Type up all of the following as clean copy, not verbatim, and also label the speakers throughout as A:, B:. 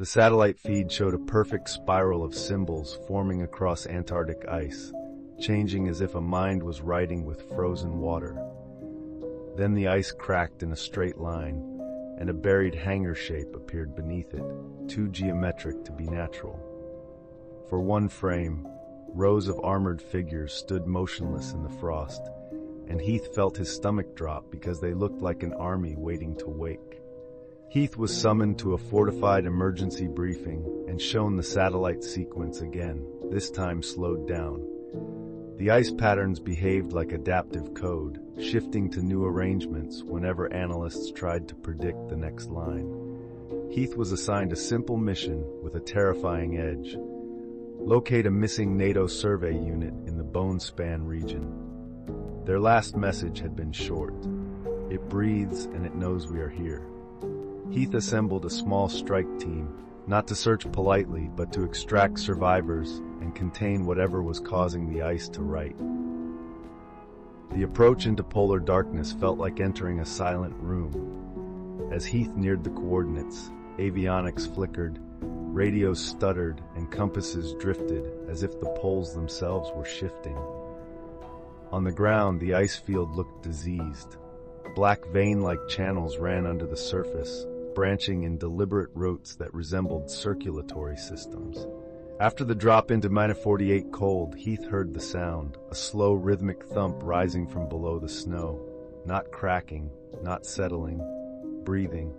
A: The satellite feed showed a perfect spiral of symbols forming across Antarctic ice, changing as if a mind was writing with frozen water. Then the ice cracked in a straight line, and a buried hangar shape appeared beneath it, too geometric to be natural. For one frame, rows of armored figures stood motionless in the frost, and Heath felt his stomach drop because they looked like an army waiting to wake. Heath was summoned to a fortified emergency briefing and shown the satellite sequence again, this time slowed down. The ice patterns behaved like adaptive code, shifting to new arrangements whenever analysts tried to predict the next line. Heath was assigned a simple mission with a terrifying edge. Locate a missing NATO survey unit in the Bone Span region. Their last message had been short. It breathes and it knows we are here. Heath assembled a small strike team, not to search politely, but to extract survivors and contain whatever was causing the ice to right. The approach into polar darkness felt like entering a silent room. As Heath neared the coordinates, avionics flickered, radios stuttered, and compasses drifted as if the poles themselves were shifting. On the ground, the ice field looked diseased. Black vein-like channels ran under the surface, branching in deliberate routes that resembled circulatory systems. After the drop into -48 cold, Heath heard the sound, a slow rhythmic thump rising from below the snow. Not cracking, not settling, breathing.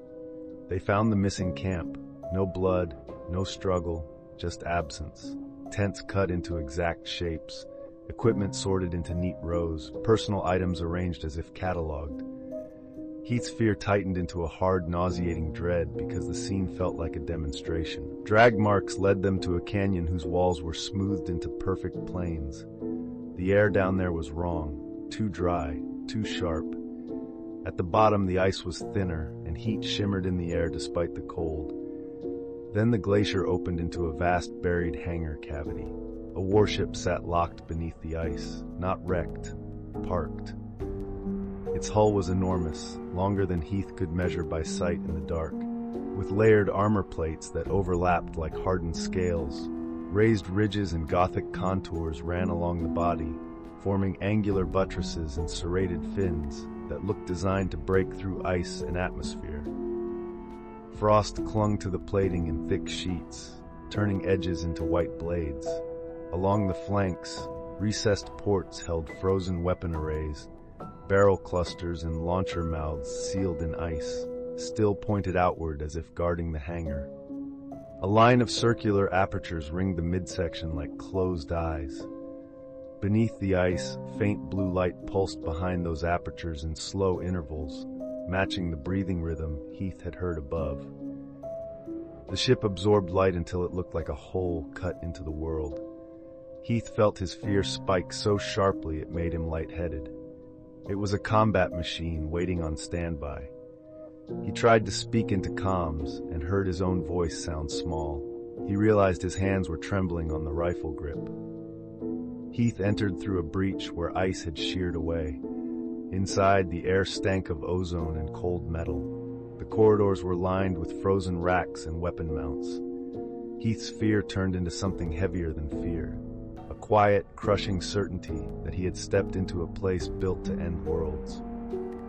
A: They found the missing camp. No blood, no struggle, just absence. Tents cut into exact shapes, equipment sorted into neat rows, personal items arranged as if cataloged. Heath's fear tightened into a hard, nauseating dread because the scene felt like a demonstration. Drag marks led them to a canyon whose walls were smoothed into perfect plains. The air down there was wrong, too dry, too sharp. At the bottom, the ice was thinner, and heat shimmered in the air despite the cold. Then the glacier opened into a vast buried hangar cavity. A warship sat locked beneath the ice, not wrecked, parked. Its hull was enormous, longer than Heath could measure by sight in the dark, with layered armor plates that overlapped like hardened scales. Raised ridges and Gothic contours ran along the body, forming angular buttresses and serrated fins that looked designed to break through ice and atmosphere. Frost clung to the plating in thick sheets, turning edges into white blades. Along the flanks, recessed ports held frozen weapon arrays, barrel clusters and launcher mouths sealed in ice, still pointed outward as if guarding the hangar. A line of circular apertures ringed the midsection like closed eyes. Beneath the ice, faint blue light pulsed behind those apertures in slow intervals, matching the breathing rhythm Heath had heard above. The ship absorbed light until it looked like a hole cut into the world. Heath felt his fear spike so sharply it made him lightheaded. It was a combat machine waiting on standby. He tried to speak into comms and heard his own voice sound small. He realized his hands were trembling on the rifle grip. Heath entered through a breach where ice had sheared away. Inside, the air stank of ozone and cold metal. The corridors were lined with frozen racks and weapon mounts. Heath's fear turned into something heavier than fear. A quiet, crushing certainty that he had stepped into a place built to end worlds.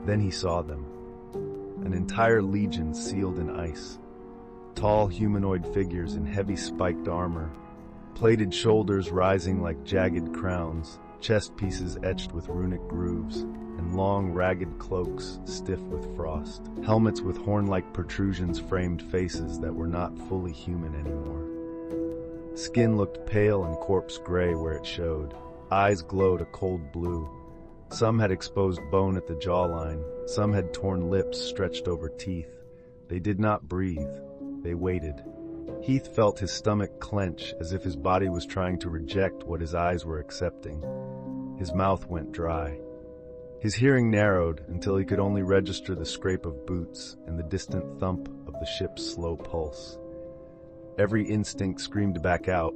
A: Then he saw them. An entire legion sealed in ice. Tall humanoid figures in heavy spiked armor, plated shoulders rising like jagged crowns, chest pieces etched with runic grooves, and long, ragged cloaks stiff with frost. Helmets with horn-like protrusions framed faces that were not fully human anymore. Skin looked pale and corpse gray where it showed. Eyes glowed a cold blue. Some had exposed bone at the jawline. Some had torn lips stretched over teeth. They did not breathe. They waited. Heath felt his stomach clench as if his body was trying to reject what his eyes were accepting. His mouth went dry. His hearing narrowed until he could only register the scrape of boots and the distant thump of the ship's slow pulse. Every instinct screamed back out,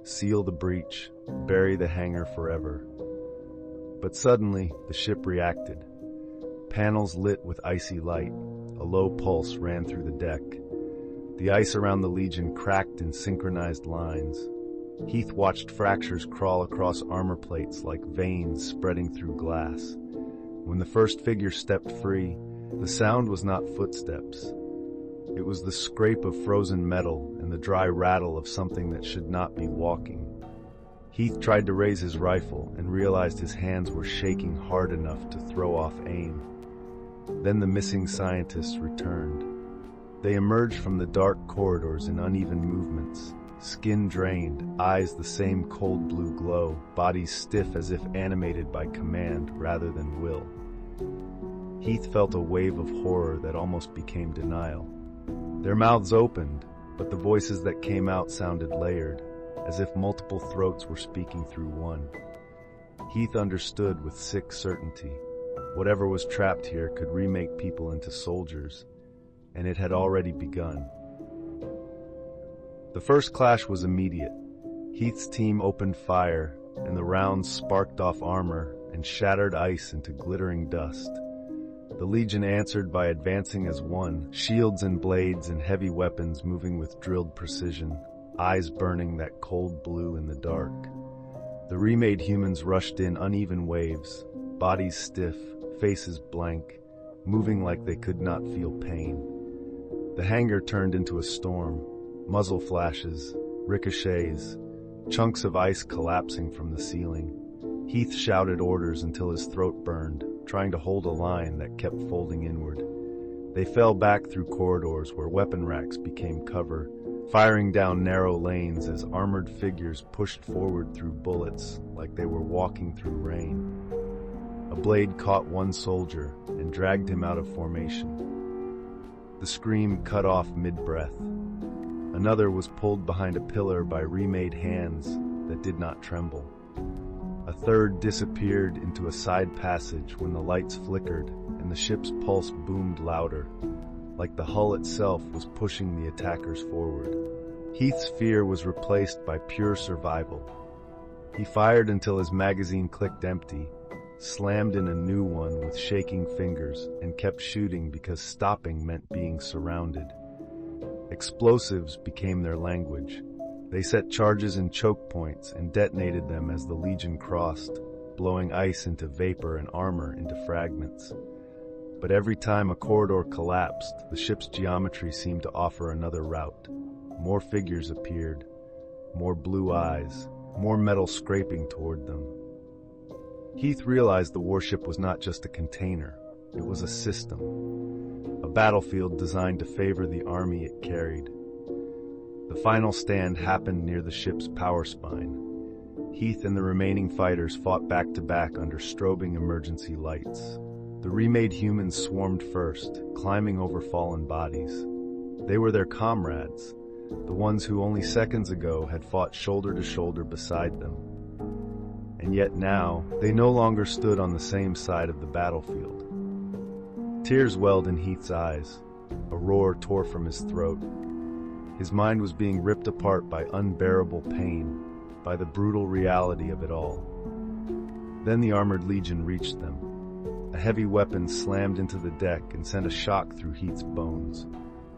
A: seal the breach, bury the hangar forever. But suddenly, the ship reacted. Panels lit with icy light. A low pulse ran through the deck. The ice around the Legion cracked in synchronized lines. Heath watched fractures crawl across armor plates like veins spreading through glass. When the first figure stepped free, the sound was not footsteps. It was the scrape of frozen metal and the dry rattle of something that should not be walking. Heath tried to raise his rifle and realized his hands were shaking hard enough to throw off aim. Then the missing scientists returned. They emerged from the dark corridors in uneven movements, skin drained, eyes the same cold blue glow, bodies stiff as if animated by command rather than will. Heath felt a wave of horror that almost became denial. Their mouths opened, but the voices that came out sounded layered, as if multiple throats were speaking through one. Heath understood with sick certainty. Whatever was trapped here could remake people into soldiers, and it had already begun. The first clash was immediate. Heath's team opened fire, and the rounds sparked off armor and shattered ice into glittering dust. The Legion answered by advancing as one, shields and blades and heavy weapons moving with drilled precision, eyes burning that cold blue in the dark. The remade humans rushed in uneven waves, bodies stiff, faces blank, moving like they could not feel pain. The hangar turned into a storm, muzzle flashes, ricochets, chunks of ice collapsing from the ceiling. Heath shouted orders until his throat burned, trying to hold a line that kept folding inward. They fell back through corridors where weapon racks became cover, firing down narrow lanes as armored figures pushed forward through bullets like they were walking through rain. A blade caught one soldier and dragged him out of formation. The scream cut off mid-breath. Another was pulled behind a pillar by remade hands that did not tremble. A third disappeared into a side passage when the lights flickered and the ship's pulse boomed louder, like the hull itself was pushing the attackers forward. Heath's fear was replaced by pure survival. He fired until his magazine clicked empty, slammed in a new one with shaking fingers, and kept shooting because stopping meant being surrounded. Explosives became their language. They set charges in choke points and detonated them as the Legion crossed, blowing ice into vapor and armor into fragments. But every time a corridor collapsed, the ship's geometry seemed to offer another route. More figures appeared, more blue eyes, more metal scraping toward them. Heath realized the warship was not just a container, it was a system, a battlefield designed to favor the army it carried. The final stand happened near the ship's power spine. Heath and the remaining fighters fought back-to-back under strobing emergency lights. The remade humans swarmed first, climbing over fallen bodies. They were their comrades, the ones who only seconds ago had fought shoulder to shoulder beside them. And yet now, they no longer stood on the same side of the battlefield. Tears welled in Heath's eyes. A roar tore from his throat. His mind was being ripped apart by unbearable pain, by the brutal reality of it all. Then the armored Legion reached them. A heavy weapon slammed into the deck and sent a shock through Heath's bones.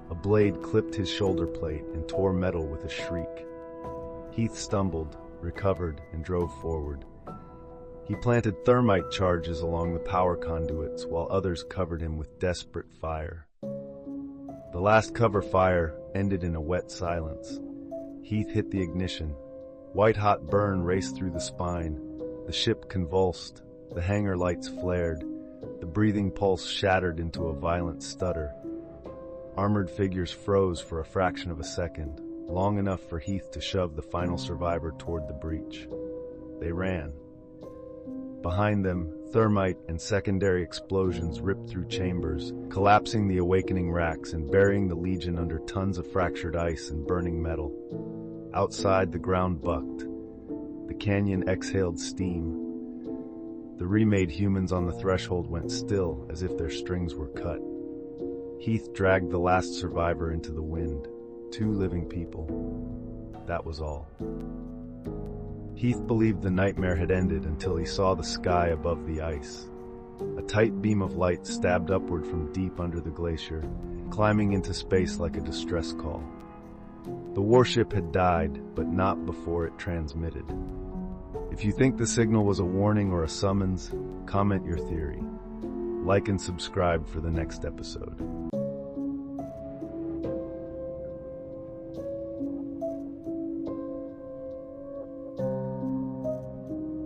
A: A blade clipped his shoulder plate and tore metal with a shriek. Heath stumbled, recovered, and drove forward. He planted thermite charges along the power conduits while others covered him with desperate fire. The last cover fire ended in a wet silence. Heath hit the ignition. White-hot burn raced through the spine. The ship convulsed. The hangar lights flared. The breathing pulse shattered into a violent stutter. Armored figures froze for a fraction of a second, long enough for Heath to shove the final survivor toward the breach. They ran. Behind them, thermite and secondary explosions ripped through chambers, collapsing the awakening racks and burying the Legion under tons of fractured ice and burning metal. Outside, the ground bucked. The canyon exhaled steam. The remade humans on the threshold went still, as if their strings were cut. Heath dragged the last survivor into the wind. 2 living people. That was all. Heath believed the nightmare had ended until he saw the sky above the ice. A tight beam of light stabbed upward from deep under the glacier, climbing into space like a distress call. The warship had died, but not before it transmitted. If you think the signal was a warning or a summons, comment your theory. Like and subscribe for the next episode.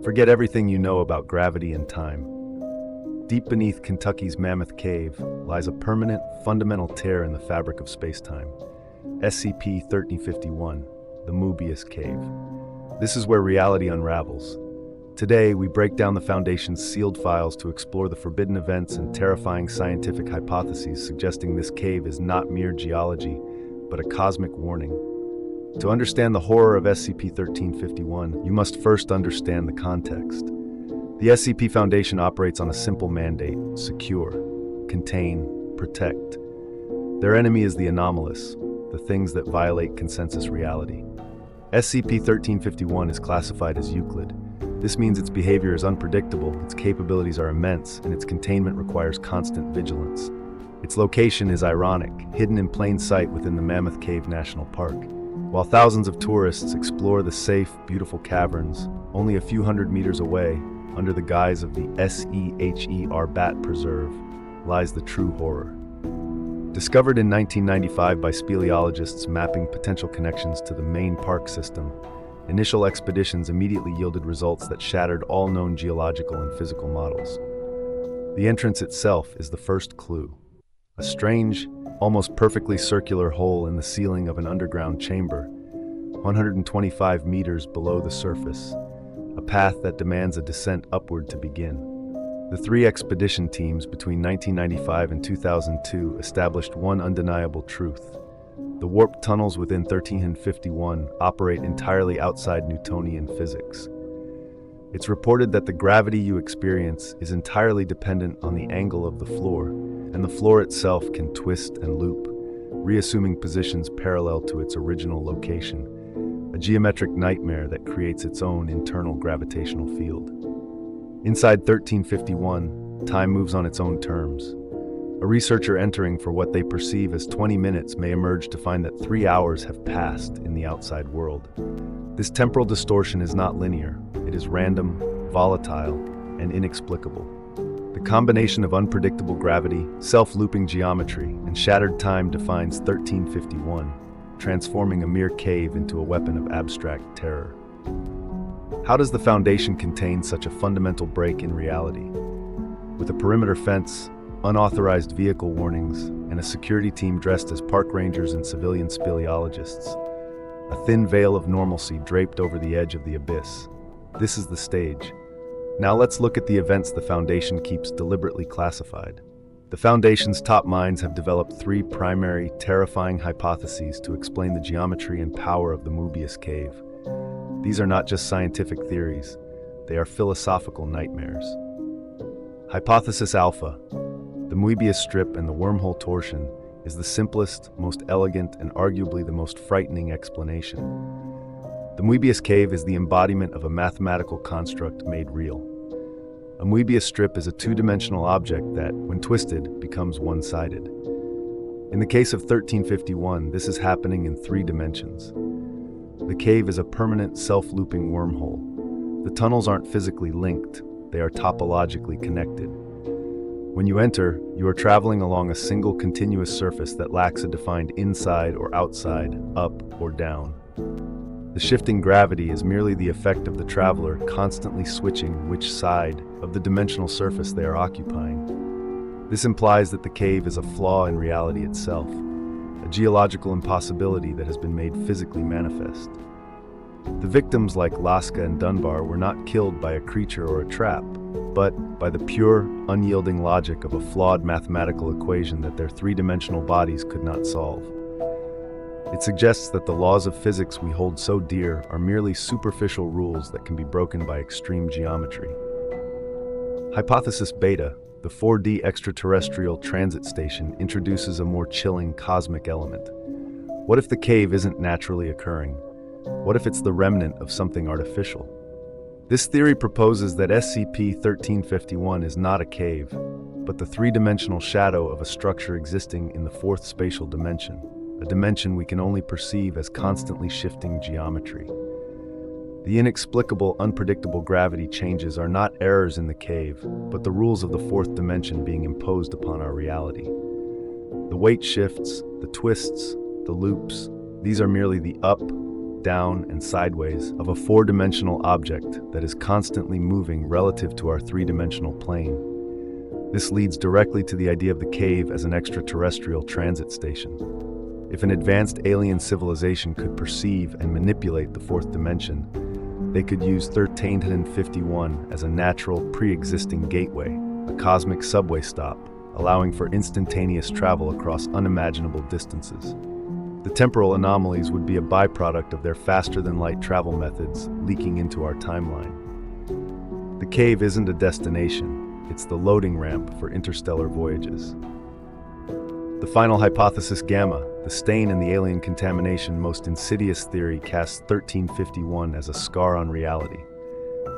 A: Forget everything you know about gravity and time. Deep beneath Kentucky's Mammoth Cave lies a permanent, fundamental tear in the fabric of space-time. SCP-1351, the Mobius Cave. This is where reality unravels. Today, we break down the Foundation's sealed files to explore the forbidden events and terrifying scientific hypotheses suggesting this cave is not mere geology, but a cosmic warning. To understand the horror of SCP-1351, you must first understand the context. The SCP Foundation operates on a simple mandate: secure, contain, protect. Their enemy is the anomalous, the things that violate consensus reality. SCP-1351 is classified as Euclid. This means its behavior is unpredictable, its capabilities are immense, and its containment requires constant vigilance. Its location is ironic, hidden in plain sight within the Mammoth Cave National Park. While thousands of tourists explore the safe, beautiful caverns, only a few hundred meters away, under the guise of the SEHER Bat Preserve, lies the true horror. Discovered in 1995 by speleologists mapping potential connections to the main park system, initial expeditions immediately yielded results that shattered all known geological and physical models. The entrance itself is the first clue. A strange, almost perfectly circular hole in the ceiling of an underground chamber, 125 meters below the surface, a path that demands a descent upward to begin. The three expedition teams between 1995 and 2002 established one undeniable truth. The warp tunnels within 1351 operate entirely outside Newtonian physics. It's reported that the gravity you experience is entirely dependent on the angle of the floor, and the floor itself can twist and loop, reassuming positions parallel to its original location, a geometric nightmare that creates its own internal gravitational field. Inside 1351, time moves on its own terms. A researcher entering for what they perceive as 20 minutes may emerge to find that 3 hours have passed in the outside world. This temporal distortion is not linear. It is random, volatile, and inexplicable. The combination of unpredictable gravity, self-looping geometry, and shattered time defines 1351, transforming a mere cave into a weapon of abstract terror. How does the Foundation contain such a fundamental break in reality? With a perimeter fence, unauthorized vehicle warnings, and a security team dressed as park rangers and civilian speleologists, a thin veil of normalcy draped over the edge of the abyss. This is the stage. Now let's look at the events the Foundation keeps deliberately classified. The Foundation's top minds have developed three primary, terrifying hypotheses to explain the geometry and power of the Mobius Cave. These are not just scientific theories, they are philosophical nightmares. Hypothesis Alpha: the Mobius strip and the wormhole torsion is the simplest, most elegant, and arguably the most frightening explanation. The Mobius Cave is the embodiment of a mathematical construct made real. A Mobius strip is a two-dimensional object that, when twisted, becomes one-sided. In the case of 1351, this is happening in 3 dimensions. The cave is a permanent, self-looping wormhole. The tunnels aren't physically linked, they are topologically connected. When you enter, you are traveling along a single continuous surface that lacks a defined inside or outside, up or down. The shifting gravity is merely the effect of the traveler constantly switching which side of the dimensional surface they are occupying. This implies that the cave is a flaw in reality itself, a geological impossibility that has been made physically manifest. The victims like Laska and Dunbar were not killed by a creature or a trap, but by the pure, unyielding logic of a flawed mathematical equation that their 3-dimensional bodies could not solve. It suggests that the laws of physics we hold so dear are merely superficial rules that can be broken by extreme geometry. Hypothesis Beta, the 4D extraterrestrial transit station, introduces a more chilling cosmic element. What if the cave isn't naturally occurring? What if it's the remnant of something artificial? This theory proposes that SCP-1351 is not a cave, but the three-dimensional shadow of a structure existing in the fourth spatial dimension, a dimension we can only perceive as constantly shifting geometry. The inexplicable, unpredictable gravity changes are not errors in the cave, but the rules of the fourth dimension being imposed upon our reality. The weight shifts, the twists, the loops, these are merely the up, down, and sideways of a four-dimensional object that is constantly moving relative to our three-dimensional plane. This leads directly to the idea of the cave as an extraterrestrial transit station. If an advanced alien civilization could perceive and manipulate the fourth dimension, they could use 1351 as a natural, pre-existing gateway, a cosmic subway stop, allowing for instantaneous travel across unimaginable distances. The temporal anomalies would be a byproduct of their faster-than-light travel methods leaking into our timeline. The cave isn't a destination, it's the loading ramp for interstellar voyages. The final hypothesis Gamma, the stain and the alien contamination most insidious theory, casts 1351 as a scar on reality.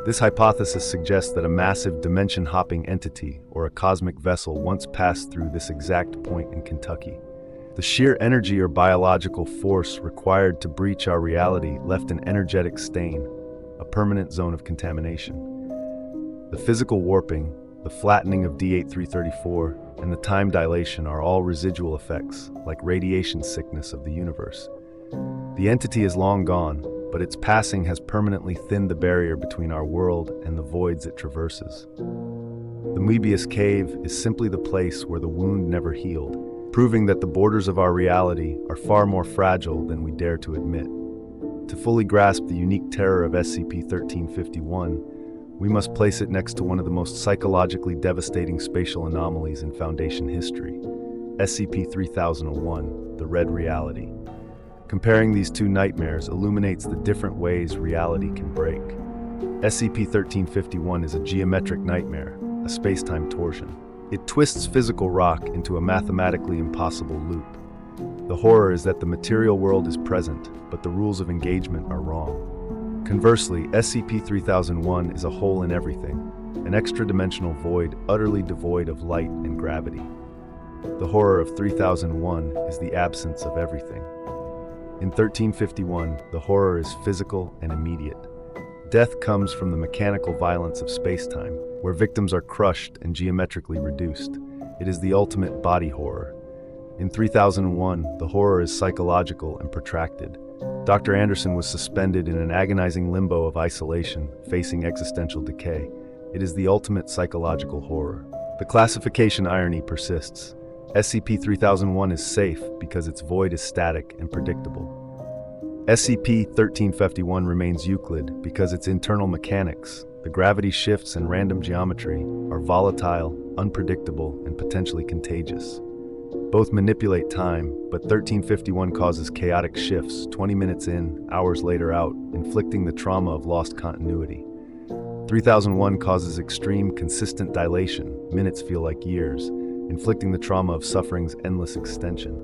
A: This hypothesis suggests that a massive dimension-hopping entity or a cosmic vessel once passed through this exact point in Kentucky. The sheer energy or biological force required to breach our reality left an energetic stain, a permanent zone of contamination. The physical warping, the flattening of D8334, and the time dilation are all residual effects, like radiation sickness of the universe. The entity is long gone, but its passing has permanently thinned the barrier between our world and the voids it traverses. The Moebius Cave is simply the place where the wound never healed, proving that the borders of our reality are far more fragile than we dare to admit. To fully grasp the unique terror of SCP-1351, we must place it next to one of the most psychologically devastating spatial anomalies in Foundation history, SCP-3001, the Red Reality. Comparing these two nightmares illuminates the different ways reality can break. SCP-1351 is a geometric nightmare, a space-time torsion. It twists physical rock into a mathematically impossible loop. The horror is that the material world is present, but the rules of engagement are wrong. Conversely, SCP-3001 is a hole in everything, an extra-dimensional void utterly devoid of light and gravity. The horror of 3001 is the absence of everything. In 1351, the horror is physical and immediate. Death comes from the mechanical violence of space-time, where victims are crushed and geometrically reduced. It is the ultimate body horror. In 3001, the horror is psychological and protracted. Dr. Anderson was suspended in an agonizing limbo of isolation, facing existential decay. It is the ultimate psychological horror. The classification irony persists. SCP-3001 is safe because its void is static and predictable. SCP-1351 remains Euclid because its internal mechanics, the gravity shifts and random geometry, are volatile, unpredictable, and potentially contagious. Both manipulate time, but 1351 causes chaotic shifts, 20 minutes in, hours later out, inflicting the trauma of lost continuity. 3001 causes extreme, consistent dilation, minutes feel like years, inflicting the trauma of suffering's endless extension.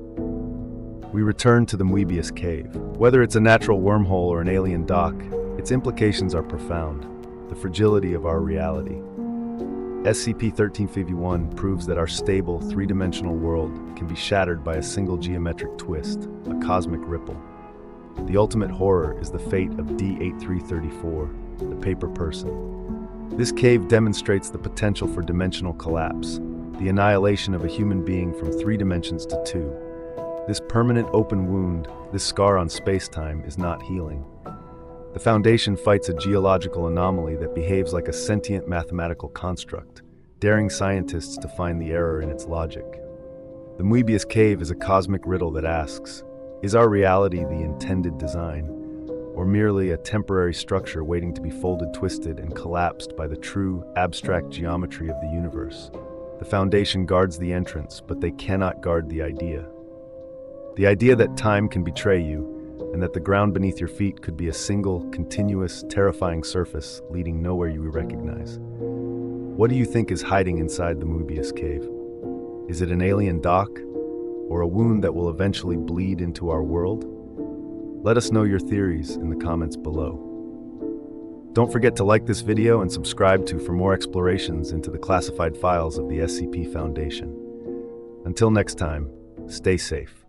A: We return to the Moebius Cave. Whether it's a natural wormhole or an alien dock, its implications are profound. The fragility of our reality. SCP-1351 proves that our stable, three-dimensional world can be shattered by a single geometric twist, a cosmic ripple. The ultimate horror is the fate of D8334, the paper person. This cave demonstrates the potential for dimensional collapse, the annihilation of a human being from 3 dimensions to 2. This permanent open wound, this scar on space-time, is not healing. The Foundation fights a geological anomaly that behaves like a sentient mathematical construct, daring scientists to find the error in its logic. The Moebius Cave is a cosmic riddle that asks, is our reality the intended design, or merely a temporary structure waiting to be folded, twisted, and collapsed by the true, abstract geometry of the universe? The Foundation guards the entrance, but they cannot guard the idea. The idea that time can betray you, and that the ground beneath your feet could be a single, continuous, terrifying surface leading nowhere you recognize. What do you think is hiding inside the Moebius Cave? Is it an alien dock, or a wound that will eventually bleed into our world? Let us know your theories in the comments below. Don't forget to like this video and subscribe for more explorations into the classified files of the SCP Foundation. Until next time, stay safe.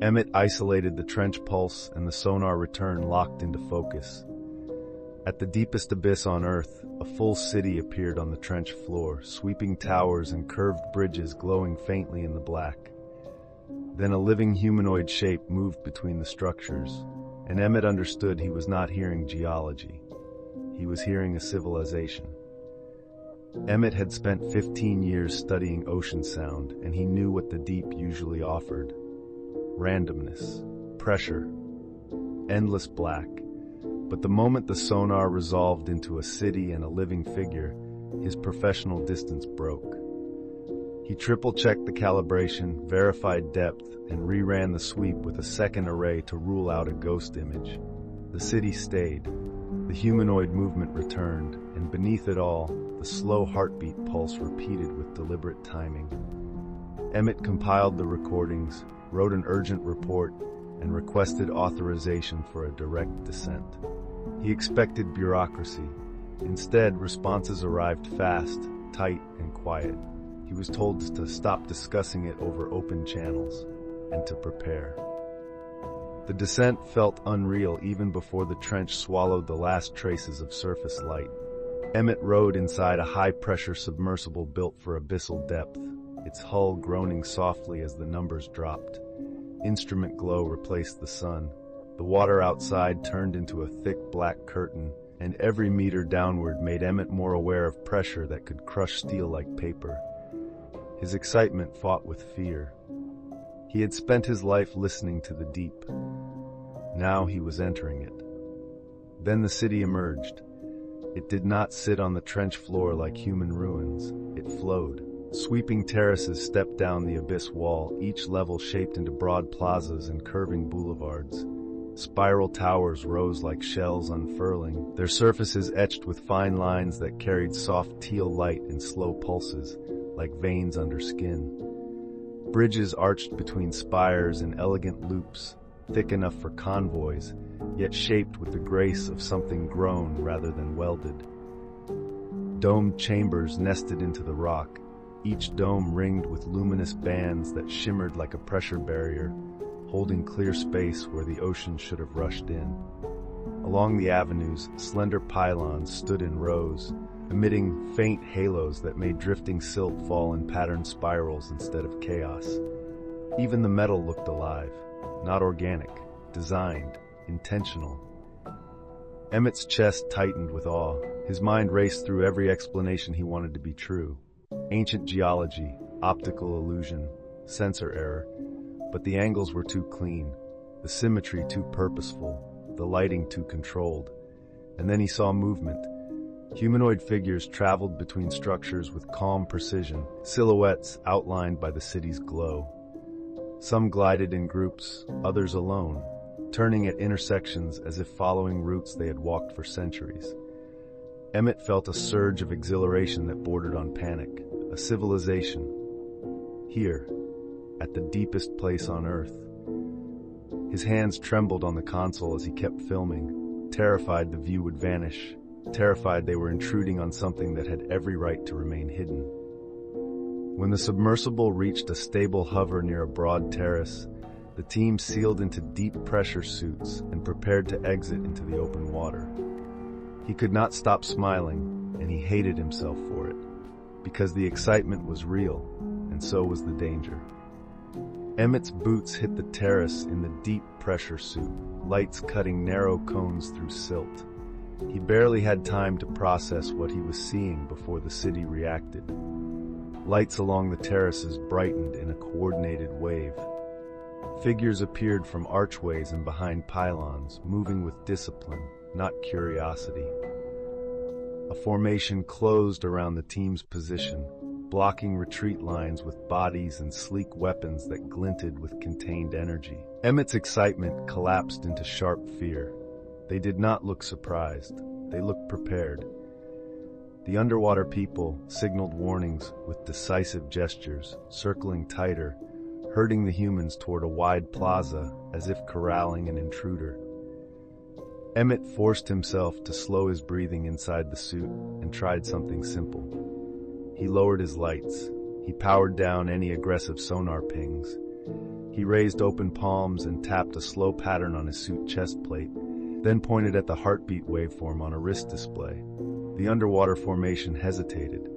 A: Emmett isolated the trench pulse and the sonar return locked into focus. At the deepest abyss on Earth, a full city appeared on the trench floor, sweeping towers and curved bridges glowing faintly in the black. Then a living humanoid shape moved between the structures, and Emmett understood he was not hearing geology. He was hearing a civilization. Emmett had spent 15 years studying ocean sound, and he knew what the deep usually offered. Randomness, pressure, endless black. But the moment the sonar resolved into a city and a living figure, his professional distance broke. He triple-checked the calibration, verified depth, and reran the sweep with a second array to rule out a ghost image. The city stayed. The humanoid movement returned, and beneath it all, the slow heartbeat pulse repeated with deliberate timing. Emmett compiled the recordings, wrote an urgent report, and requested authorization for a direct descent. He expected bureaucracy. Instead, responses arrived fast, tight, and quiet. He was told to stop discussing it over open channels and to prepare. The descent felt unreal even before the trench swallowed the last traces of surface light. Emmett rode inside a high-pressure submersible built for abyssal depth, its hull groaning softly as the numbers dropped. Instrument glow replaced the sun. The water outside turned into a thick black curtain, and every meter downward made Emmett more aware of pressure that could crush steel like paper. His excitement fought with fear. He had spent his life listening to the deep. Now he was entering it. Then the city emerged. It did not sit on the trench floor like human ruins. It flowed. Sweeping terraces stepped down the abyss wall, each level shaped into broad plazas and curving boulevards. Spiral towers rose like shells unfurling, their surfaces etched with fine lines that carried soft teal light in slow pulses, like veins under skin. Bridges arched between spires in elegant loops, thick enough for convoys, yet shaped with the grace of something grown rather than welded. Domed chambers nested into the rock, each dome ringed with luminous bands that shimmered like a pressure barrier, holding clear space where the ocean should have rushed in. Along the avenues, slender pylons stood in rows, emitting faint halos that made drifting silt fall in patterned spirals instead of chaos. Even the metal looked alive, not organic, designed, intentional. Emmett's chest tightened with awe. His mind raced through every explanation he wanted to be true. Ancient geology, optical illusion, sensor error. But the angles were too clean, the symmetry too purposeful, the lighting too controlled. And then he saw movement. Humanoid figures traveled between structures with calm precision, silhouettes outlined by the city's glow. Some glided in groups, others alone, turning at intersections as if following routes they had walked for centuries. Emmett felt a surge of exhilaration that bordered on panic. A civilization. Here, at the deepest place on Earth. His hands trembled on the console as he kept filming, terrified the view would vanish, terrified they were intruding on something that had every right to remain hidden. When the submersible reached a stable hover near a broad terrace, the team sealed into deep pressure suits and prepared to exit into the open water. He could not stop smiling, and he hated himself for it, because the excitement was real, and so was the danger. Emmett's boots hit the terrace in the deep pressure suit, lights cutting narrow cones through silt. He barely had time to process what he was seeing before the city reacted. Lights along the terraces brightened in a coordinated wave. Figures appeared from archways and behind pylons, moving with discipline, not curiosity. A formation closed around the team's position, blocking retreat lines with bodies and sleek weapons that glinted with contained energy. Emmett's excitement collapsed into sharp fear. They did not look surprised. They looked prepared. The underwater people signaled warnings with decisive gestures, circling tighter, herding the humans toward a wide plaza as if corralling an intruder. Emmett forced himself to slow his breathing inside the suit and tried something simple. He lowered his lights. He powered down any aggressive sonar pings. He raised open palms and tapped a slow pattern on his suit chest plate, then pointed at the heartbeat waveform on a wrist display. The underwater formation hesitated.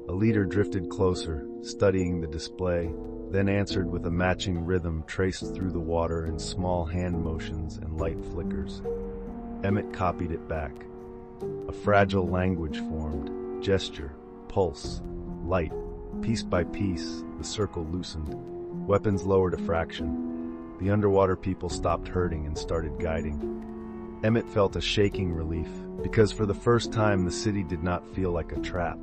A: A leader drifted closer, studying the display, then answered with a matching rhythm traced through the water in small hand motions and light flickers. Emmett copied it back. A fragile language formed: gesture, pulse, light. Piece by piece, the circle loosened. Weapons lowered a fraction. The underwater people stopped herding and started guiding. Emmett felt a shaking relief, because for the first time the city did not feel like a trap.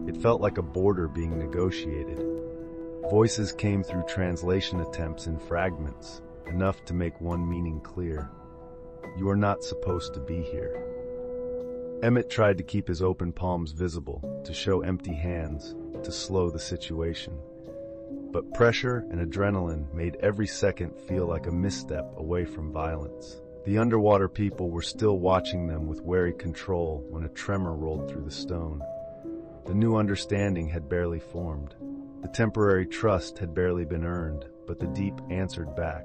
A: It felt like a border being negotiated. Voices came through translation attempts in fragments, enough to make one meaning clear. You are not supposed to be here. Emmett tried to keep his open palms visible, to show empty hands, to slow the situation. But pressure and adrenaline made every second feel like a misstep away from violence. The underwater people were still watching them with wary control when a tremor rolled through the stone. The new understanding had barely formed. The temporary trust had barely been earned, but the deep answered back.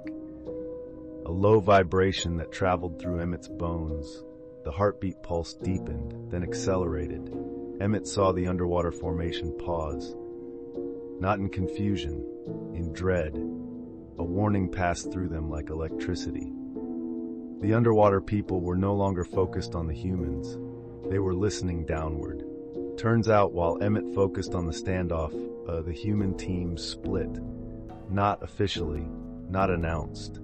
A: A low vibration that traveled through Emmett's bones. The heartbeat pulse deepened, then accelerated. Emmett saw the underwater formation pause. Not in confusion, in dread. A warning passed through them like electricity. The underwater people were no longer focused on the humans. They were listening downward. Turns out, while Emmett focused on the standoff, the human team split. Not officially, not announced.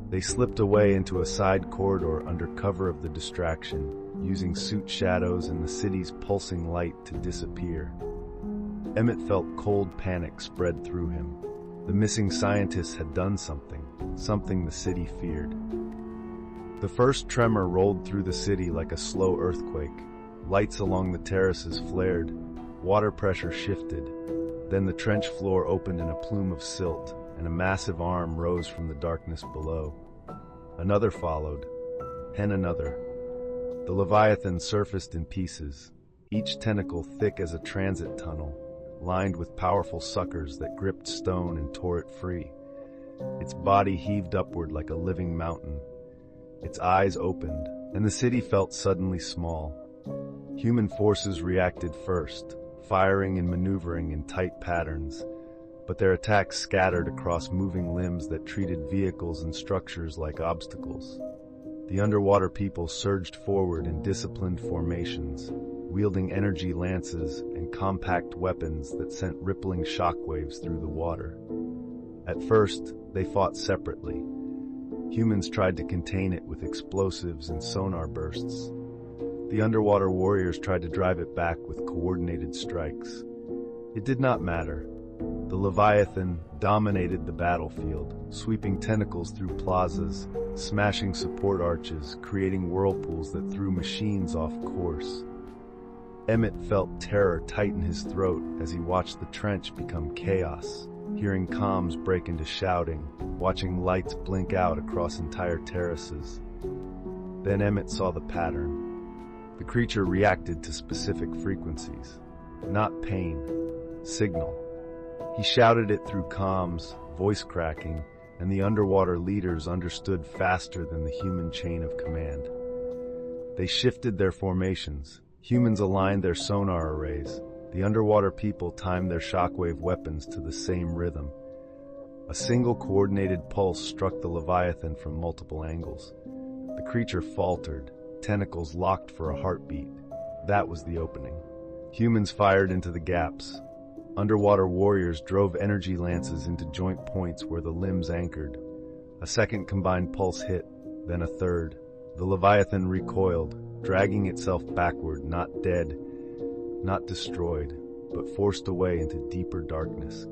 A: They slipped away into a side corridor under cover of the distraction, using suit shadows and the city's pulsing light to disappear. Emmett felt cold panic spread through him. The missing scientists had done something the city feared. The first tremor rolled through the city like a slow earthquake. Lights along the terraces flared. Water pressure shifted. Then the trench floor opened in a plume of silt, and a massive arm rose from the darkness below. Another followed, then another. The Leviathan surfaced in pieces, each tentacle thick as a transit tunnel, lined with powerful suckers that gripped stone and tore it free. Its body heaved upward like a living mountain. Its eyes opened, and the city felt suddenly small. Human forces reacted first, firing and maneuvering in tight patterns, but their attacks scattered across moving limbs that treated vehicles and structures like obstacles. The underwater people surged forward in disciplined formations, wielding energy lances and compact weapons that sent rippling shockwaves through the water. At first, they fought separately. Humans tried to contain it with explosives and sonar bursts. The underwater warriors tried to drive it back with coordinated strikes. It did not matter. The Leviathan dominated the battlefield, sweeping tentacles through plazas, smashing support arches, creating whirlpools that threw machines off course. Emmett felt terror tighten his throat as he watched the trench become chaos, hearing comms break into shouting, watching lights blink out across entire terraces. Then Emmett saw the pattern. The creature reacted to specific frequencies, not pain, signal. He shouted it through comms, voice cracking, and the underwater leaders understood faster than the human chain of command. They shifted their formations. Humans aligned their sonar arrays. The underwater people timed their shockwave weapons to the same rhythm. A single coordinated pulse struck the Leviathan from multiple angles. The creature faltered, tentacles locked for a heartbeat. That was the opening. Humans fired into the gaps. Underwater warriors drove energy lances into joint points where the limbs anchored. A second combined pulse hit, then a third. The Leviathan recoiled, dragging itself backward, not dead, not destroyed, but forced away into deeper darkness.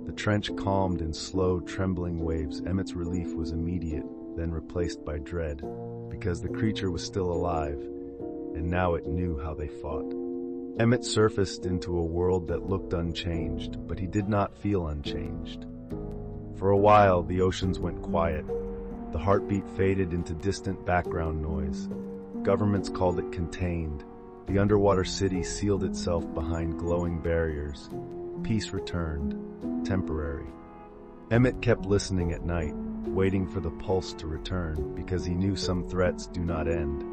A: The trench calmed in slow, trembling waves. Emmett's relief was immediate, then replaced by dread, because the creature was still alive, and now it knew how they fought. Emmett surfaced into a world that looked unchanged, but he did not feel unchanged. For a while, the oceans went quiet. The heartbeat faded into distant background noise. Governments called it contained. The underwater city sealed itself behind glowing barriers. Peace returned, temporary. Emmett kept listening at night, waiting for the pulse to return, because he knew some threats do not end.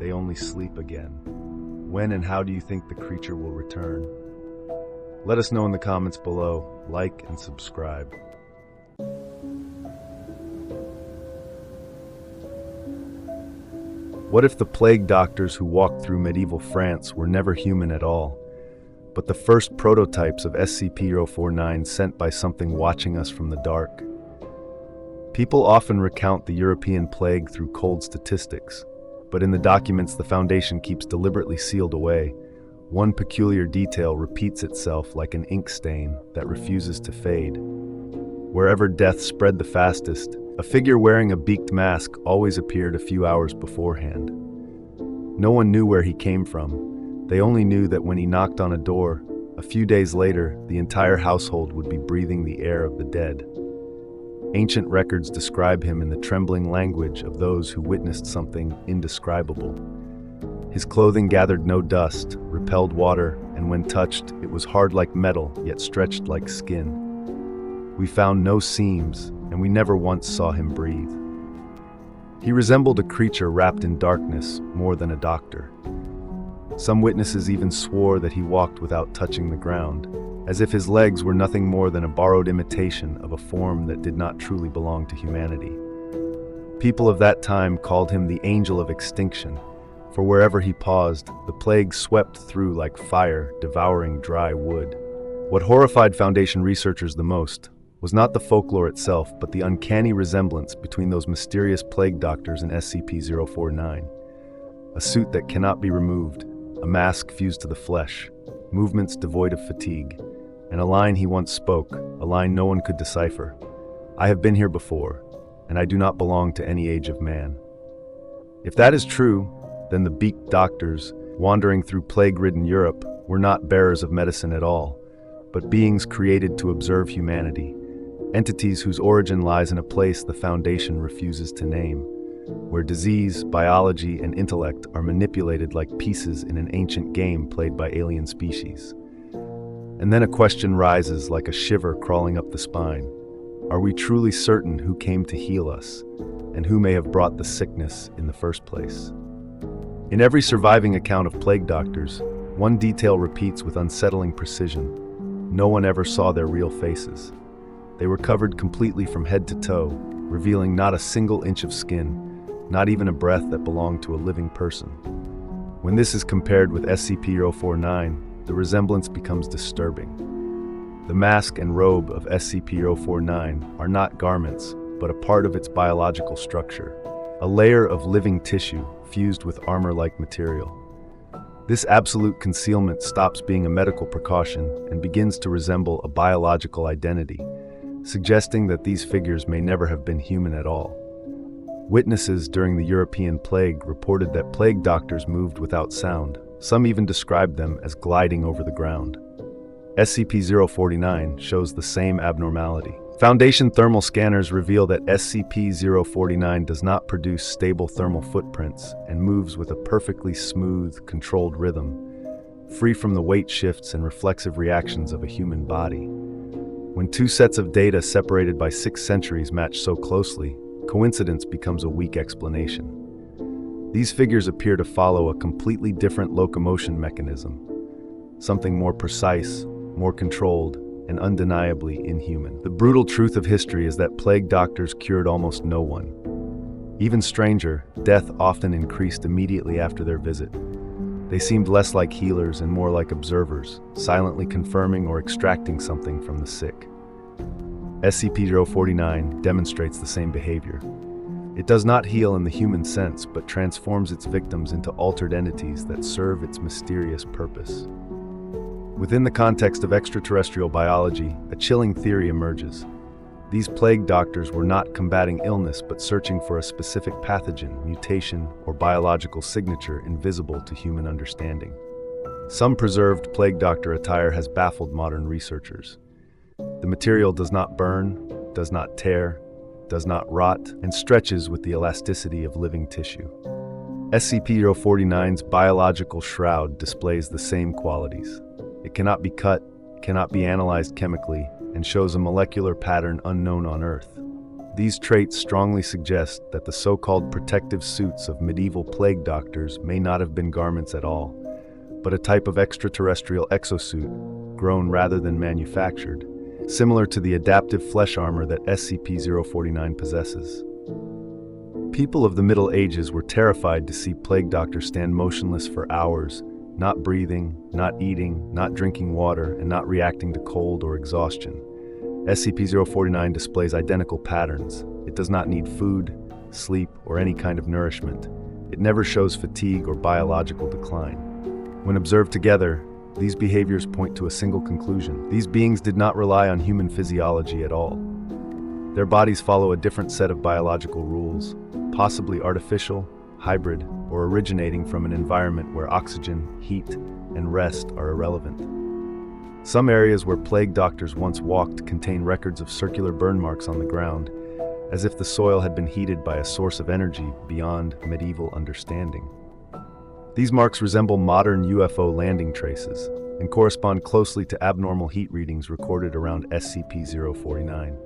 A: They only sleep again. When and how do you think the creature will return? Let us know in the comments below. Like and subscribe. What if the plague doctors who walked through medieval France were never human at all, but the first prototypes of SCP-049 sent by something watching us from the dark? People often recount the European plague through cold statistics, but in the documents the Foundation keeps deliberately sealed away, one peculiar detail repeats itself like an ink stain that refuses to fade. Wherever death spread the fastest, a figure wearing a beaked mask always appeared a few hours beforehand. No one knew where he came from. They only knew that when he knocked on a door, a few days later, the entire household would be breathing the air of the dead. Ancient records describe him in the trembling language of those who witnessed something indescribable. His clothing gathered no dust, repelled water, and when touched, it was hard like metal, yet stretched like skin. We found no seams, and we never once saw him breathe. He resembled a creature wrapped in darkness more than a doctor. Some witnesses even swore that he walked without touching the ground, as if his legs were nothing more than a borrowed imitation of a form that did not truly belong to humanity. People of that time called him the Angel of Extinction, for wherever he paused, the plague swept through like fire, devouring dry wood. What horrified Foundation researchers the most was not the folklore itself, but the uncanny resemblance between those mysterious plague doctors and SCP-049. A suit that cannot be removed, a mask fused to the flesh, movements devoid of fatigue, and a line he once spoke, a line no one could decipher. "I have been here before, and I do not belong to any age of man." If that is true, then the beaked doctors, wandering through plague-ridden Europe, were not bearers of medicine at all, but beings created to observe humanity, entities whose origin lies in a place the Foundation refuses to name, where disease, biology, and intellect are manipulated like pieces in an ancient game played by alien species. And then a question rises like a shiver crawling up the spine. Are we truly certain who came to heal us, and who may have brought the sickness in the first place? In every surviving account of plague doctors, one detail repeats with unsettling precision. No one ever saw their real faces. They were covered completely from head to toe, revealing not a single inch of skin, not even a breath that belonged to a living person. When this is compared with SCP-049, the resemblance becomes disturbing. The mask and robe of SCP-049 are not garments, but a part of its biological structure, a layer of living tissue fused with armor-like material. This absolute concealment stops being a medical precaution and begins to resemble a biological identity, suggesting that these figures may never have been human at all. Witnesses during the European plague reported that plague doctors moved without sound. Some even described them as gliding over the ground. SCP-049 shows the same abnormality. Foundation thermal scanners reveal that SCP-049 does not produce stable thermal footprints and moves with a perfectly smooth, controlled rhythm, free from the weight shifts and reflexive reactions of a human body. When two sets of data separated by 6 centuries match so closely, coincidence becomes a weak explanation. These figures appear to follow a completely different locomotion mechanism, something more precise, more controlled, and undeniably inhuman. The brutal truth of history is that plague doctors cured almost no one. Even stranger, death often increased immediately after their visit. They seemed less like healers and more like observers, silently confirming or extracting something from the sick. SCP-049 demonstrates the same behavior. It does not heal in the human sense, but transforms its victims into altered entities that serve its mysterious purpose. Within the context of extraterrestrial biology, a chilling theory emerges. These plague doctors were not combating illness but searching for a specific pathogen, mutation, or biological signature invisible to human understanding. Some preserved plague doctor attire has baffled modern researchers. The material does not burn, does not tear, does not rot, and stretches with the elasticity of living tissue. SCP-049's biological shroud displays the same qualities. It cannot be cut, cannot be analyzed chemically, and shows a molecular pattern unknown on Earth. These traits strongly suggest that the so-called protective suits of medieval plague doctors may not have been garments at all, but a type of extraterrestrial exosuit, grown rather than manufactured, similar to the adaptive flesh armor that SCP-049 possesses. People of the Middle Ages were terrified to see plague doctors stand motionless for hours, not breathing, not eating, not drinking water, and not reacting to cold or exhaustion. SCP-049 displays identical patterns. It does not need food, sleep, or any kind of nourishment. It never shows fatigue or biological decline. When observed together, these behaviors point to a single conclusion. These beings did not rely on human physiology at all. Their bodies follow a different set of biological rules, possibly artificial, hybrid, or originating from an environment where oxygen, heat, and rest are irrelevant. Some areas where plague doctors once walked contain records of circular burn marks on the ground, as if the soil had been heated by a source of energy beyond medieval understanding. These marks resemble modern UFO landing traces and correspond closely to abnormal heat readings recorded around SCP-049.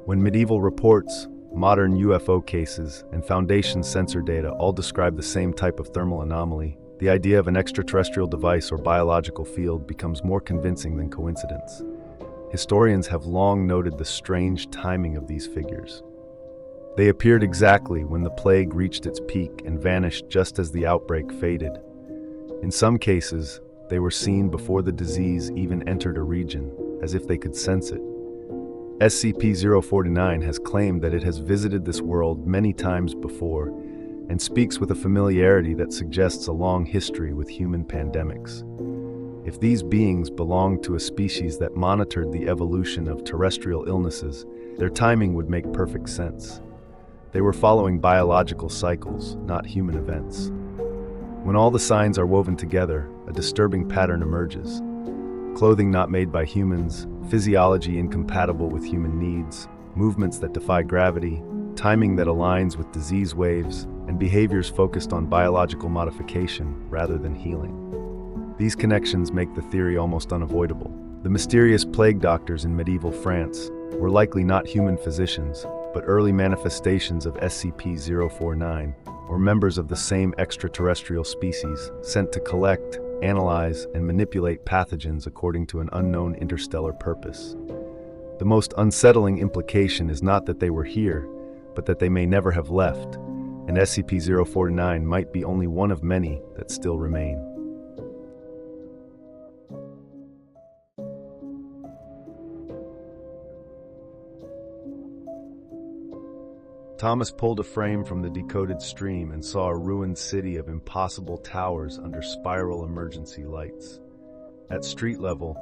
A: When medieval reports, modern UFO cases, and Foundation sensor data all describe the same type of thermal anomaly, the idea of an extraterrestrial device or biological field becomes more convincing than coincidence. Historians have long noted the strange timing of these figures. They appeared exactly when the plague reached its peak and vanished just as the outbreak faded. In some cases, they were seen before the disease even entered a region, as if they could sense it. SCP-049 has claimed that it has visited this world many times before and speaks with a familiarity that suggests a long history with human pandemics. If these beings belonged to a species that monitored the evolution of terrestrial illnesses, their timing would make perfect sense. They were following biological cycles, not human events. When all the signs are woven together, a disturbing pattern emerges. Clothing not made by humans, physiology incompatible with human needs, movements that defy gravity, timing that aligns with disease waves, and behaviors focused on biological modification rather than healing. These connections make the theory almost unavoidable. The mysterious plague doctors in medieval France were likely not human physicians, but early manifestations of SCP-049, or members of the same extraterrestrial species sent to collect, analyze, and manipulate pathogens according to an unknown interstellar purpose. The most unsettling implication is not that they were here, but that they may never have left, and SCP-049 might be only one of many that still remain. Thomas pulled a frame from the decoded stream and saw a ruined city of impossible towers under spiral emergency lights. At street level,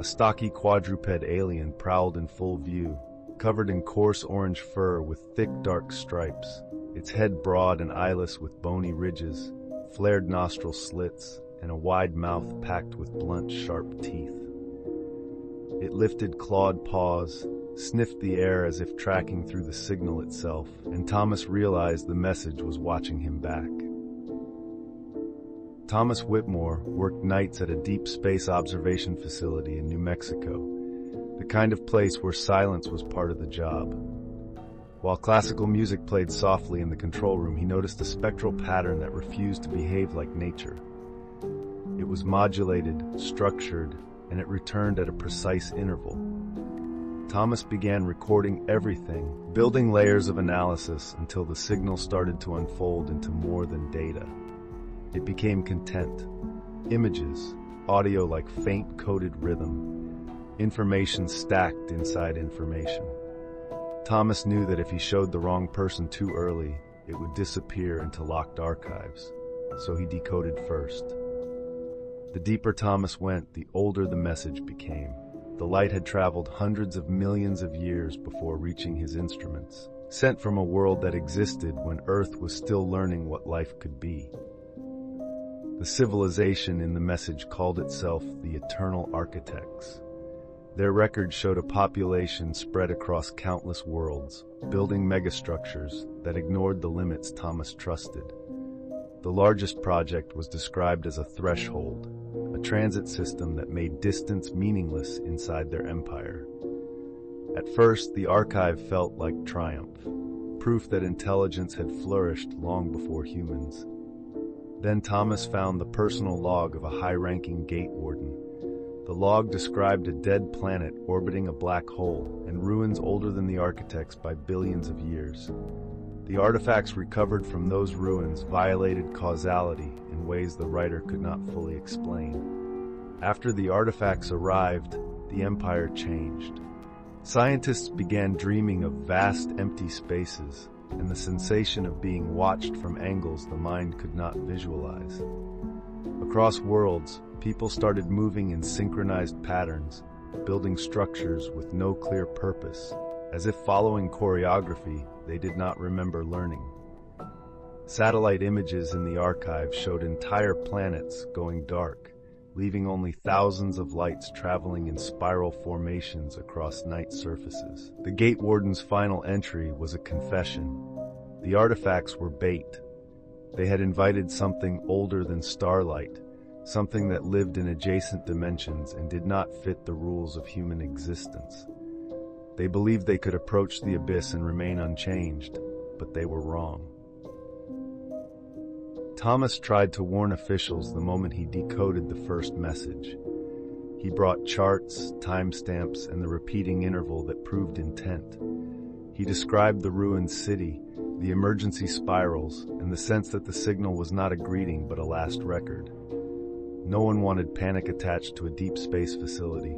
A: a stocky quadruped alien prowled in full view, covered in coarse orange fur with thick dark stripes, its head broad and eyeless with bony ridges, flared nostril slits, and a wide mouth packed with blunt, sharp teeth. It lifted clawed paws, sniffed the air as if tracking through the signal itself, and Thomas realized the message was watching him back. Thomas Whitmore worked nights at a deep space observation facility in New Mexico, the kind of place where silence was part of the job. While classical music played softly in the control room, he noticed a spectral pattern that refused to behave like nature. It was modulated, structured, and it returned at a precise interval. Thomas began recording everything, building layers of analysis until the signal started to unfold into more than data. It became content. Images, audio like faint coded rhythm, information stacked inside information. Thomas knew that if he showed the wrong person too early, it would disappear into locked archives, so he decoded first. The deeper Thomas went, the older the message became. The light had traveled hundreds of millions of years before reaching his instruments, sent from a world that existed when Earth was still learning what life could be. The civilization in the message called itself the Eternal Architects. Their record showed a population spread across countless worlds, building megastructures that ignored the limits Thomas trusted. The largest project was described as a threshold, a transit system that made distance meaningless inside their empire. At first, the archive felt like triumph, proof that intelligence had flourished long before humans. Then Thomas found the personal log of a high-ranking gate warden. The log described a dead planet orbiting a black hole and ruins older than the architects by billions of years. The artifacts recovered from those ruins violated causality in ways the writer could not fully explain. After the artifacts arrived, the empire changed. Scientists began dreaming of vast empty spaces and the sensation of being watched from angles the mind could not visualize. Across worlds, people started moving in synchronized patterns, building structures with no clear purpose, as if following choreography they did not remember learning. Satellite images in the archive showed entire planets going dark, leaving only thousands of lights traveling in spiral formations across night surfaces. The gate warden's final entry was a confession. The artifacts were bait. They had invited something older than starlight, something that lived in adjacent dimensions and did not fit the rules of human existence. They believed they could approach the abyss and remain unchanged, but they were wrong. Thomas tried to warn officials the moment he decoded the first message. He brought charts, timestamps, and the repeating interval that proved intent. He described the ruined city, the emergency spirals, and the sense that the signal was not a greeting but a last record. No one wanted panic attached to a deep space facility.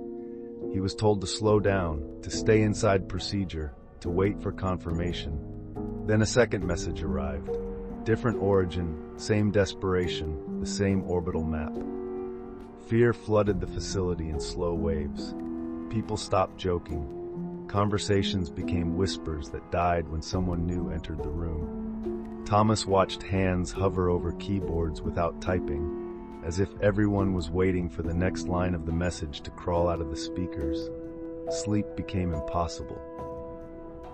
A: He was told to slow down, to stay inside procedure, to wait for confirmation. Then a second message arrived. Different origin, same desperation, the same orbital map. Fear flooded the facility in slow waves. People stopped joking. Conversations became whispers that died when someone new entered the room. Thomas watched hands hover over keyboards without typing, as if everyone was waiting for the next line of the message to crawl out of the speakers. Sleep became impossible.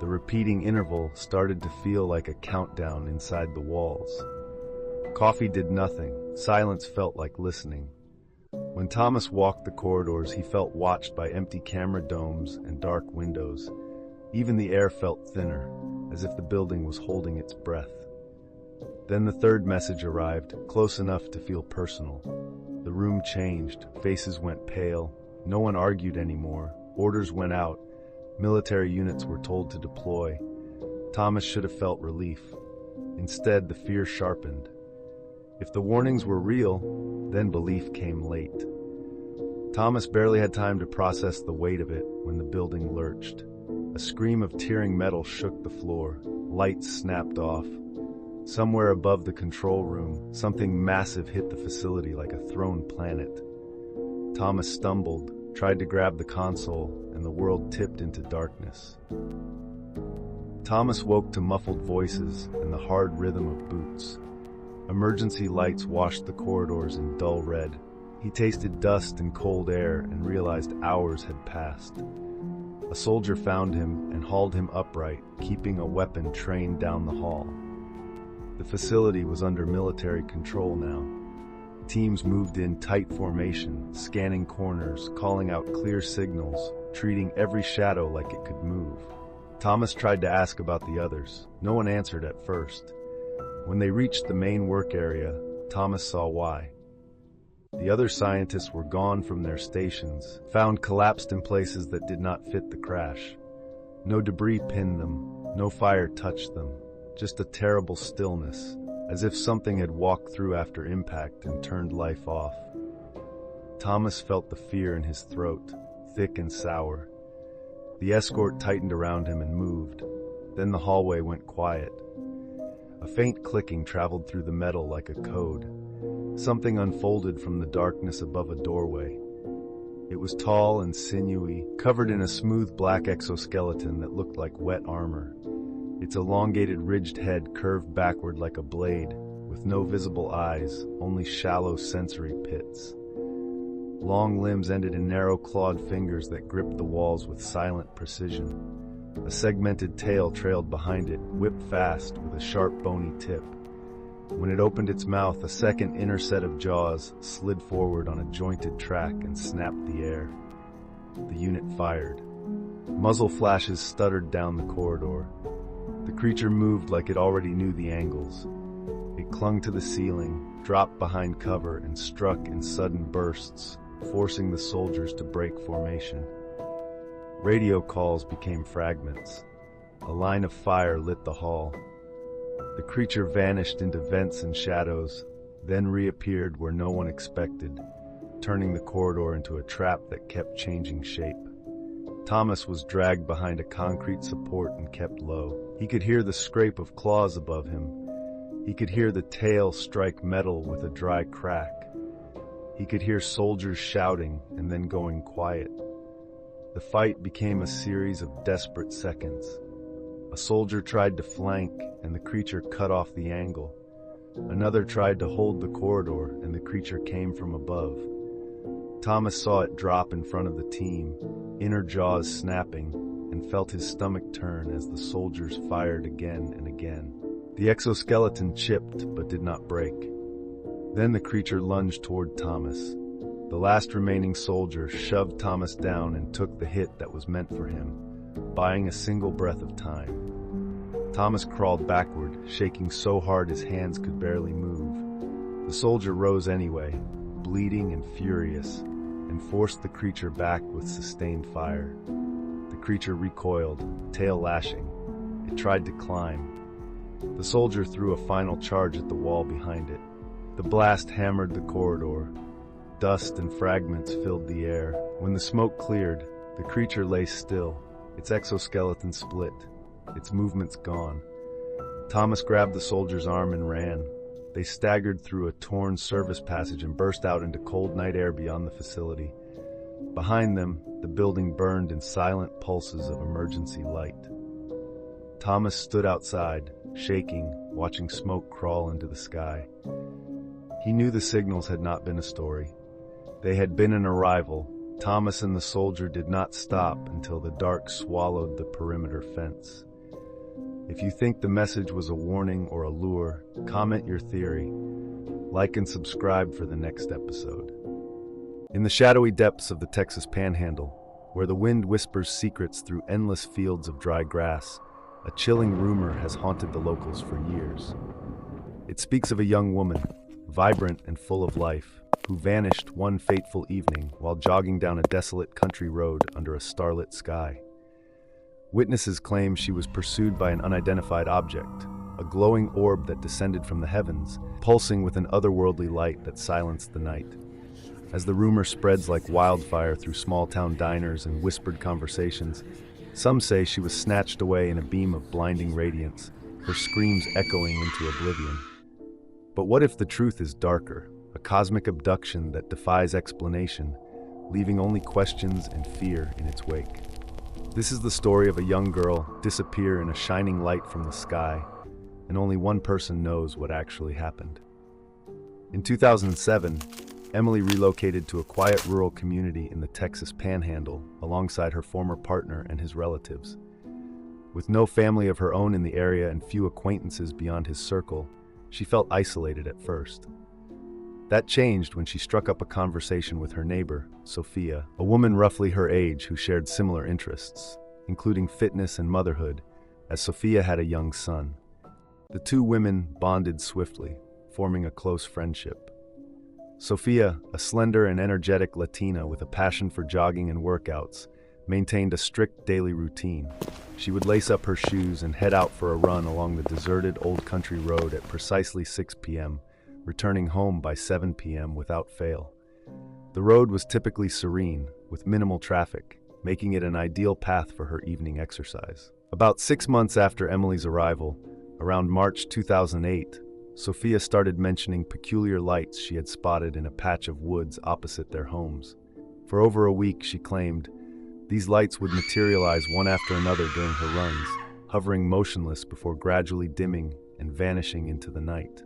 A: The repeating interval started to feel like a countdown inside the walls. Coffee did nothing. Silence felt like listening. When Thomas walked the corridors, he felt watched by empty camera domes and dark windows. Even the air felt thinner, as if the building was holding its breath. Then the third message arrived, close enough to feel personal. The room changed. Faces went pale. No one argued anymore. Orders went out. Military units were told to deploy. Thomas should have felt relief. Instead, the fear sharpened. If the warnings were real, then belief came late. Thomas barely had time to process the weight of it when the building lurched. A scream of tearing metal shook the floor. Lights snapped off. Somewhere above the control room, something massive hit the facility like a thrown planet. Thomas stumbled, tried to grab the console, and the world tipped into darkness. Thomas woke to muffled voices and the hard rhythm of boots. Emergency lights washed the corridors in dull red. He tasted dust and cold air and realized hours had passed. A soldier found him and hauled him upright, keeping a weapon trained down the hall. The facility was under military control now. Teams moved in tight formation, scanning corners, calling out clear signals, treating every shadow like it could move. Thomas tried to ask about the others. No one answered at first. When they reached the main work area, Thomas saw why. The other scientists were gone from their stations, found collapsed in places that did not fit the crash. No debris pinned them, no fire touched them, just a terrible stillness, as if something had walked through after impact and turned life off. Thomas felt the fear in his throat, thick and sour. The escort tightened around him and moved. Then the hallway went quiet. A faint clicking traveled through the metal like a code. Something unfolded from the darkness above a doorway. It was tall and sinewy, covered in a smooth black exoskeleton that looked like wet armor. Its elongated, ridged head curved backward like a blade, with no visible eyes, only shallow sensory pits. long limbs ended in narrow clawed fingers that gripped the walls with silent precision. A segmented tail trailed behind it, whipped fast with a sharp bony tip. When it opened its mouth, a second inner set of jaws slid forward on a jointed track and snapped the air. The unit fired. Muzzle flashes stuttered down the corridor. The creature moved like it already knew the angles. It clung to the ceiling, dropped behind cover, and struck in sudden bursts, forcing the soldiers to break formation. Radio calls became fragments. A line of fire lit the hall. The creature vanished into vents and shadows, then reappeared where no one expected, turning the corridor into a trap that kept changing shape. Thomas was dragged behind a concrete support and kept low. He could hear the scrape of claws above him. He could hear the tail strike metal with a dry crack. He could hear soldiers shouting and then going quiet. The fight became a series of desperate seconds. A soldier tried to flank, and the creature cut off the angle. Another tried to hold the corridor, and the creature came from above. Thomas saw it drop in front of the team, inner jaws snapping, and felt his stomach turn as the soldiers fired again and again. The exoskeleton chipped but did not break. Then the creature lunged toward Thomas. The last remaining soldier shoved Thomas down and took the hit that was meant for him, buying a single breath of time. Thomas crawled backward, shaking so hard his hands could barely move. The soldier rose anyway, bleeding and furious, and forced the creature back with sustained fire. The creature recoiled, tail lashing. It tried to climb. The soldier threw a final charge at the wall behind it. The blast hammered the corridor. Dust and fragments filled the air. When the smoke cleared, the creature lay still, its exoskeleton split, its movements gone. Thomas grabbed the soldier's arm and ran. They staggered through a torn service passage and burst out into cold night air beyond the facility. Behind them, the building burned in silent pulses of emergency light. Thomas stood outside, shaking, watching smoke crawl into the sky. He knew the signals had not been a story. They had been an arrival. Thomas and the soldier did not stop until the dark swallowed the perimeter fence. If you think the message was a warning or a lure, comment your theory. Like and subscribe for the next episode. In the shadowy depths of the Texas Panhandle, where the wind whispers secrets through endless fields of dry grass, a chilling rumor has haunted the locals for years. It speaks of a young woman, vibrant and full of life, who vanished one fateful evening while jogging down a desolate country road under a starlit sky. Witnesses claim she was pursued by an unidentified object, a glowing orb that descended from the heavens, pulsing with an otherworldly light that silenced the night. As the rumor spreads like wildfire through small-town diners and whispered conversations, some say she was snatched away in a beam of blinding radiance, her screams echoing into oblivion. But what if the truth is darker, a cosmic abduction that defies explanation, leaving only questions and fear in its wake? This is the story of a young girl disappear in a shining light from the sky, and only one person knows what actually happened. In 2007, Emily relocated to a quiet rural community in the Texas Panhandle alongside her former partner and his relatives. With no family of her own in the area and few acquaintances beyond his circle, she felt isolated at first. That changed when she struck up a conversation with her neighbor, Sophia, a woman roughly her age who shared similar interests, including fitness and motherhood, as Sophia had a young son. The two women bonded swiftly, forming a close friendship. Sophia, a slender and energetic Latina with a passion for jogging and workouts, maintained a strict daily routine. She would lace up her shoes and head out for a run along the deserted old country road at precisely 6 p.m., returning home by 7 p.m. without fail. The road was typically serene, with minimal traffic, making it an ideal path for her evening exercise. About 6 months after Emily's arrival, around March 2008, Sophia started mentioning peculiar lights she had spotted in a patch of woods opposite their homes. For over a week, she claimed, these lights would materialize one after another during her runs, hovering motionless before gradually dimming and vanishing into the night.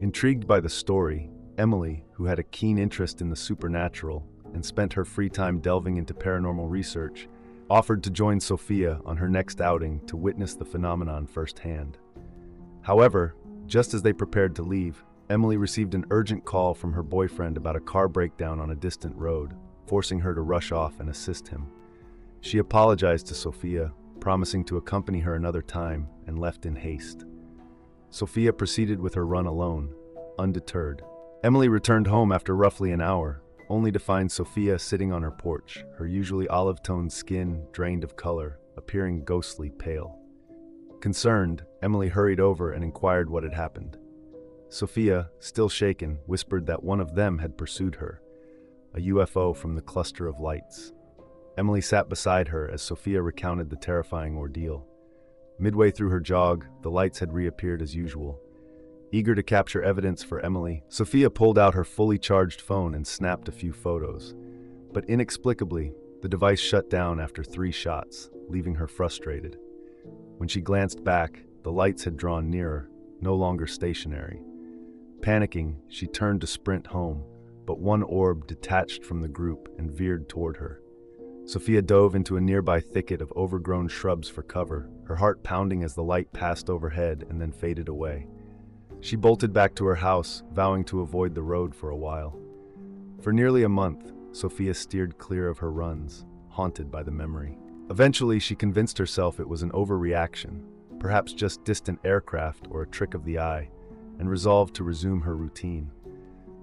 A: Intrigued by the story, Emily, who had a keen interest in the supernatural and spent her free time delving into paranormal research, offered to join Sophia on her next outing to witness the phenomenon firsthand. However, just as they prepared to leave, Emily received an urgent call from her boyfriend about a car breakdown on a distant road, forcing her to rush off and assist him. She apologized to Sophia, promising to accompany her another time, and left in haste. Sophia proceeded with her run alone, undeterred. Emily returned home after roughly an hour, only to find Sophia sitting on her porch, her usually olive-toned skin drained of color, appearing ghostly pale. Concerned, Emily hurried over and inquired what had happened. Sophia, still shaken, whispered that one of them had pursued her, a UFO from the cluster of lights. Emily sat beside her as Sophia recounted the terrifying ordeal. Midway through her jog, the lights had reappeared as usual. Eager to capture evidence for Emily, Sophia pulled out her fully charged phone and snapped a few photos. But inexplicably, the device shut down after 3 shots, leaving her frustrated. When she glanced back, the lights had drawn nearer, no longer stationary. Panicking, she turned to sprint home, but one orb detached from the group and veered toward her. Sophia dove into a nearby thicket of overgrown shrubs for cover, her heart pounding as the light passed overhead and then faded away. She bolted back to her house, vowing to avoid the road for a while. For nearly a month, Sophia steered clear of her runs, haunted by the memory. Eventually, she convinced herself it was an overreaction, perhaps just distant aircraft or a trick of the eye, and resolved to resume her routine.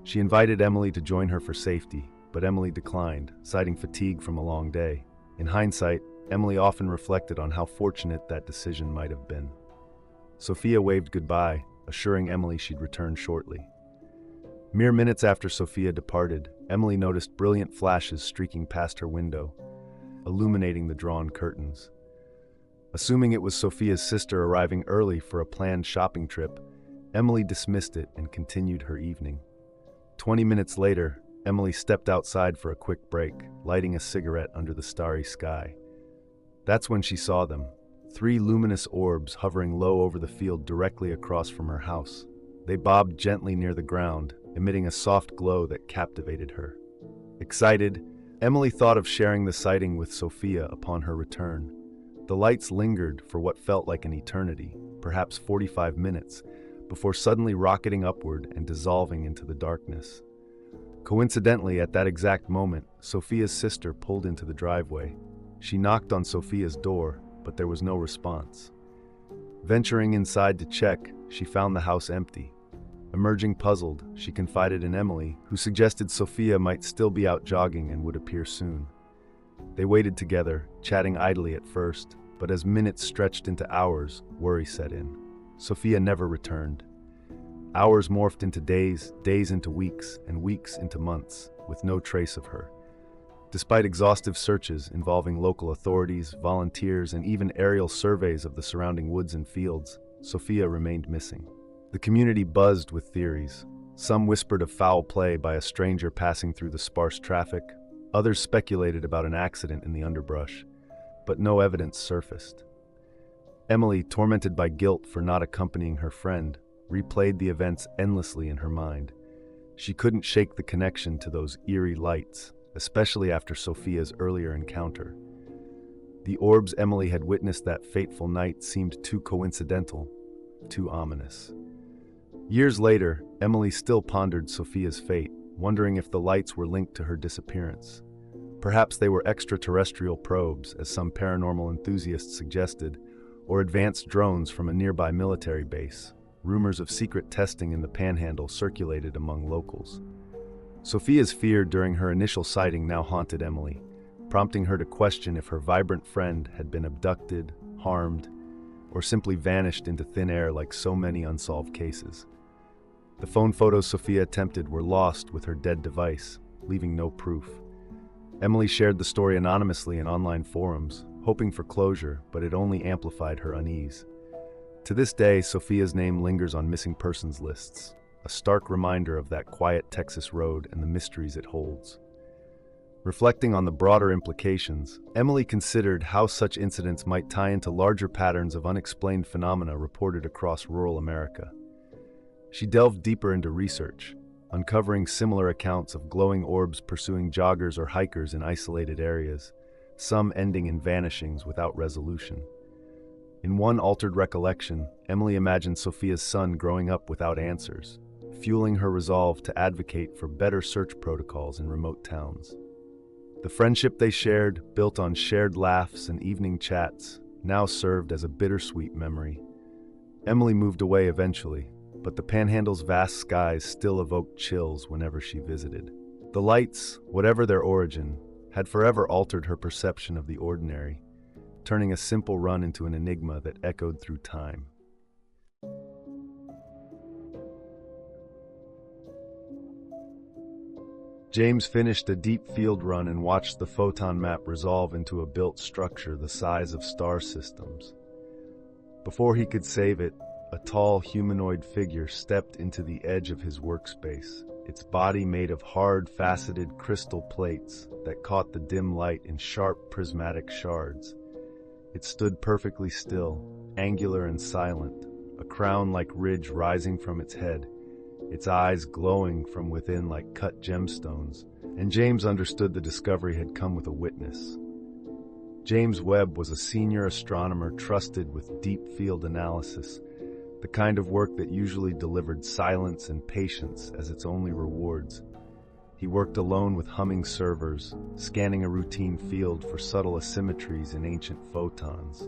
A: She invited Emily to join her for safety, but Emily declined, citing fatigue from a long day. In hindsight, Emily often reflected on how fortunate that decision might have been. Sophia waved goodbye, assuring Emily she'd return shortly. Mere minutes after Sophia departed, Emily noticed brilliant flashes streaking past her window, illuminating the drawn curtains. Assuming it was Sophia's sister arriving early for a planned shopping trip, Emily dismissed it and continued her evening. 20 minutes later, Emily stepped outside for a quick break, lighting a cigarette under the starry sky. That's when she saw them, 3 luminous orbs hovering low over the field directly across from her house. They bobbed gently near the ground, emitting a soft glow that captivated her. Excited, Emily thought of sharing the sighting with Sophia upon her return. The lights lingered for what felt like an eternity, perhaps 45 minutes, before suddenly rocketing upward and dissolving into the darkness. Coincidentally, at that exact moment, Sophia's sister pulled into the driveway. She knocked on Sophia's door, but there was no response. Venturing inside to check, she found the house empty. Emerging puzzled, she confided in Emily, who suggested Sophia might still be out jogging and would appear soon. They waited together, chatting idly at first, but as minutes stretched into hours, worry set in. Sophia never returned. Hours morphed into days, days into weeks, and weeks into months, with no trace of her. Despite exhaustive searches involving local authorities, volunteers, and even aerial surveys of the surrounding woods and fields, Sophia remained missing. The community buzzed with theories. Some whispered of foul play by a stranger passing through the sparse traffic. Others speculated about an accident in the underbrush, but no evidence surfaced. Emily, tormented by guilt for not accompanying her friend, replayed the events endlessly in her mind. She couldn't shake the connection to those eerie lights, especially after Sophia's earlier encounter. The orbs Emily had witnessed that fateful night seemed too coincidental, too ominous. Years later, Emily still pondered Sophia's fate, wondering if the lights were linked to her disappearance. Perhaps they were extraterrestrial probes, as some paranormal enthusiasts suggested, or advanced drones from a nearby military base. Rumors of secret testing in the Panhandle circulated among locals. Sophia's fear during her initial sighting now haunted Emily, prompting her to question if her vibrant friend had been abducted, harmed, or simply vanished into thin air like so many unsolved cases. The phone photos Sophia attempted were lost with her dead device, leaving no proof. Emily shared the story anonymously in online forums, hoping for closure, but it only amplified her unease. To this day, Sophia's name lingers on missing persons lists, a stark reminder of that quiet Texas road and the mysteries it holds. Reflecting on the broader implications, Emily considered how such incidents might tie into larger patterns of unexplained phenomena reported across rural America. She delved deeper into research, uncovering similar accounts of glowing orbs pursuing joggers or hikers in isolated areas, some ending in vanishings without resolution. In one altered recollection, Emily imagined Sophia's son growing up without answers, fueling her resolve to advocate for better search protocols in remote towns. The friendship they shared, built on shared laughs and evening chats, now served as a bittersweet memory. Emily moved away eventually, but the Panhandle's vast skies still evoked chills whenever she visited. The lights, whatever their origin, had forever altered her perception of the ordinary, turning a simple run into an enigma that echoed through time. James finished a deep field run and watched the photon map resolve into a built structure the size of star systems. Before he could save it, a tall humanoid figure stepped into the edge of his workspace, its body made of hard, faceted crystal plates that caught the dim light in sharp, prismatic shards. It stood perfectly still, angular and silent, a crown-like ridge rising from its head, its eyes glowing from within like cut gemstones, and James understood the discovery had come with a witness. James Webb was a senior astronomer trusted with deep field analysis, the kind of work that usually delivered silence and patience as its only rewards. He worked alone with humming servers, scanning a routine field for subtle asymmetries in ancient photons.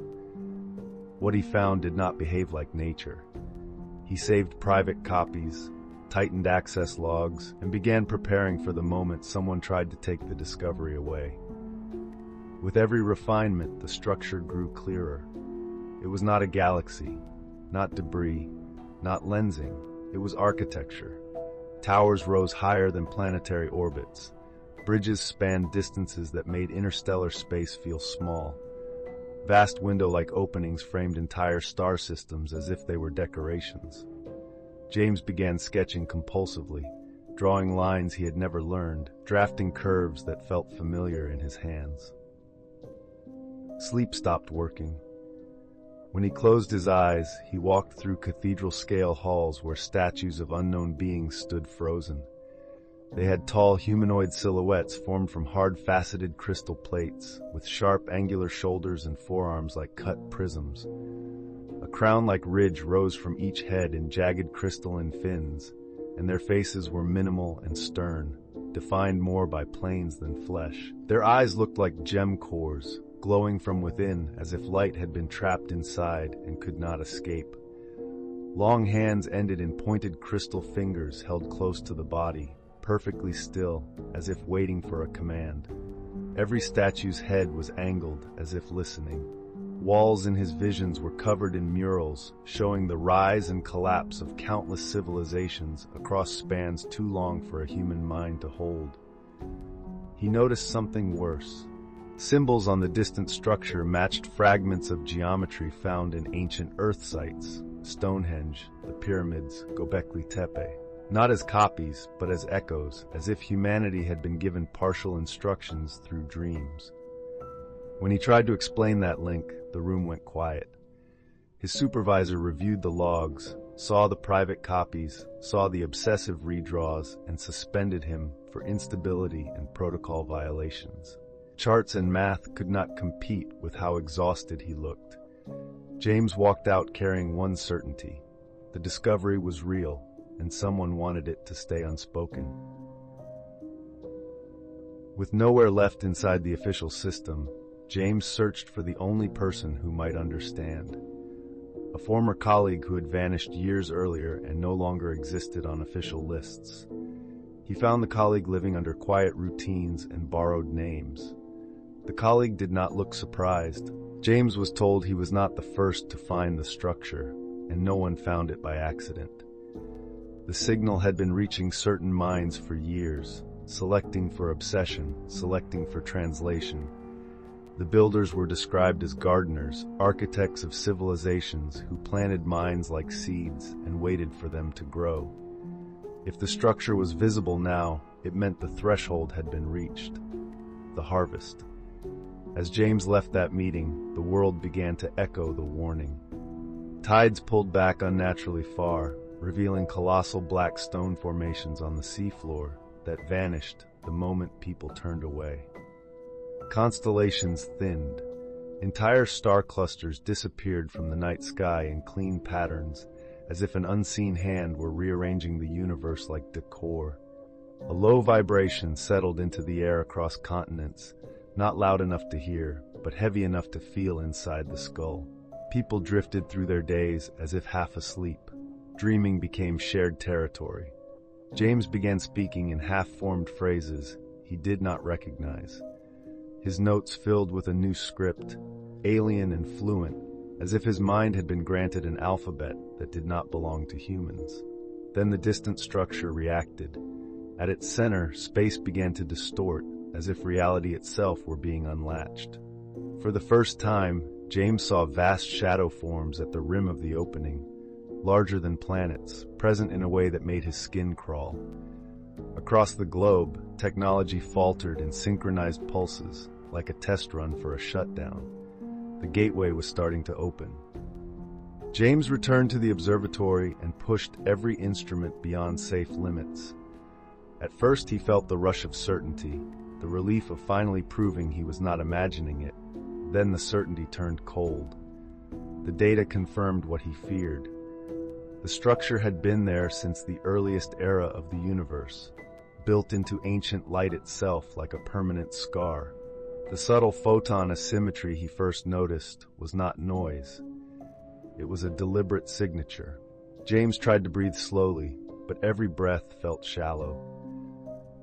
A: What he found did not behave like nature. He saved private copies, tightened access logs, and began preparing for the moment someone tried to take the discovery away. With every refinement, the structure grew clearer. It was not a galaxy, not debris, not lensing. It was architecture. Towers rose higher than planetary orbits. Bridges spanned distances that made interstellar space feel small. Vast window-like openings framed entire star systems as if they were decorations. James began sketching compulsively, drawing lines he had never learned, drafting curves that felt familiar in his hands. Sleep stopped working. When he closed his eyes, he walked through cathedral-scale halls where statues of unknown beings stood frozen. They had tall humanoid silhouettes formed from hard faceted crystal plates, with sharp angular shoulders and forearms like cut prisms. A crown-like ridge rose from each head in jagged crystalline fins, and their faces were minimal and stern, defined more by planes than flesh. Their eyes looked like gem cores, glowing from within as if light had been trapped inside and could not escape. Long hands ended in pointed crystal fingers held close to the body, perfectly still, as if waiting for a command. Every statue's head was angled, as if listening. Walls in his visions were covered in murals, showing the rise and collapse of countless civilizations across spans too long for a human mind to hold. He noticed something worse. Symbols on the distant structure matched fragments of geometry found in ancient Earth sites, Stonehenge, the pyramids, Göbekli Tepe. Not as copies, but as echoes, as if humanity had been given partial instructions through dreams. When he tried to explain that link, the room went quiet. His supervisor reviewed the logs, saw the private copies, saw the obsessive redraws, and suspended him for instability and protocol violations. Charts and math could not compete with how exhausted he looked. James walked out carrying one certainty. The discovery was real, and someone wanted it to stay unspoken. With nowhere left inside the official system, James searched for the only person who might understand. A former colleague who had vanished years earlier and no longer existed on official lists. He found the colleague living under quiet routines and borrowed names. The colleague did not look surprised. James was told he was not the first to find the structure, and no one found it by accident. The signal had been reaching certain minds for years, selecting for obsession, selecting for translation. The builders were described as gardeners, architects of civilizations who planted minds like seeds and waited for them to grow. If the structure was visible now, it meant the threshold had been reached. The harvest. As James left that meeting, the world began to echo the warning. Tides pulled back unnaturally far, revealing colossal black stone formations on the seafloor that vanished the moment people turned away. Constellations thinned. Entire star clusters disappeared from the night sky in clean patterns, as if an unseen hand were rearranging the universe like decor. A low vibration settled into the air across continents, not loud enough to hear, but heavy enough to feel inside the skull. People drifted through their days as if half asleep. Dreaming became shared territory. James began speaking in half-formed phrases he did not recognize. His notes filled with a new script, alien and fluent, as if his mind had been granted an alphabet that did not belong to humans. Then the distant structure reacted. At its center, space began to distort, as if reality itself were being unlatched. For the first time, James saw vast shadow forms at the rim of the opening, larger than planets, present in a way that made his skin crawl. Across the globe, technology faltered in synchronized pulses, like a test run for a shutdown. The gateway was starting to open. James returned to the observatory and pushed every instrument beyond safe limits. At first he felt the rush of certainty, the relief of finally proving he was not imagining it. Then the certainty turned cold. The data confirmed what he feared. The structure had been there since the earliest era of the universe, built into ancient light itself like a permanent scar. The subtle photon asymmetry he first noticed was not noise. It was a deliberate signature. James tried to breathe slowly, but every breath felt shallow.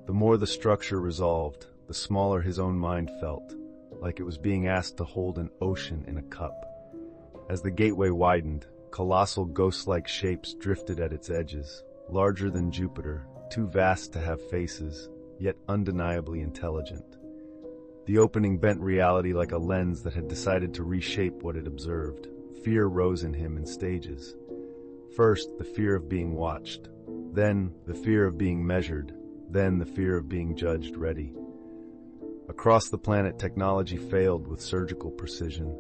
A: The more the structure resolved, the smaller his own mind felt, like it was being asked to hold an ocean in a cup. As the gateway widened, colossal ghost-like shapes drifted at its edges, larger than Jupiter, too vast to have faces, yet undeniably intelligent. The opening bent reality like a lens that had decided to reshape what it observed. Fear rose in him in stages. First, the fear of being watched. Then, the fear of being measured. Then, the fear of being judged ready. Across the planet, technology failed with surgical precision.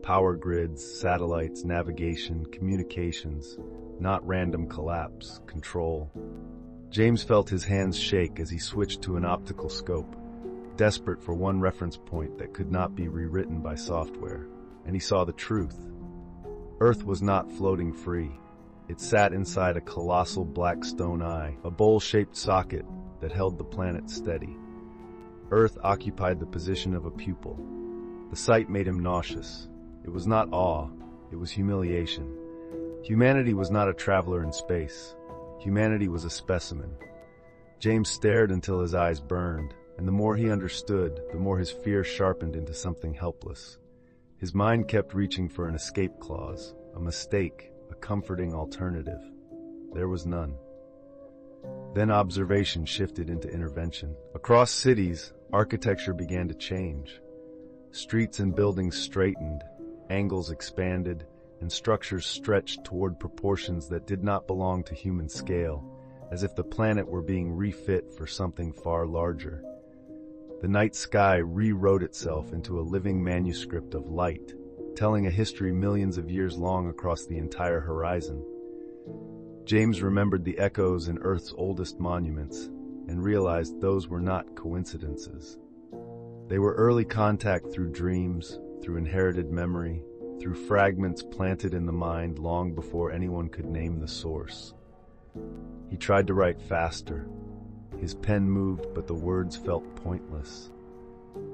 A: Power grids, satellites, navigation, communications, not random collapse, control. James felt his hands shake as he switched to an optical scope, desperate for one reference point that could not be rewritten by software. And he saw the truth. Earth was not floating free. It sat inside a colossal black stone eye, a bowl-shaped socket that held the planet steady. Earth occupied the position of a pupil. The sight made him nauseous. It was not awe, it was humiliation. Humanity was not a traveler in space. Humanity was a specimen. James stared until his eyes burned, and the more he understood, the more his fear sharpened into something helpless. His mind kept reaching for an escape clause, a mistake, a comforting alternative. There was none. Then observation shifted into intervention. Across cities, architecture began to change. Streets and buildings straightened, angles expanded, and structures stretched toward proportions that did not belong to human scale, as if the planet were being refit for something far larger. The night sky rewrote itself into a living manuscript of light, telling a history millions of years long across the entire horizon. James remembered the echoes in Earth's oldest monuments and realized those were not coincidences. They were early contact through dreams, through inherited memory, through fragments planted in the mind long before anyone could name the source. He tried to write faster. His pen moved, but the words felt pointless.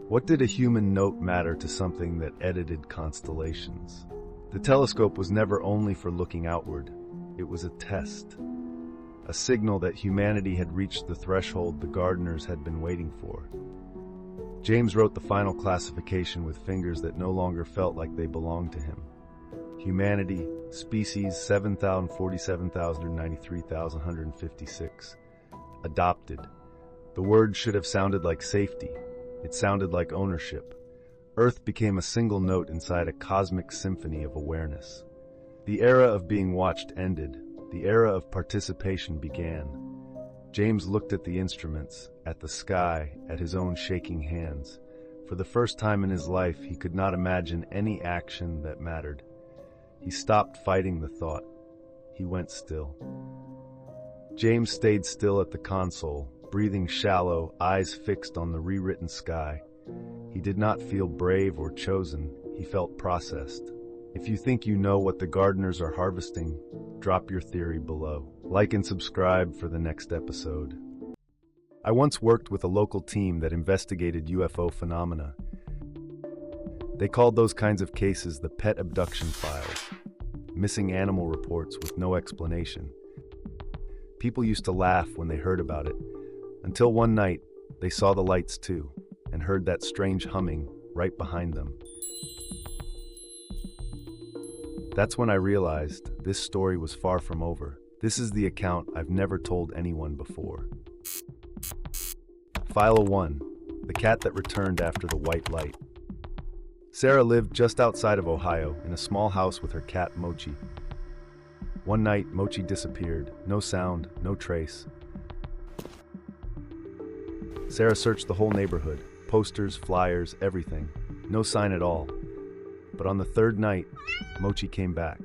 A: What did a human note matter to something that edited constellations? The telescope was never only for looking outward. It was a test, a signal that humanity had reached the threshold the gardeners had been waiting for. James wrote the final classification with fingers that no longer felt like they belonged to him. Humanity, species 7,047,093,156. Adopted. The word should have sounded like safety. It sounded like ownership. Earth became a single note inside a cosmic symphony of awareness. The era of being watched ended. The era of participation began. James looked at the instruments, at the sky, at his own shaking hands. For the first time in his life, he could not imagine any action that mattered. He stopped fighting the thought. he went still. James stayed still at the console, breathing shallow, eyes fixed on the rewritten sky. He did not feel brave or chosen, he felt processed. If you think you know what the gardeners are harvesting, drop your theory below. Like and subscribe for the next episode. I once worked with a local team that investigated UFO phenomena. They called those kinds of cases the pet abduction files, missing animal reports with no explanation. People used to laugh when they heard about it, until one night they saw the lights too, and heard that strange humming right behind them. That's when I realized this story was far from over. This is the account I've never told anyone before. File 1. The cat that returned after the white light. Sarah lived just outside of Ohio in a small house with her cat Mochi. One night, Mochi disappeared. No sound, no trace. Sarah searched the whole neighborhood. Posters, flyers, everything. No sign at all. But on the third night, Mochi came back.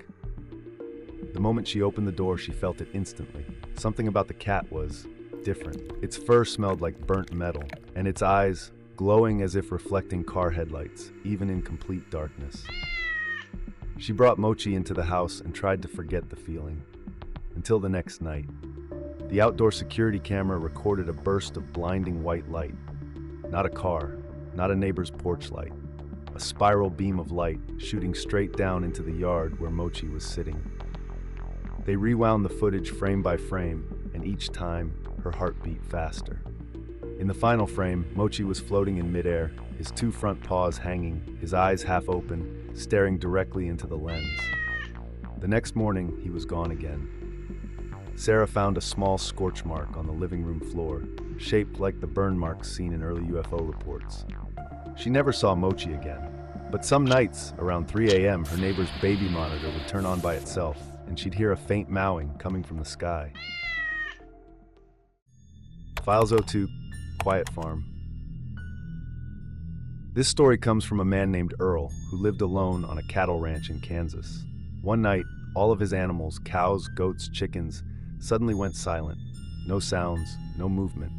A: The moment she opened the door, she felt it instantly. Something about the cat was different. Its fur smelled like burnt metal, and its eyes glowing as if reflecting car headlights, even in complete darkness. She brought Mochi into the house and tried to forget the feeling. Until the next night. The outdoor security camera recorded a burst of blinding white light. Not a car, not a neighbor's porch light. A spiral beam of light shooting straight down into the yard where Mochi was sitting. They rewound the footage frame by frame, and each time, her heart beat faster. In the final frame, Mochi was floating in midair, his two front paws hanging, his eyes half open, staring directly into the lens. The next morning, he was gone again. Sarah found a small scorch mark on the living room floor, shaped like the burn marks seen in early UFO reports. She never saw Mochi again, but some nights, around 3 a.m., her neighbor's baby monitor would turn on by itself, and she'd hear a faint mowing coming from the sky. Files 02, Quiet Farm. This story comes from a man named Earl, who lived alone on a cattle ranch in Kansas. One night, all of his animals, cows, goats, chickens, suddenly went silent. No sounds, no movement.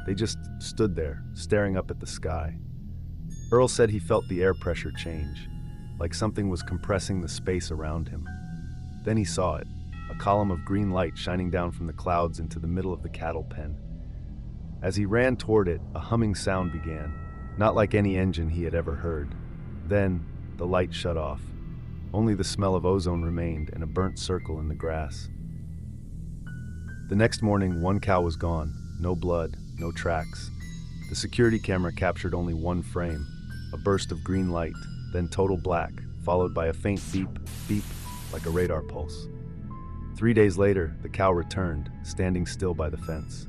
A: They just stood there, staring up at the sky. Earl said he felt the air pressure change, like something was compressing the space around him. Then he saw it, a column of green light shining down from the clouds into the middle of the cattle pen. As he ran toward it, a humming sound began, not like any engine he had ever heard. Then, the light shut off. Only the smell of ozone remained and a burnt circle in the grass. The next morning, one cow was gone. No blood, no tracks. The security camera captured only one frame, a burst of green light, then total black, followed by a faint beep, beep, like a radar pulse. 3 days later, the cow returned, standing still by the fence.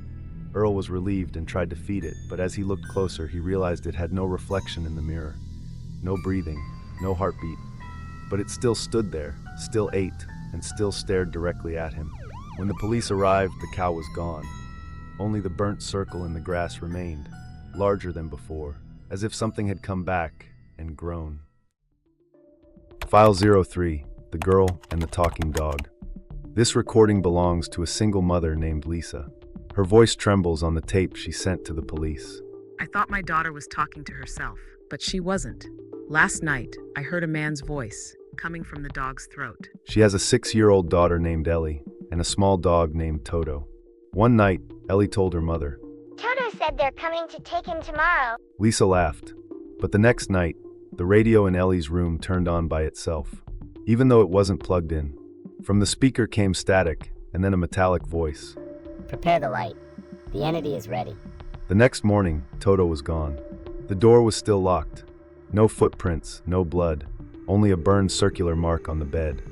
A: Earl was relieved and tried to feed it, but as he looked closer, he realized it had no reflection in the mirror. No breathing, no heartbeat. But it still stood there, still ate, and still stared directly at him. When the police arrived, the cow was gone. Only the burnt circle in the grass remained, larger than before, as if something had come back and grown. File 03, The Girl and the Talking Dog. This recording belongs to a single mother named Lisa. Her voice trembles on the tape she sent to the police.
B: I thought my daughter was talking to herself, but she wasn't. Last night, I heard a man's voice coming from the dog's throat.
A: She has a 6-year-old daughter named Ellie and a small dog named Toto. One night, Ellie told her mother,
C: Toto said they're coming to take him tomorrow.
A: Lisa laughed. But the next night, the radio in Ellie's room turned on by itself, even though it wasn't plugged in. From the speaker came static and then a metallic voice.
D: Prepare the light. The entity is ready.
A: The next morning, Toto was gone. The door was still locked. No footprints, no blood, only a burned circular mark on the bed.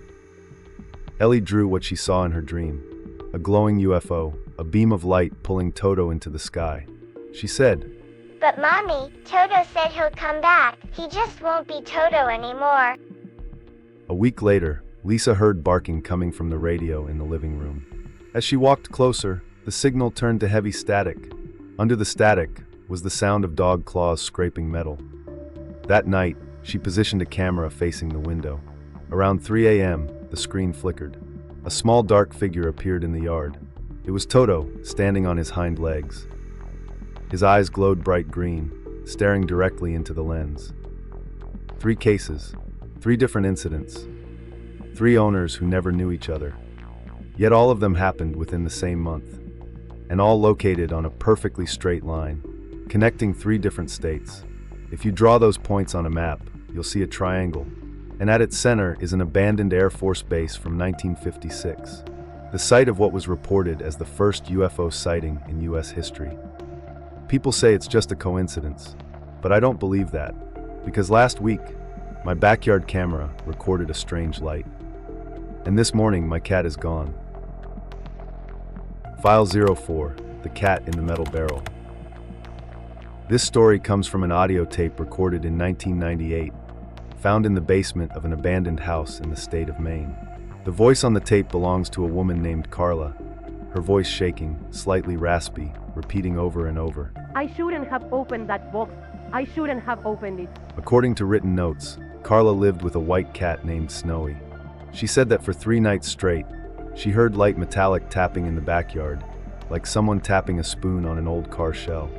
A: Ellie drew what she saw in her dream, a glowing UFO, a beam of light pulling Toto into the sky. She said,
C: But Mommy, Toto said he'll come back. He just won't be Toto anymore.
A: A week later, Lisa heard barking coming from the radio in the living room. As she walked closer, the signal turned to heavy static. Under the static was the sound of dog claws scraping metal. That night, she positioned a camera facing the window. Around 3 a.m., the screen flickered. A small dark figure appeared in the yard. It was Toto, standing on his hind legs. His eyes glowed bright green, staring directly into the lens. 3 cases, 3 different incidents, 3 owners who never knew each other. Yet all of them happened within the same month, and all located on a perfectly straight line, connecting 3 different states. If you draw those points on a map, you'll see a triangle, and at its center is an abandoned Air Force base from 1956, the site of what was reported as the first UFO sighting in US history. People say it's just a coincidence, but I don't believe that, because last week, my backyard camera recorded a strange light. And this morning, my cat is gone. File 04, The Cat in the Metal Barrel. This story comes from an audio tape recorded in 1998, found in the basement of an abandoned house in the state of Maine. The voice on the tape belongs to a woman named Carla, her voice shaking, slightly raspy, repeating over and over.
E: I shouldn't have opened that box. I shouldn't have opened it.
A: According to written notes, Carla lived with a white cat named Snowy. She said that for 3 nights straight, she heard light metallic tapping in the backyard, like someone tapping a spoon on an old car shell.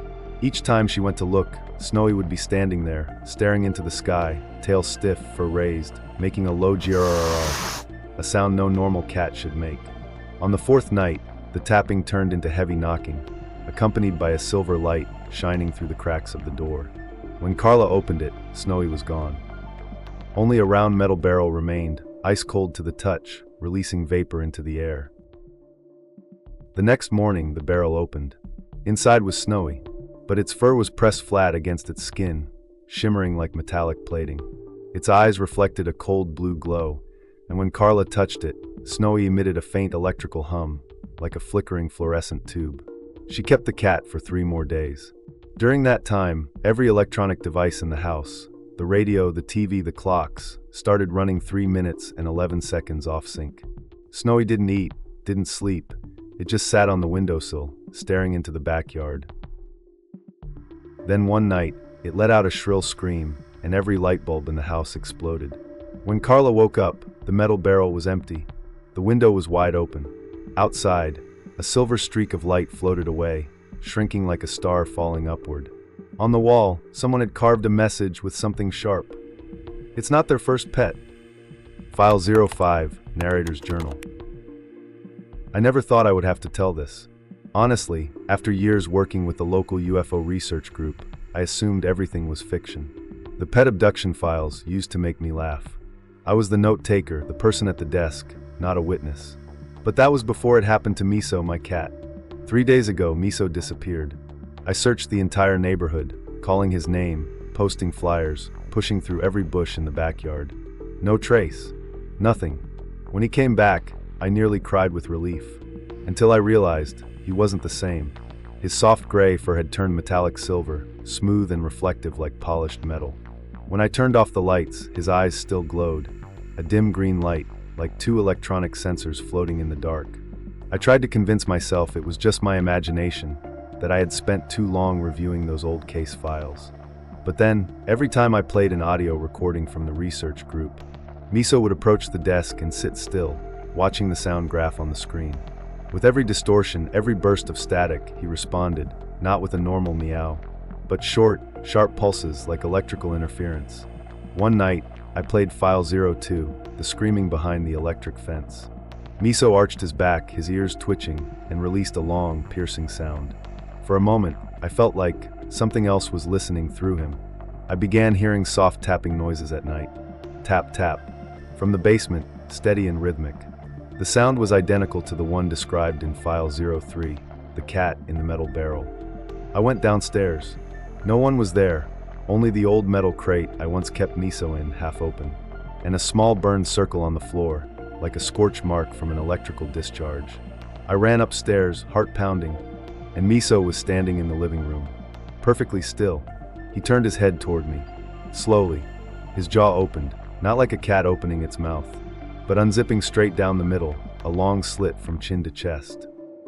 A: Each time she went to look, Snowy would be standing there, staring into the sky, tail stiff, fur raised, making a low grrrr, a sound no normal cat should make. On the 4th night, the tapping turned into heavy knocking, accompanied by a silver light shining through the cracks of the door. When Carla opened it, Snowy was gone. Only a round metal barrel remained, ice cold to the touch, releasing vapor into the air. The next morning, the barrel opened. Inside was Snowy, but its fur was pressed flat against its skin, shimmering like metallic plating. Its eyes reflected a cold blue glow, and when Carla touched it, Snowy emitted a faint electrical hum, like a flickering fluorescent tube. She kept the cat for 3 more days. During that time, every electronic device in the house, the radio, the TV, the clocks, started running 3 minutes and 11 seconds off sync. Snowy didn't eat, didn't sleep. It just sat on the windowsill, staring into the backyard. Then one night, it let out a shrill scream, and every light bulb in the house exploded. When Carla woke up, the metal barrel was empty. The window was wide open. Outside, a silver streak of light floated away, shrinking like a star falling upward. On the wall, someone had carved a message with something sharp. It's not their first pet. File 05, Narrator's Journal. I never thought I would have to tell this. Honestly, after years working with the local UFO research group, I assumed everything was fiction. The pet abduction files used to make me laugh. I was the note taker, the person at the desk, not a witness. But that was before it happened to Miso, my cat. 3 days ago, Miso disappeared. I searched the entire neighborhood, calling his name, posting flyers, pushing through every bush in the backyard. No trace. Nothing. When he came back, I nearly cried with relief. Until I realized he wasn't the same. His soft gray fur had turned metallic silver, smooth and reflective like polished metal. When I turned off the lights, his eyes still glowed, a dim green light, like 2 electronic sensors floating in the dark. I tried to convince myself it was just my imagination, that I had spent too long reviewing those old case files. But then, every time I played an audio recording from the research group, Miso would approach the desk and sit still, watching the sound graph on the screen. With every distortion, every burst of static, he responded, not with a normal meow, but short, sharp pulses like electrical interference. One night, I played File 02, the screaming behind the electric fence. Miso arched his back, his ears twitching, and released a long, piercing sound. For a moment, I felt like something else was listening through him. I began hearing soft tapping noises at night. Tap, tap. From the basement, steady and rhythmic. The sound was identical to the one described in File 03, the cat in the metal barrel. I went downstairs. No one was there, only the old metal crate I once kept Miso in, half open, and a small burned circle on the floor, like a scorch mark from an electrical discharge. I ran upstairs, heart pounding, and Miso was standing in the living room, perfectly still. He turned his head toward me. Slowly, his jaw opened, not like a cat opening its mouth, but unzipping straight down the middle, a long slit from chin to chest.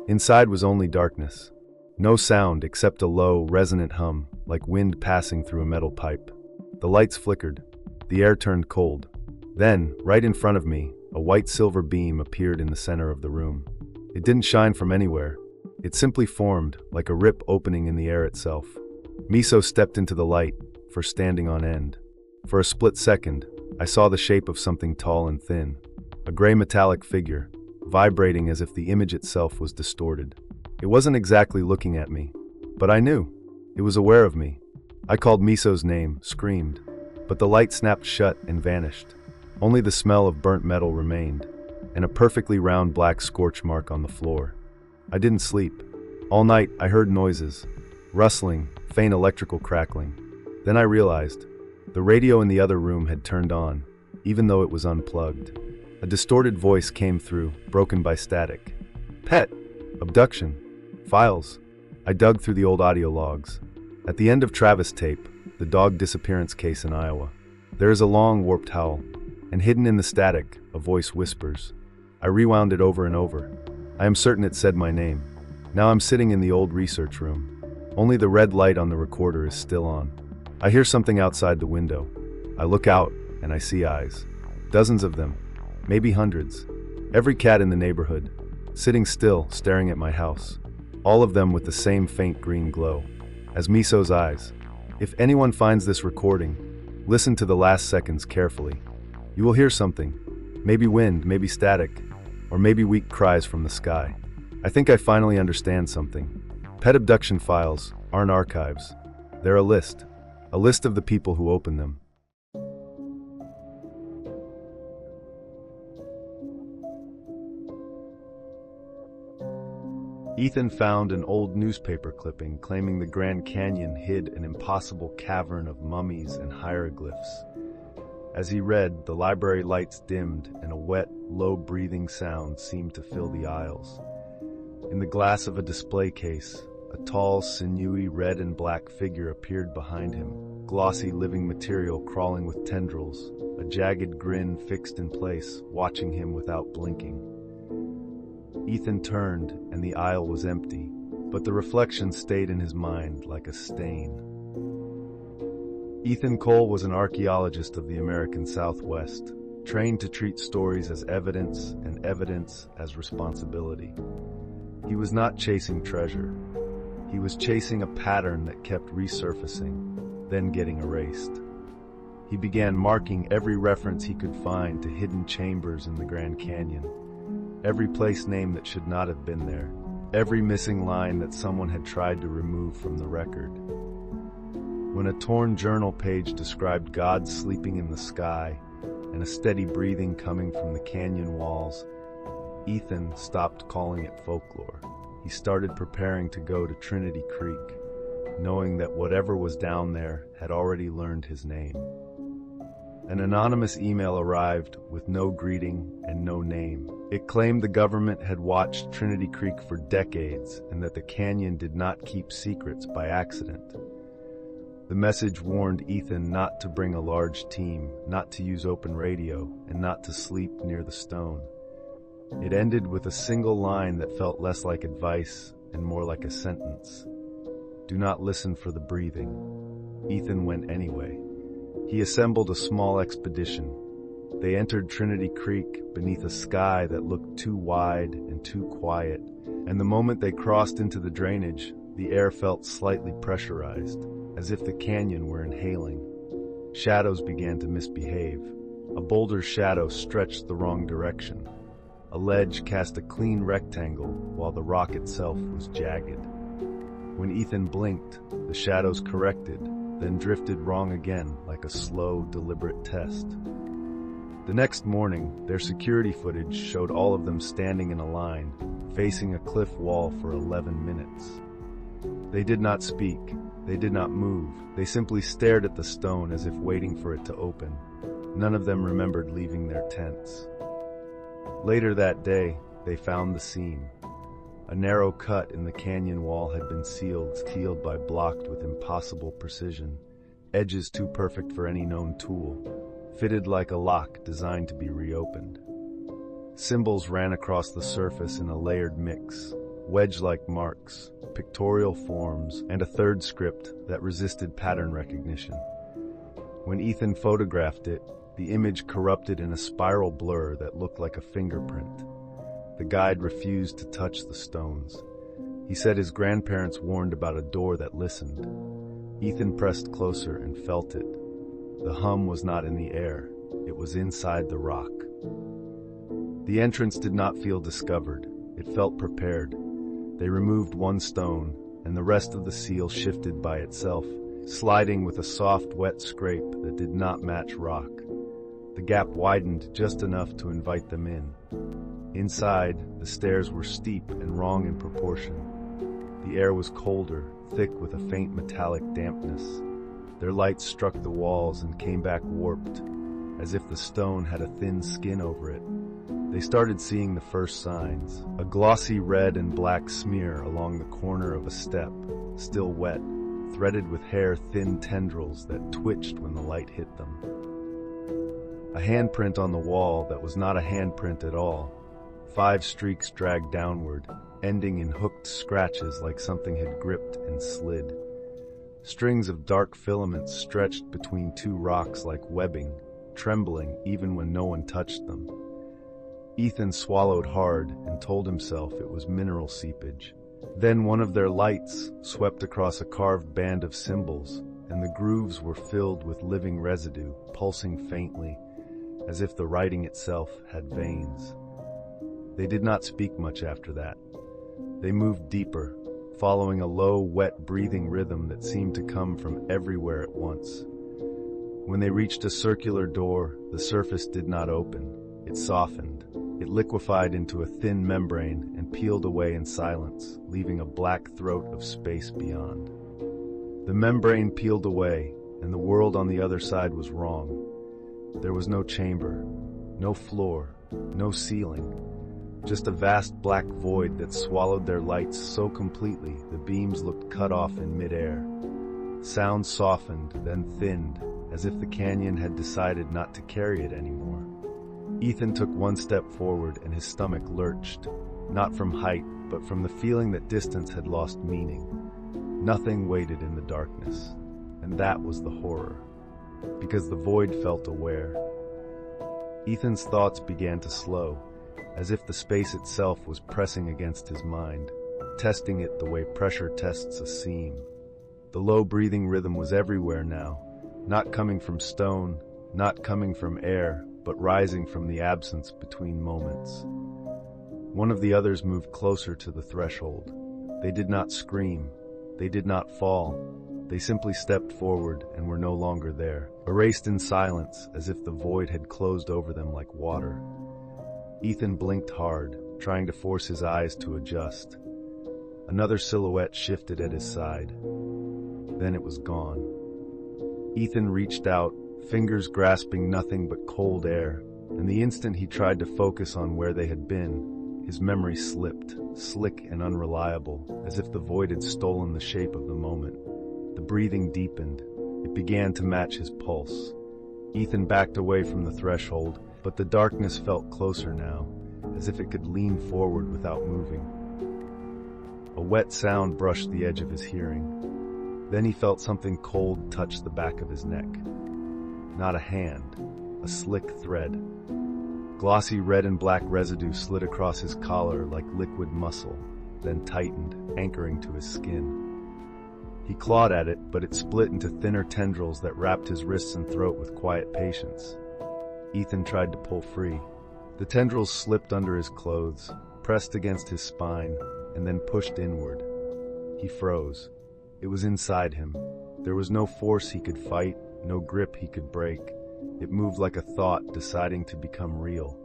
A: Inside was only darkness. No sound except a low, resonant hum, like wind passing through a metal pipe. The lights flickered. The air turned cold. Then, right in front of me, A white-silver beam appeared in the center of the room. It didn't shine from anywhere. It simply formed, like a rip opening in the air itself. Miso stepped into the light, for standing on end. For a split second, I saw the shape of something tall and thin. A gray metallic figure, vibrating as if the image itself was distorted. It wasn't exactly looking at me, but I knew. It was aware of me. I called Miso's name, screamed, but the light snapped shut and vanished. Only the smell of burnt metal remained, and a perfectly round black scorch mark on the floor. I didn't sleep. All night I heard noises, rustling, faint electrical crackling. Then I realized, the radio in the other room had turned on, even though it was unplugged. A distorted voice came through, broken by static. Pet! Abduction! Files! I dug through the old audio logs. At the end of Travis tape, the dog disappearance case in Iowa, there is a long, warped howl, and hidden in the static, a voice whispers. I rewound it over and over. I am certain it said my name. Now I'm sitting in the old research room. Only the red light on the recorder is still on. I hear something outside the window. I look out, and I see eyes. Dozens of them, maybe hundreds. Every cat in the neighborhood, sitting still, staring at my house. All of them with the same faint green glow, as Miso's eyes. If anyone finds this recording, listen to the last seconds carefully. You will hear something, maybe wind, maybe static, or maybe weak cries from the sky. I think I finally understand something. Pet abduction files aren't archives. They're a list of the people who open them. Ethan found an old newspaper clipping claiming the Grand Canyon hid an impossible cavern of mummies and hieroglyphs. As he read, the library lights dimmed and a wet, low-breathing sound seemed to fill the aisles. In the glass of a display case, a tall, sinewy red and black figure appeared behind him, glossy living material crawling with tendrils, a jagged grin fixed in place, watching him without blinking. Ethan turned, and the aisle was empty, but the reflection stayed in his mind like a stain. Ethan Cole was an archaeologist of the American Southwest, trained to treat stories as evidence and evidence as responsibility. He was not chasing treasure. He was chasing a pattern that kept resurfacing, then getting erased. He began marking every reference he could find to hidden chambers in the Grand Canyon, every place name that should not have been there, every missing line that someone had tried to remove from the record. When a torn journal page described God sleeping in the sky and a steady breathing coming from the canyon walls, Ethan stopped calling it folklore. He started preparing to go to Trinity Creek, knowing that whatever was down there had already learned his name. An anonymous email arrived with no greeting and no name. It claimed the government had watched Trinity Creek for decades and that the canyon did not keep secrets by accident. The message warned Ethan not to bring a large team, not to use open radio, and not to sleep near the stone. It ended with a single line that felt less like advice and more like a sentence. Do not listen for the breathing. Ethan went anyway. He assembled a small expedition. They entered Trinity Creek beneath a sky that looked too wide and too quiet, and the moment they crossed into the drainage, the air felt slightly pressurized, as if the canyon were inhaling. Shadows began to misbehave. A boulder's shadow stretched the wrong direction. A ledge cast a clean rectangle, while the rock itself was jagged. When Ethan blinked, the shadows corrected, then drifted wrong again like a slow, deliberate test. The next morning, their security footage showed all of them standing in a line, facing a cliff wall for 11 minutes. They did not speak. They did not move. They simply stared at the stone as if waiting for it to open. None of them remembered leaving their tents. Later that day, they found the seam. A narrow cut in the canyon wall had been sealed by blocked with impossible precision, edges too perfect for any known tool, fitted like a lock designed to be reopened. Symbols ran across the surface in a layered mix, wedge-like marks, pictorial forms, and a third script that resisted pattern recognition. When Ethan photographed it, the image corrupted in a spiral blur that looked like a fingerprint. The guide refused to touch the stones. He said his grandparents warned about a door that listened. Ethan pressed closer and felt it. The hum was not in the air, it was inside the rock. The entrance did not feel discovered, it felt prepared. They removed one stone, and the rest of the seal shifted by itself, sliding with a soft, wet scrape that did not match rock. The gap widened just enough to invite them in. Inside, the stairs were steep and wrong in proportion. The air was colder, thick with a faint metallic dampness. Their light struck the walls and came back warped, as if the stone had a thin skin over it. They started seeing the first signs, a glossy red and black smear along the corner of a step, still wet, threaded with hair-thin tendrils that twitched when the light hit them. A handprint on the wall that was not a handprint at all. 5 streaks dragged downward, ending in hooked scratches like something had gripped and slid. Strings of dark filaments stretched between 2 rocks like webbing, trembling even when no one touched them. Ethan swallowed hard and told himself it was mineral seepage. Then one of their lights swept across a carved band of symbols, and the grooves were filled with living residue, pulsing faintly, as if the writing itself had veins. They did not speak much after that. They moved deeper, following a low, wet breathing rhythm that seemed to come from everywhere at once. When they reached a circular door, the surface did not open. It softened. It liquefied into a thin membrane and peeled away in silence, leaving a black throat of space beyond. The membrane peeled away, and the world on the other side was wrong. There was no chamber, no floor, no ceiling, just a vast black void that swallowed their lights so completely the beams looked cut off in midair. Sound softened, then thinned, as if the canyon had decided not to carry it anymore. Ethan took one step forward and his stomach lurched, not from height, but from the feeling that distance had lost meaning. Nothing waited in the darkness, and that was the horror, because the void felt aware. Ethan's thoughts began to slow, as if the space itself was pressing against his mind, testing it the way pressure tests a seam. The low breathing rhythm was everywhere now, not coming from stone, not coming from air, but rising from the absence between moments. One of the others moved closer to the threshold. They did not scream. They did not fall. They simply stepped forward and were no longer there, erased in silence as if the void had closed over them like water. Ethan blinked hard, trying to force his eyes to adjust. Another silhouette shifted at his side. Then it was gone. Ethan reached out, fingers grasping nothing but cold air, and the instant he tried to focus on where they had been, his memory slipped, slick and unreliable, as if the void had stolen the shape of the moment. The breathing deepened. It began to match his pulse. Ethan backed away from the threshold, but the darkness felt closer now, as if it could lean forward without moving. A wet sound brushed the edge of his hearing. Then he felt something cold touch the back of his neck. Not a hand, a slick thread. Glossy red and black residue slid across his collar like liquid muscle, then tightened, anchoring to his skin. He clawed at it, but it split into thinner tendrils that wrapped his wrists and throat with quiet patience. Ethan tried to pull free. The tendrils slipped under his clothes, pressed against his spine, and then pushed inward. He froze. It was inside him. There was no force he could fight, no grip he could break. It moved like a thought deciding to become real.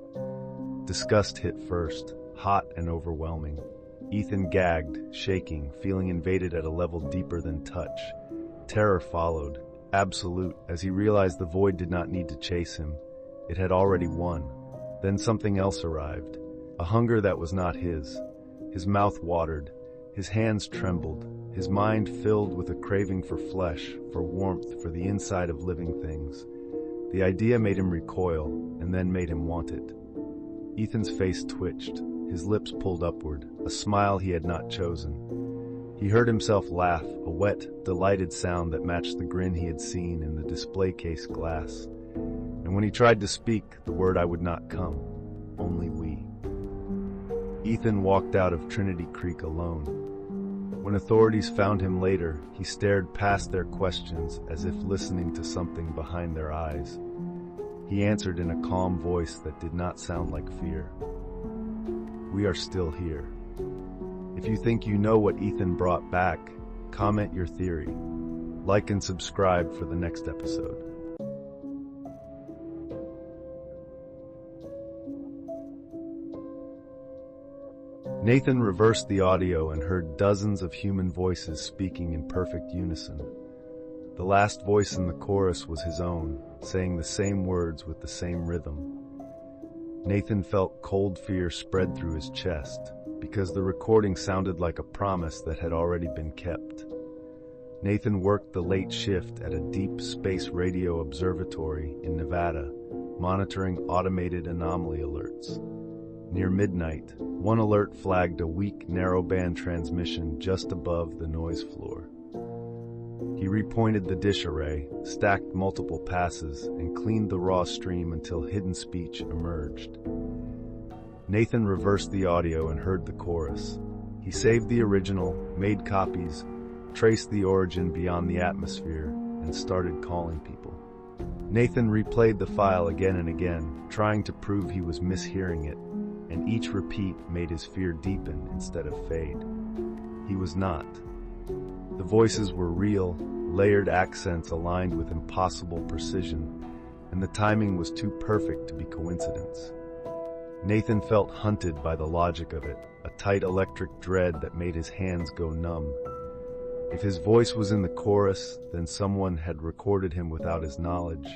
A: Disgust hit first, hot and overwhelming. Ethan gagged, shaking, feeling invaded at a level deeper than touch. Terror followed, absolute, as he realized the void did not need to chase him. It had already won. Then something else arrived, a hunger that was not his. His mouth watered, his hands trembled, his mind filled with a craving for flesh, for warmth, for the inside of living things. The idea made him recoil, and then made him want it. Ethan's face twitched, his lips pulled upward, a smile he had not chosen. He heard himself laugh, a wet, delighted sound that matched the grin he had seen in the display case glass. And And when he tried to speak, the word I would not come, only we. Ethan walked out of Trinity Creek alone. When authorities found him later, he stared past their questions as if listening to something behind their eyes. He answered in a calm voice that did not sound like fear. We are still here. If you think you know what Ethan brought back, comment your theory. Like and subscribe for the next episode. Nathan reversed the audio and heard dozens of human voices speaking in perfect unison. The last voice in the chorus was his own, saying the same words with the same rhythm. Nathan felt cold fear spread through his chest, because the recording sounded like a promise that had already been kept. Nathan worked the late shift at a deep space radio observatory in Nevada, monitoring automated anomaly alerts. Near midnight, one alert flagged a weak narrowband transmission just above the noise floor. He repointed the dish array, stacked multiple passes, and cleaned the raw stream until hidden speech emerged. Nathan reversed the audio and heard the chorus. He saved the original, made copies, traced the origin beyond the atmosphere, and started calling people. Nathan replayed the file again and again, trying to prove he was mishearing it, and each repeat made his fear deepen instead of fade. He was not. The voices were real, layered accents aligned with impossible precision, and the timing was too perfect to be coincidence. Nathan felt hunted by the logic of it, a tight electric dread that made his hands go numb. If his voice was in the chorus, then someone had recorded him without his knowledge,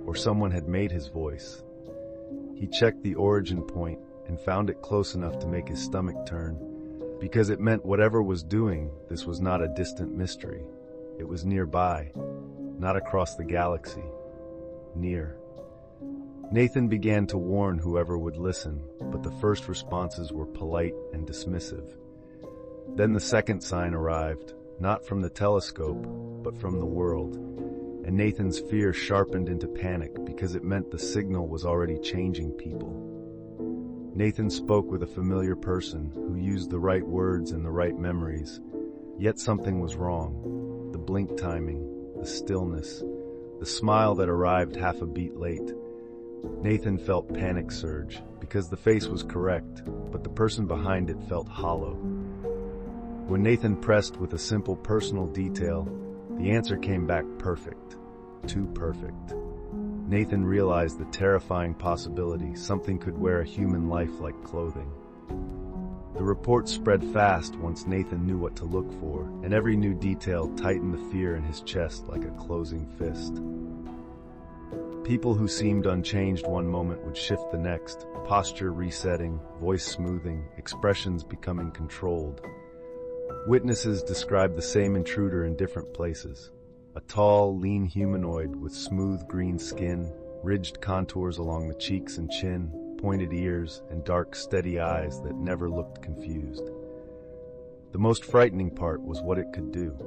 A: or someone had made his voice. He checked the origin point and found it close enough to make his stomach turn, because it meant whatever was doing this was not a distant mystery. It was nearby, not across the galaxy. Near. Nathan began to warn whoever would listen, but the first responses were polite and dismissive. Then the second sign arrived, not from the telescope, but from the world, and Nathan's fear sharpened into panic because it meant the signal was already changing people. Nathan spoke with a familiar person who used the right words and the right memories, yet something was wrong. The blink timing, the stillness, the smile that arrived half a beat late. Nathan felt panic surge because the face was correct, but the person behind it felt hollow. When Nathan pressed with a simple personal detail, the answer came back perfect. Too perfect. Nathan realized the terrifying possibility something could wear a human life like clothing. The report spread fast once Nathan knew what to look for, and every new detail tightened the fear in his chest like a closing fist. People who seemed unchanged one moment would shift the next, posture resetting, voice smoothing, expressions becoming controlled. Witnesses described the same intruder in different places. A tall, lean humanoid with smooth green skin, ridged contours along the cheeks and chin, pointed ears, and dark, steady eyes that never looked confused. The most frightening part was what it could do.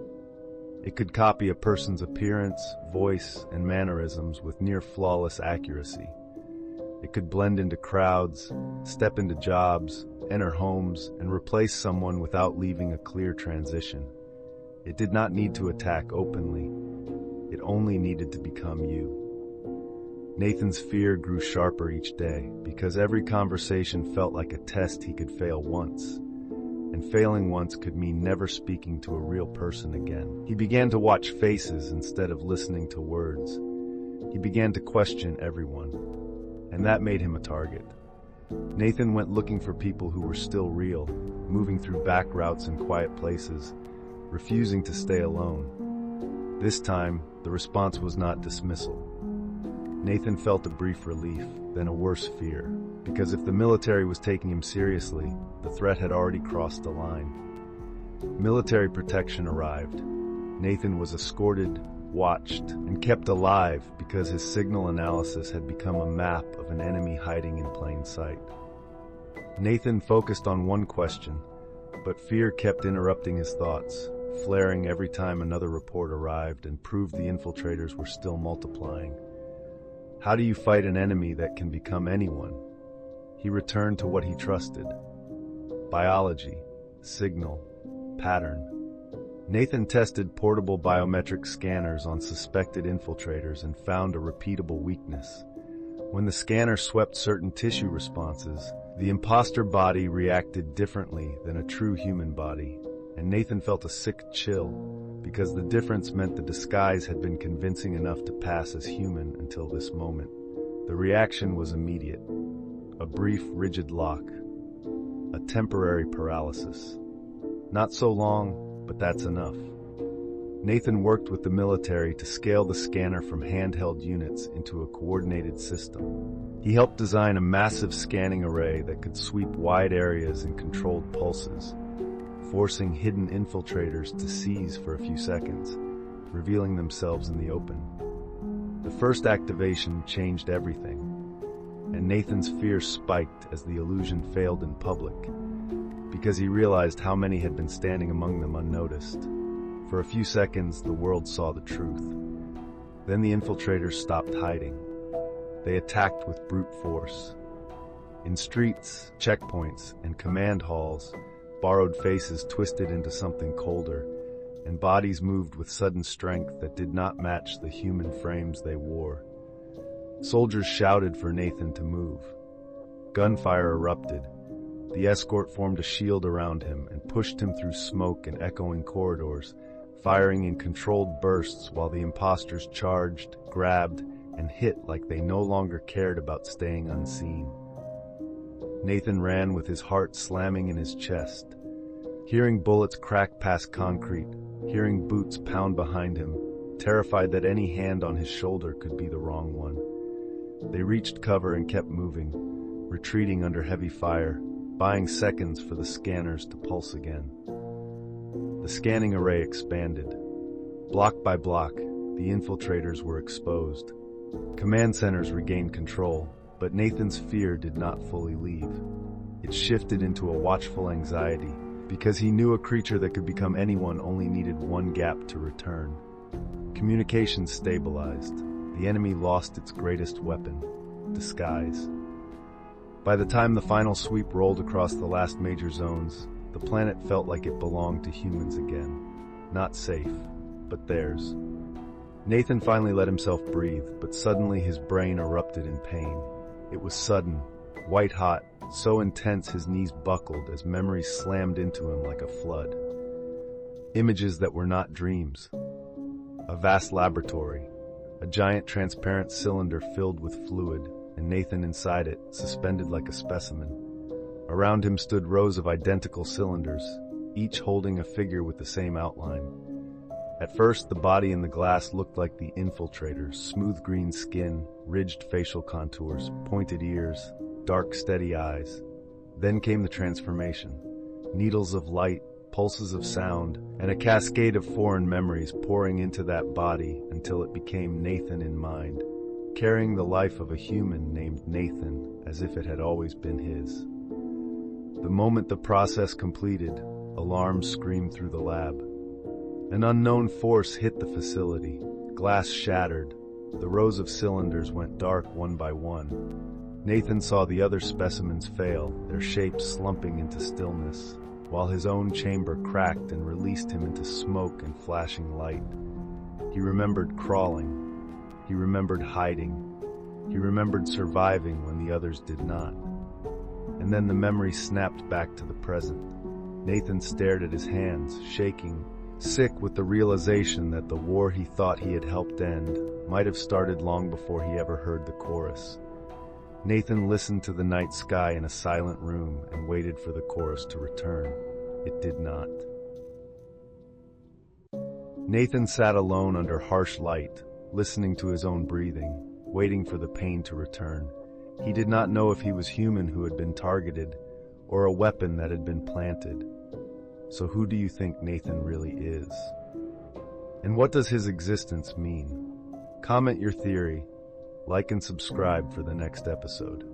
A: It could copy a person's appearance, voice, and mannerisms with near-flawless accuracy. It could blend into crowds, step into jobs, enter homes, and replace someone without leaving a clear transition. It did not need to attack openly. It only needed to become you. Nathan's fear grew sharper each day because every conversation felt like a test he could fail once. And failing once could mean never speaking to a real person again. He began to watch faces instead of listening to words. He began to question everyone. And that made him a target. Nathan went looking for people who were still real, moving through back routes in quiet places, refusing to stay alone. This time, the response was not dismissal. Nathan felt a brief relief, then a worse fear, because if the military was taking him seriously, the threat had already crossed the line. Military protection arrived. Nathan was escorted, watched, and kept alive because his signal analysis had become a map of an enemy hiding in plain sight. Nathan focused on one question, but fear kept interrupting his thoughts, flaring every time another report arrived and proved the infiltrators were still multiplying. How do you fight an enemy that can become anyone? He returned to what he trusted. Biology, signal, pattern. Nathan tested portable biometric scanners on suspected infiltrators and found a repeatable weakness. When the scanner swept certain tissue responses, the imposter body reacted differently than a true human body, and Nathan felt a sick chill, because the difference meant the disguise had been convincing enough to pass as human until this moment. The reaction was immediate. A brief, rigid lock. A temporary paralysis. Not so long, but that's enough. Nathan worked with the military to scale the scanner from handheld units into a coordinated system. He helped design a massive scanning array that could sweep wide areas in controlled pulses, forcing hidden infiltrators to seize for a few seconds, revealing themselves in the open. The first activation changed everything, and Nathan's fear spiked as the illusion failed in public, because he realized how many had been standing among them unnoticed. For a few seconds, the world saw the truth. Then the infiltrators stopped hiding. They attacked with brute force. In streets, checkpoints, and command halls, borrowed faces twisted into something colder, and bodies moved with sudden strength that did not match the human frames they wore. Soldiers shouted for Nathan to move. Gunfire erupted. The escort formed a shield around him and pushed him through smoke and echoing corridors, firing in controlled bursts while the imposters charged, grabbed, and hit like they no longer cared about staying unseen. Nathan ran with his heart slamming in his chest. Hearing bullets crack past concrete, hearing boots pound behind him, terrified that any hand on his shoulder could be the wrong one. They reached cover and kept moving, retreating under heavy fire, buying seconds for the scanners to pulse again. The scanning array expanded. Block by block, the infiltrators were exposed. Command centers regained control, but Nathan's fear did not fully leave. It shifted into a watchful anxiety, because he knew a creature that could become anyone only needed one gap to return. Communication stabilized. The enemy lost its greatest weapon, disguise. By the time the final sweep rolled across the last major zones, the planet felt like it belonged to humans again. Not safe, but theirs. Nathan finally let himself breathe, but suddenly his brain erupted in pain. It was sudden, white-hot, so intense his knees buckled as memories slammed into him like a flood. Images that were not dreams. A vast laboratory, a giant transparent cylinder filled with fluid, and Nathan inside it, suspended like a specimen. Around him stood rows of identical cylinders, each holding a figure with the same outline. At first, the body in the glass looked like the infiltrators, smooth green skin, ridged facial contours, pointed ears, dark, steady eyes. Then came the transformation. Needles of light, pulses of sound, and a cascade of foreign memories pouring into that body until it became Nathan in mind, carrying the life of a human named Nathan as if it had always been his. The moment the process completed, alarms screamed through the lab. An unknown force hit the facility. Glass shattered. The rows of cylinders went dark one by one. Nathan saw the other specimens fail, their shapes slumping into stillness, while his own chamber cracked and released him into smoke and flashing light. He remembered crawling. He remembered hiding. He remembered surviving when the others did not. And then the memory snapped back to the present. Nathan stared at his hands, shaking, sick with the realization that the war he thought he had helped end might have started long before he ever heard the chorus. Nathan listened to the night sky in a silent room and waited for the chorus to return. It did not. Nathan sat alone under harsh light, listening to his own breathing, waiting for the pain to return. He did not know if he was human who had been targeted, or a weapon that had been planted. So who do you think Nathan really is? And what does his existence mean? Comment your theory, like and subscribe for the next episode.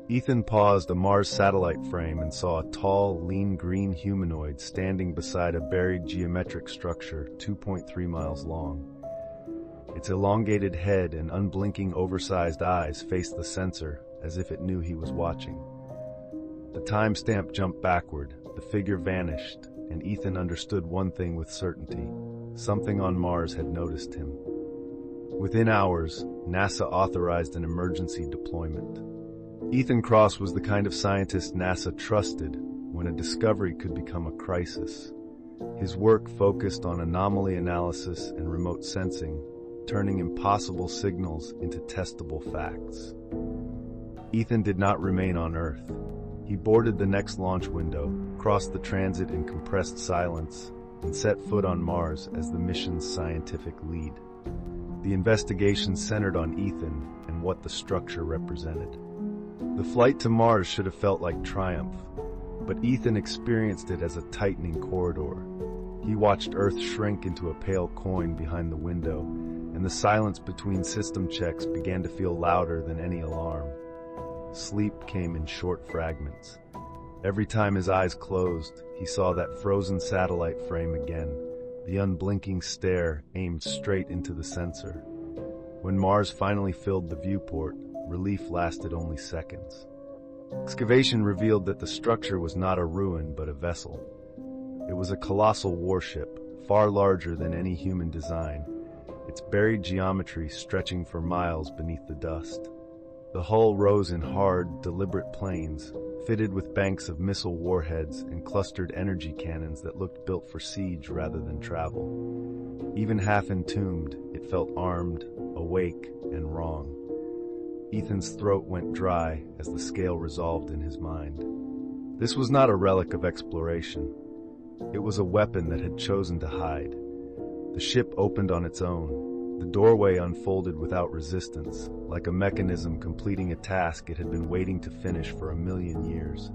A: Ethan paused a Mars satellite frame and saw a tall, lean green humanoid standing beside a buried geometric structure 2.3 miles long. Its elongated head and unblinking oversized eyes faced the sensor as if it knew he was watching. The timestamp jumped backward, the figure vanished, and Ethan understood one thing with certainty. Something on Mars had noticed him. Within hours, NASA authorized an emergency deployment. Ethan Cross was the kind of scientist NASA trusted when a discovery could become a crisis. His work focused on anomaly analysis and remote sensing, turning impossible signals into testable facts. Ethan did not remain on Earth. He boarded the next launch window, crossed the transit in compressed silence, and set foot on Mars as the mission's scientific lead. The investigation centered on Ethan and what the structure represented. The flight to Mars should have felt like triumph, but Ethan experienced it as a tightening corridor. He watched Earth shrink into a pale coin behind the window, and the silence between system checks began to feel louder than any alarm. Sleep came in short fragments. Every time his eyes closed, he saw that frozen satellite frame again, the unblinking stare aimed straight into the sensor. When Mars finally filled the viewport, relief lasted only seconds. Excavation revealed that the structure was not a ruin but a vessel. It was a colossal warship, far larger than any human design, its buried geometry stretching for miles beneath the dust. The hull rose in hard, deliberate planes, fitted with banks of missile warheads and clustered energy cannons that looked built for siege rather than travel. Even half entombed, it felt armed, awake, and wrong. Ethan's throat went dry as the scale resolved in his mind. This was not a relic of exploration. It was a weapon that had chosen to hide. The ship opened on its own. The doorway unfolded without resistance, like a mechanism completing a task it had been waiting to finish for 1,000,000 years.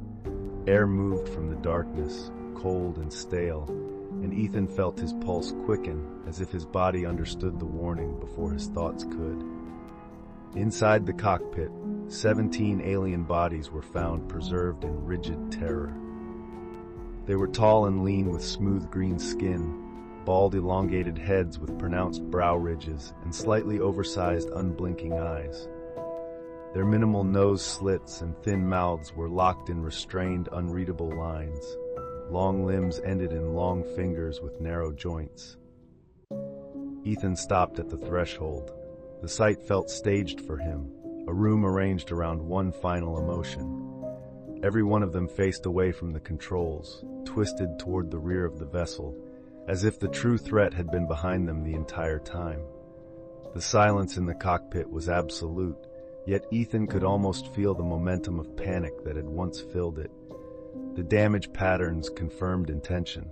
A: Air moved from the darkness, cold and stale, and Ethan felt his pulse quicken as if his body understood the warning before his thoughts could. Inside the cockpit, 17 alien bodies were found preserved in rigid terror. They were tall and lean with smooth green skin, bald elongated heads with pronounced brow ridges, and slightly oversized unblinking eyes. Their minimal nose slits and thin mouths were locked in restrained, unreadable lines. Long limbs ended in long fingers with narrow joints. Ethan stopped at the threshold. The sight felt staged for him, a room arranged around one final emotion. Every one of them faced away from the controls, twisted toward the rear of the vessel, as if the true threat had been behind them the entire time. The silence in the cockpit was absolute, yet Ethan could almost feel the momentum of panic that had once filled it. The damage patterns confirmed intention.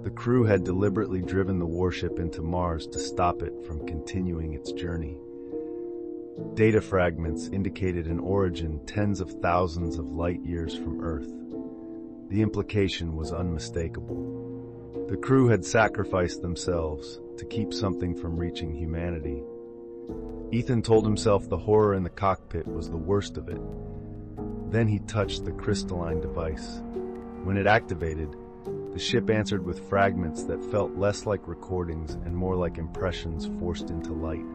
A: The crew had deliberately driven the warship into Mars to stop it from continuing its journey. Data fragments indicated an origin tens of thousands of light years from Earth. The implication was unmistakable. The crew had sacrificed themselves to keep something from reaching humanity. Ethan told himself the horror in the cockpit was the worst of it. Then he touched the crystalline device. When it activated, the ship answered with fragments that felt less like recordings and more like impressions forced into light.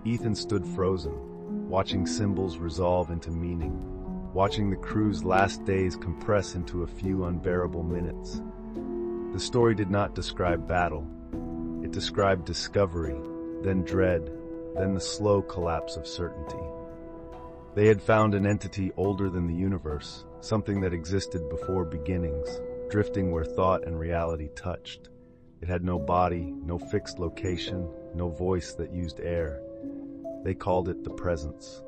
A: Ethan stood frozen, watching symbols resolve into meaning, watching the crew's last days compress into a few unbearable minutes. The story did not describe battle. It described discovery, then dread, then the slow collapse of certainty. They had found an entity older than the universe, something that existed before beginnings, drifting where thought and reality touched. It had no body, no fixed location, no voice that used air. They called it the Presence.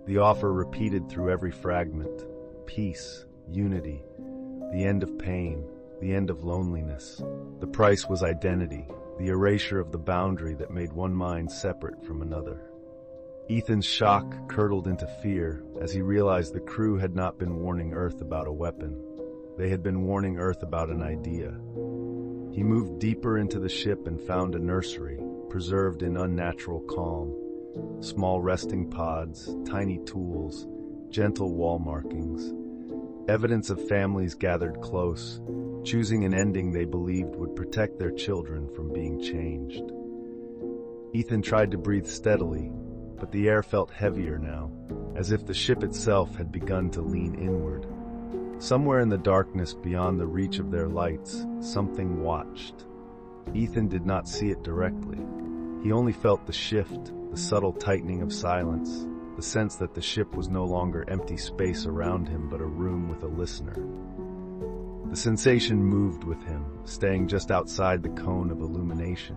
A: The offer repeated through every fragment: peace, unity, the end of pain, the end of loneliness. The price was identity, the erasure of the boundary that made one mind separate from another. Ethan's shock curdled into fear as he realized the crew had not been warning Earth about a weapon. They had been warning Earth about an idea. He moved deeper into the ship and found a nursery, preserved in unnatural calm. Small resting pods, tiny tools, gentle wall markings, evidence of families gathered close, choosing an ending they believed would protect their children from being changed. Ethan tried to breathe steadily, but the air felt heavier now, as if the ship itself had begun to lean inward. Somewhere in the darkness beyond the reach of their lights, something watched. Ethan did not see it directly. He only felt the shift, the subtle tightening of silence, the sense that the ship was no longer empty space around him but a room with a listener. The sensation moved with him, staying just outside the cone of illumination.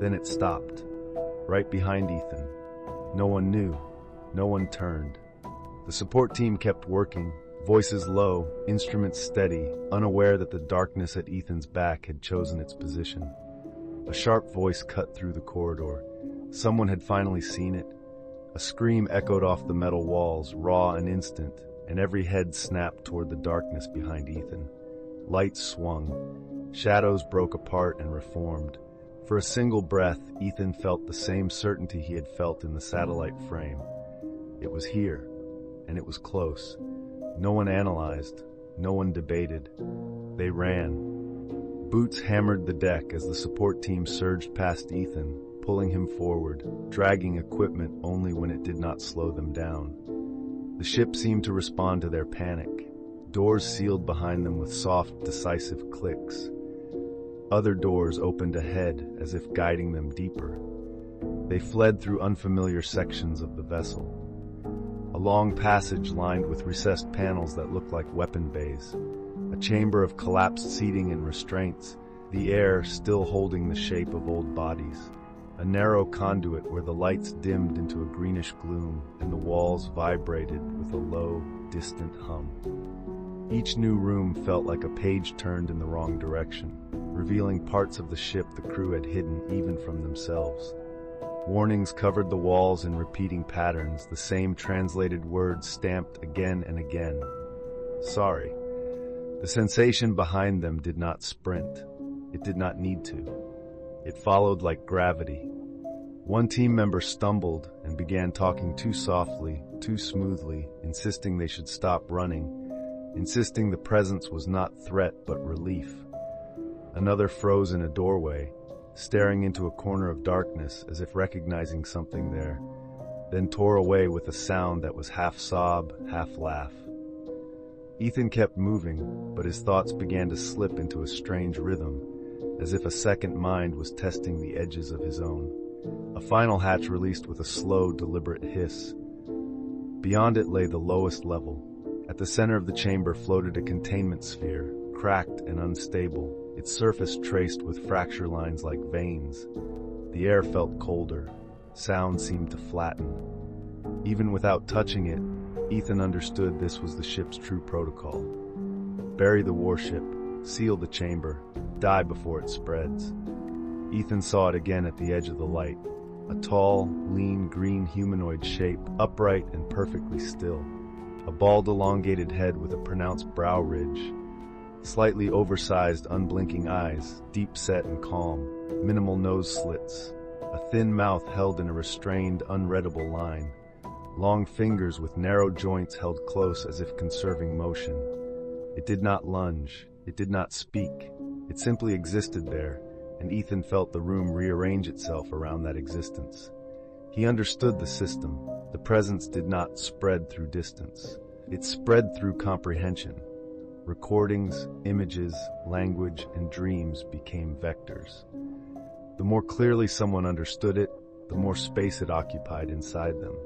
A: Then it stopped, right behind Ethan. No one knew. No one turned. The support team kept working, voices low, instruments steady, unaware that the darkness at Ethan's back had chosen its position. A sharp voice cut through the corridor. Someone had finally seen it. A scream echoed off the metal walls, raw and instant, and every head snapped toward the darkness behind Ethan. Lights swung. Shadows broke apart and reformed. For a single breath, Ethan felt the same certainty he had felt in the satellite frame. It was here, and it was close. No one analyzed, no one debated. They ran. Boots hammered the deck as the support team surged past Ethan, pulling him forward, dragging equipment only when it did not slow them down. The ship seemed to respond to their panic. Doors sealed behind them with soft, decisive clicks. Other doors opened ahead, as if guiding them deeper. They fled through unfamiliar sections of the vessel. A long passage lined with recessed panels that looked like weapon bays. A chamber of collapsed seating and restraints, the air still holding the shape of old bodies. A narrow conduit where the lights dimmed into a greenish gloom and the walls vibrated with a low, distant hum. Each new room felt like a page turned in the wrong direction, revealing parts of the ship the crew had hidden even from themselves. Warnings covered the walls in repeating patterns, the same translated words stamped again and again. Sorry. The sensation behind them did not sprint. It did not need to. It followed like gravity. One team member stumbled and began talking too softly, too smoothly, insisting they should stop running, insisting the presence was not threat but relief. Another froze in a doorway, staring into a corner of darkness as if recognizing something there, then tore away with a sound that was half sob, half laugh. Ethan kept moving, but his thoughts began to slip into a strange rhythm, as if a second mind was testing the edges of his own. A final hatch released with a slow, deliberate hiss. Beyond it lay the lowest level. At the center of the chamber floated a containment sphere, cracked and unstable, its surface traced with fracture lines like veins. The air felt colder. Sound seemed to flatten. Even without touching it, Ethan understood this was the ship's true protocol. Bury the warship, seal the chamber, die before it spreads. Ethan saw it again at the edge of the light. A tall, lean, green humanoid shape, upright and perfectly still. A bald, elongated head with a pronounced brow ridge. Slightly oversized, unblinking eyes, deep set and calm. Minimal nose slits. A thin mouth held in a restrained, unreadable line. Long fingers with narrow joints held close as if conserving motion. It did not lunge. It did not speak. It simply existed there, and Ethan felt the room rearrange itself around that existence. He understood the system. The presence did not spread through distance. It spread through comprehension. Recordings, images, language, and dreams became vectors. The more clearly someone understood it, the more space it occupied inside them.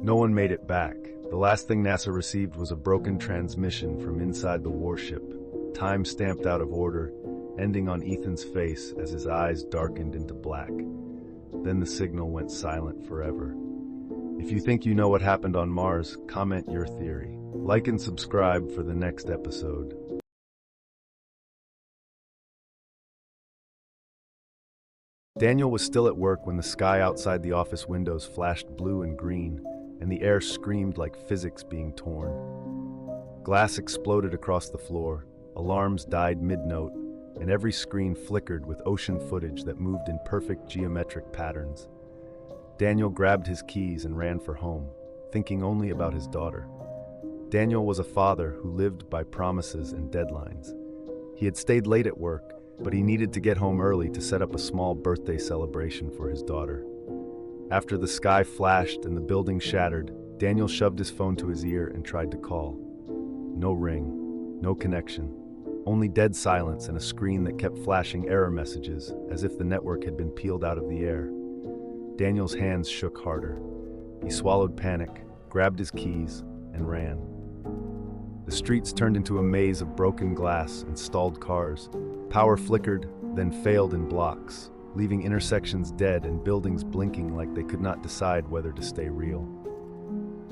A: No one made it back. The last thing NASA received was a broken transmission from inside the warship, time stamped out of order, ending on Ethan's face as his eyes darkened into black. Then the signal went silent forever. If you think you know what happened on Mars, comment your theory. Like and subscribe for the next episode. Daniel was still at work when the sky outside the office windows flashed blue and green, and the air screamed like physics being torn. Glass exploded across the floor, alarms died mid-note, and every screen flickered with ocean footage that moved in perfect geometric patterns. Daniel grabbed his keys and ran for home. thinking only about his daughter. Daniel was a father who lived by promises and deadlines. He had stayed late at work, but he needed to get home early to set up a small birthday celebration for his daughter. After the sky flashed and the building shattered, Daniel shoved his phone to his ear and tried to call. No ring, no connection, only dead silence and a screen that kept flashing error messages as if the network had been peeled out of the air. Daniel's hands shook harder. He swallowed panic, grabbed his keys, and ran. The streets turned into a maze of broken glass and stalled cars. Power flickered, then failed in blocks, leaving intersections dead and buildings blinking like they could not decide whether to stay real.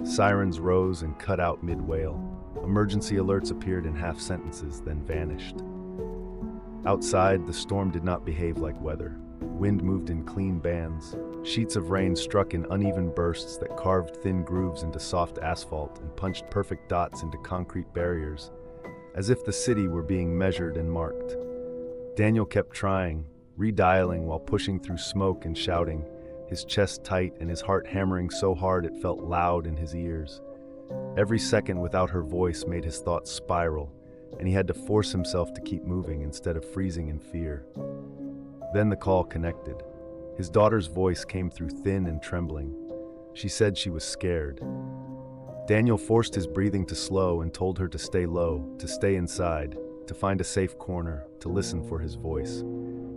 A: Sirens rose and cut out mid-wail. Emergency alerts appeared in half sentences, then vanished. Outside, the storm did not behave like weather. Wind moved in clean bands. Sheets of rain struck in uneven bursts that carved thin grooves into soft asphalt and punched perfect dots into concrete barriers, as if the city were being measured and marked. Daniel kept trying, redialing while pushing through smoke and shouting, his chest tight and his heart hammering so hard it felt loud in his ears. Every second without her voice made his thoughts spiral, and he had to force himself to keep moving instead of freezing in fear. Then the call connected. His daughter's voice came through thin and trembling. She said she was scared. Daniel forced his breathing to slow and told her to stay low, to stay inside, to find a safe corner, to listen for his voice.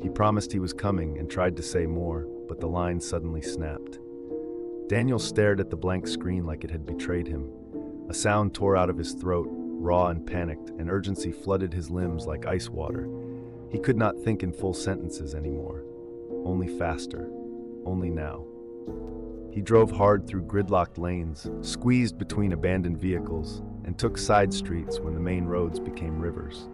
A: He promised he was coming and tried to say more, but the line suddenly snapped. Daniel stared at the blank screen like it had betrayed him. A sound tore out of his throat, raw and panicked, and urgency flooded his limbs like ice water. He could not think in full sentences anymore. Only faster. Only now. He drove hard through gridlocked lanes, squeezed between abandoned vehicles, and took side streets when the main roads became rivers.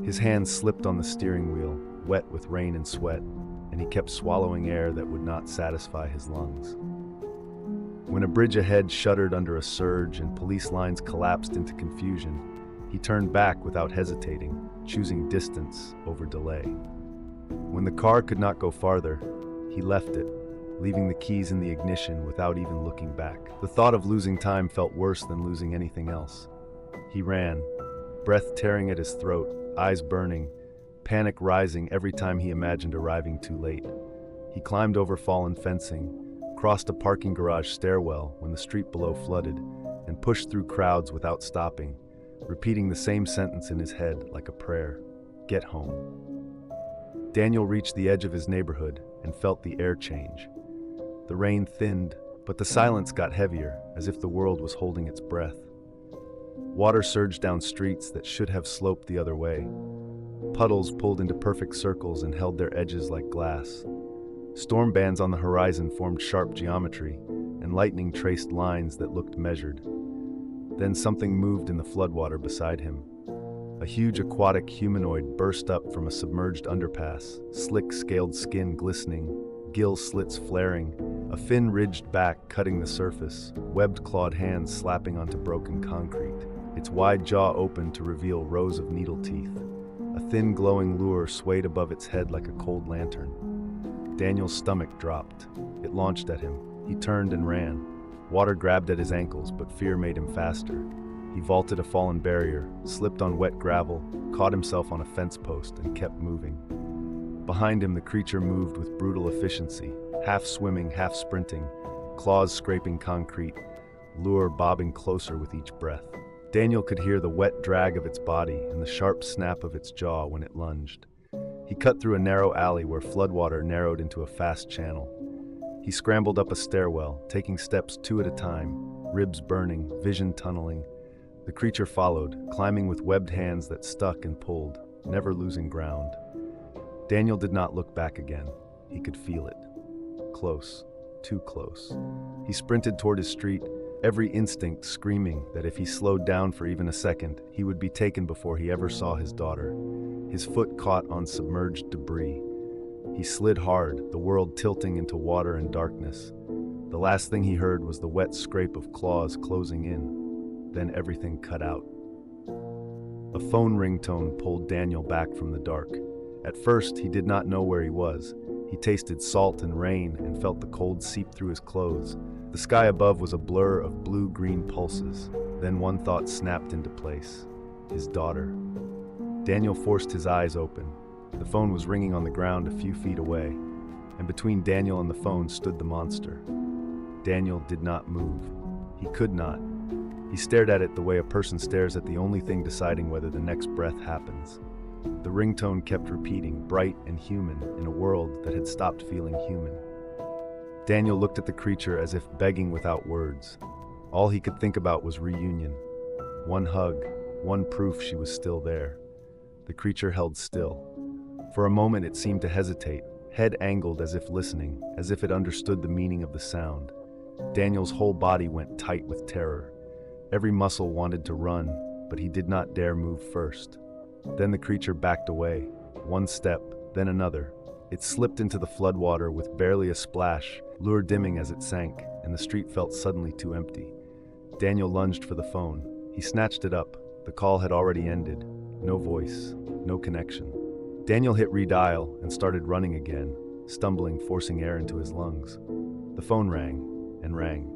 A: His hands slipped on the steering wheel, wet with rain and sweat, and he kept swallowing air that would not satisfy his lungs. When a bridge ahead shuddered under a surge and police lines collapsed into confusion, he turned back without hesitating, choosing distance over delay. When the car could not go farther, he left it, leaving the keys in the ignition without even looking back. The thought of losing time felt worse than losing anything else. He ran, breath tearing at his throat, eyes burning, panic rising every time he imagined arriving too late. He climbed over fallen fencing, crossed a parking garage stairwell when the street below flooded, and pushed through crowds without stopping, repeating the same sentence in his head like a prayer: get home. Daniel reached the edge of his neighborhood and felt the air change. The rain thinned, but the silence got heavier, as if the world was holding its breath. Water surged down streets that should have sloped the other way. Puddles pulled into perfect circles and held their edges like glass. Storm bands on the horizon formed sharp geometry, and lightning traced lines that looked measured. Then something moved in the floodwater beside him. A huge aquatic humanoid burst up from a submerged underpass, slick scaled skin glistening, gill slits flaring, a fin-ridged back cutting the surface, webbed clawed hands slapping onto broken concrete, its wide jaw open to reveal rows of needle teeth. A thin glowing lure swayed above its head like a cold lantern. Daniel's stomach dropped. It launched at him. He turned and ran. Water grabbed at his ankles, but fear made him faster. He vaulted a fallen barrier, slipped on wet gravel, caught himself on a fence post, and kept moving. Behind him, the creature moved with brutal efficiency, half swimming, half sprinting, claws scraping concrete, lure bobbing closer with each breath. Daniel could hear the wet drag of its body and the sharp snap of its jaw when it lunged. He cut through a narrow alley where floodwater narrowed into a fast channel. He scrambled up a stairwell, taking steps two at a time, ribs burning, vision tunneling. The creature followed, climbing with webbed hands that stuck and pulled, never losing ground. Daniel did not look back again. He could feel it. Close, too close. He sprinted toward his street, every instinct screaming that if he slowed down for even a second, he would be taken before he ever saw his daughter. His foot caught on submerged debris. He slid hard, the world tilting into water and darkness. The last thing he heard was the wet scrape of claws closing in. Then everything cut out. A phone ringtone pulled Daniel back from the dark. At first, he did not know where he was. He tasted salt and rain and felt the cold seep through his clothes. The sky above was a blur of blue-green pulses. Then one thought snapped into place. His daughter. Daniel forced his eyes open. The phone was ringing on the ground a few feet away, and between Daniel and the phone stood the monster. Daniel did not move. He could not. He stared at it the way a person stares at the only thing deciding whether the next breath happens. The ringtone kept repeating, bright and human, in a world that had stopped feeling human. Daniel looked at the creature as if begging without words. All he could think about was reunion. One hug, one proof she was still there. The creature held still. For a moment it seemed to hesitate, head angled as if listening, as if it understood the meaning of the sound. Daniel's whole body went tight with terror. Every muscle wanted to run, but he did not dare move first. Then the creature backed away, one step, then another. It slipped into the floodwater with barely a splash, lure dimming as it sank, and the street felt suddenly too empty. Daniel lunged for the phone. He snatched it up. The call had already ended. No voice, no connection. Daniel hit redial and started running again, stumbling, forcing air into his lungs. The phone rang and rang.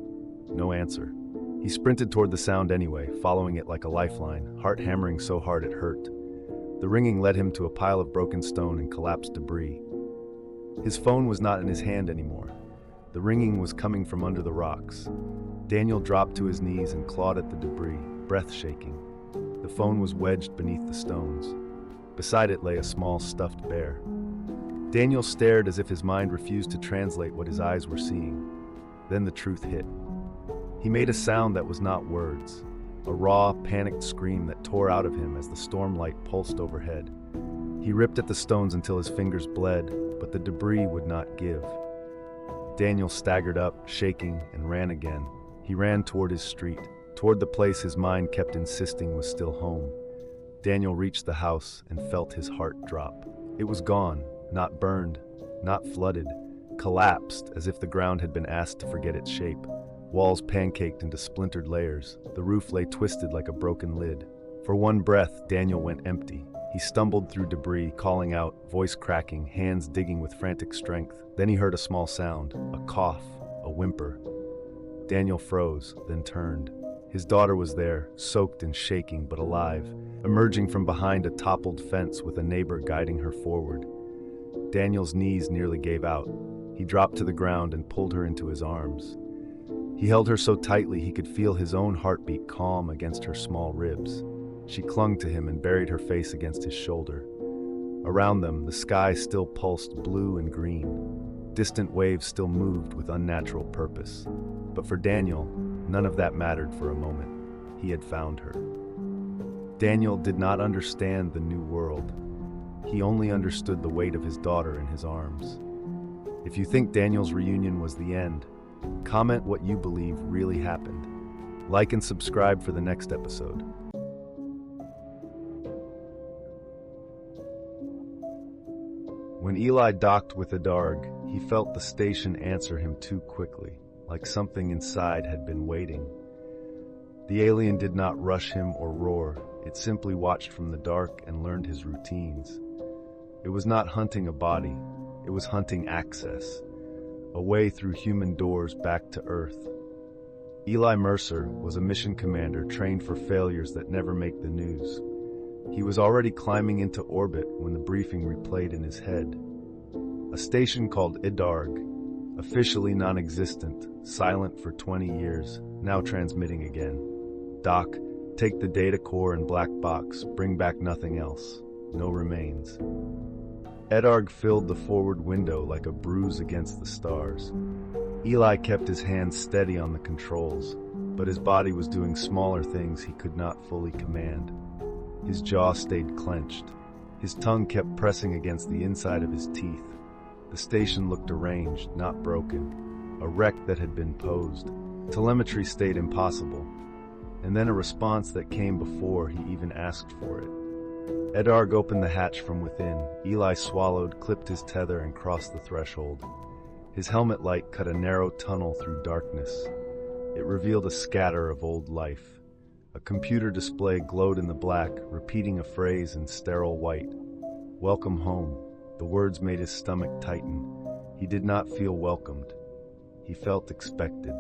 A: No answer. He sprinted toward the sound anyway, following it like a lifeline, heart hammering so hard it hurt. The ringing led him to a pile of broken stone and collapsed debris. His phone was not in his hand anymore. The ringing was coming from under the rocks. Daniel dropped to his knees and clawed at the debris, breath shaking. The phone was wedged beneath the stones. Beside it lay a small stuffed bear. Daniel stared as if his mind refused to translate what his eyes were seeing. Then the truth hit. He made a sound that was not words, a raw, panicked scream that tore out of him as the stormlight pulsed overhead. He ripped at the stones until his fingers bled, but the debris would not give. Daniel staggered up, shaking, and ran again. He ran toward his street, toward the place his mind kept insisting was still home. Daniel reached the house and felt his heart drop. It was gone, not burned, not flooded, collapsed as if the ground had been asked to forget its shape. Walls pancaked into splintered layers. The roof lay twisted like a broken lid. For one breath, Daniel went empty. He stumbled through debris, calling out, voice cracking, hands digging with frantic strength. Then he heard a small sound, a cough, a whimper. Daniel froze, then turned. His daughter was there, soaked and shaking but alive, emerging from behind a toppled fence with a neighbor guiding her forward. Daniel's knees nearly gave out. He dropped to the ground and pulled her into his arms. He held her so tightly he could feel his own heartbeat calm against her small ribs. She clung to him and buried her face against his shoulder. Around them, the sky still pulsed blue and green. Distant waves still moved with unnatural purpose. But for Daniel, none of that mattered for a moment. He had found her. Daniel did not understand the new world. He only understood the weight of his daughter in his arms. If you think Daniel's reunion was the end, comment what you believe really happened. Like and subscribe for the next episode. When Eli docked with Adarg, he felt the station answer him too quickly, like something inside had been waiting. The alien did not rush him or roar. It simply watched from the dark and learned his routines. It was not hunting a body. It was hunting access, a way through human doors back to Earth. Eli Mercer was a mission commander trained for failures that never make the news. He was already climbing into orbit when the briefing replayed in his head. A station called Adarg, officially non-existent, silent for 20 years, now transmitting again. Doc, take the data core and black box, bring back nothing else. No remains. Adarg filled the forward window like a bruise against the stars. Eli kept his hands steady on the controls, but his body was doing smaller things he could not fully command. His jaw stayed clenched. His tongue kept pressing against the inside of his teeth. The station looked arranged, not broken, a wreck that had been posed. Telemetry stayed impossible, and then a response that came before he even asked for it. Adarg opened the hatch from within. Eli swallowed, clipped his tether, and crossed the threshold. His helmet light cut a narrow tunnel through darkness. It revealed a scatter of old life. A computer display glowed in the black, repeating a phrase in sterile white. Welcome home. The words made his stomach tighten. He did not feel welcomed. He felt expected.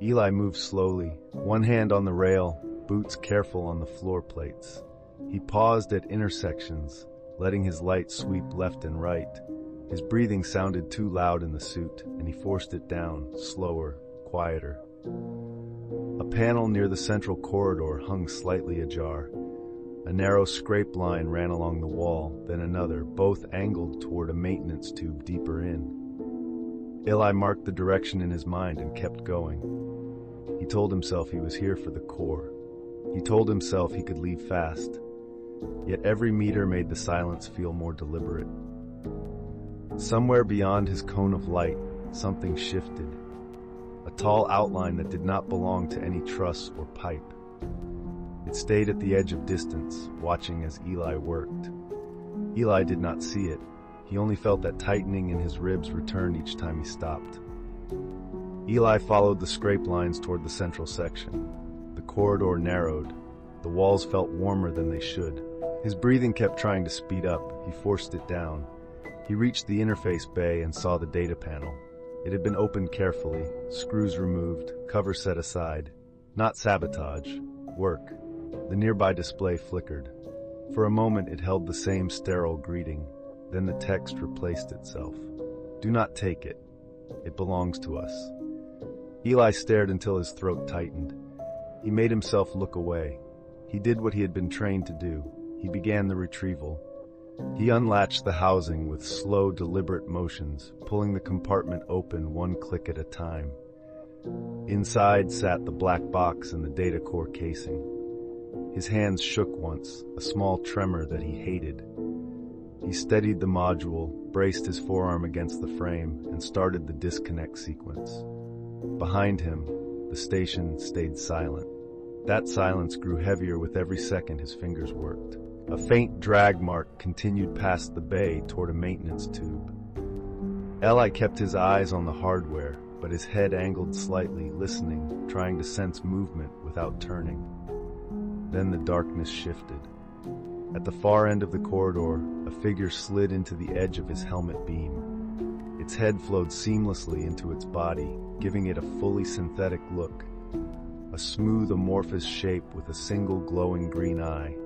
A: Eli moved slowly, one hand on the rail, boots careful on the floor plates. He paused at intersections, letting his light sweep left and right. His breathing sounded too loud in the suit, and he forced it down, slower, quieter. A panel near the central corridor hung slightly ajar. A narrow scrape line ran along the wall, then another, both angled toward a maintenance tube deeper in. Eli marked the direction in his mind and kept going. He told himself he was here for the core. He told himself he could leave fast. Yet every meter made the silence feel more deliberate. Somewhere beyond his cone of light, something shifted. A tall outline that did not belong to any truss or pipe. It stayed at the edge of distance, watching as Eli worked. Eli did not see it. He only felt that tightening in his ribs return each time he stopped. Eli followed the scrape lines toward the central section. The corridor narrowed. The walls felt warmer than they should. His breathing kept trying to speed up. He forced it down. He reached the interface bay and saw the data panel. It had been opened carefully, screws removed, cover set aside. Not sabotage. Work. The nearby display flickered. For a moment it held the same sterile greeting. Then the text replaced itself. Do not take it. It belongs to us. Eli stared until his throat tightened. He made himself look away. He did what he had been trained to do. He began the retrieval. He unlatched the housing with slow, deliberate motions, pulling the compartment open one click at a time. Inside sat the black box and the data core casing. His hands shook once, a small tremor that he hated. He steadied the module, braced his forearm against the frame, and started the disconnect sequence. Behind him, the station stayed silent. That silence grew heavier with every second his fingers worked. A faint drag mark continued past the bay toward a maintenance tube. Eli kept his eyes on the hardware, but his head angled slightly, listening, trying to sense movement without turning. Then the darkness shifted. At the far end of the corridor, a figure slid into the edge of his helmet beam. Its head flowed seamlessly into its body, giving it a fully synthetic look. A smooth, amorphous shape with a single glowing green eye.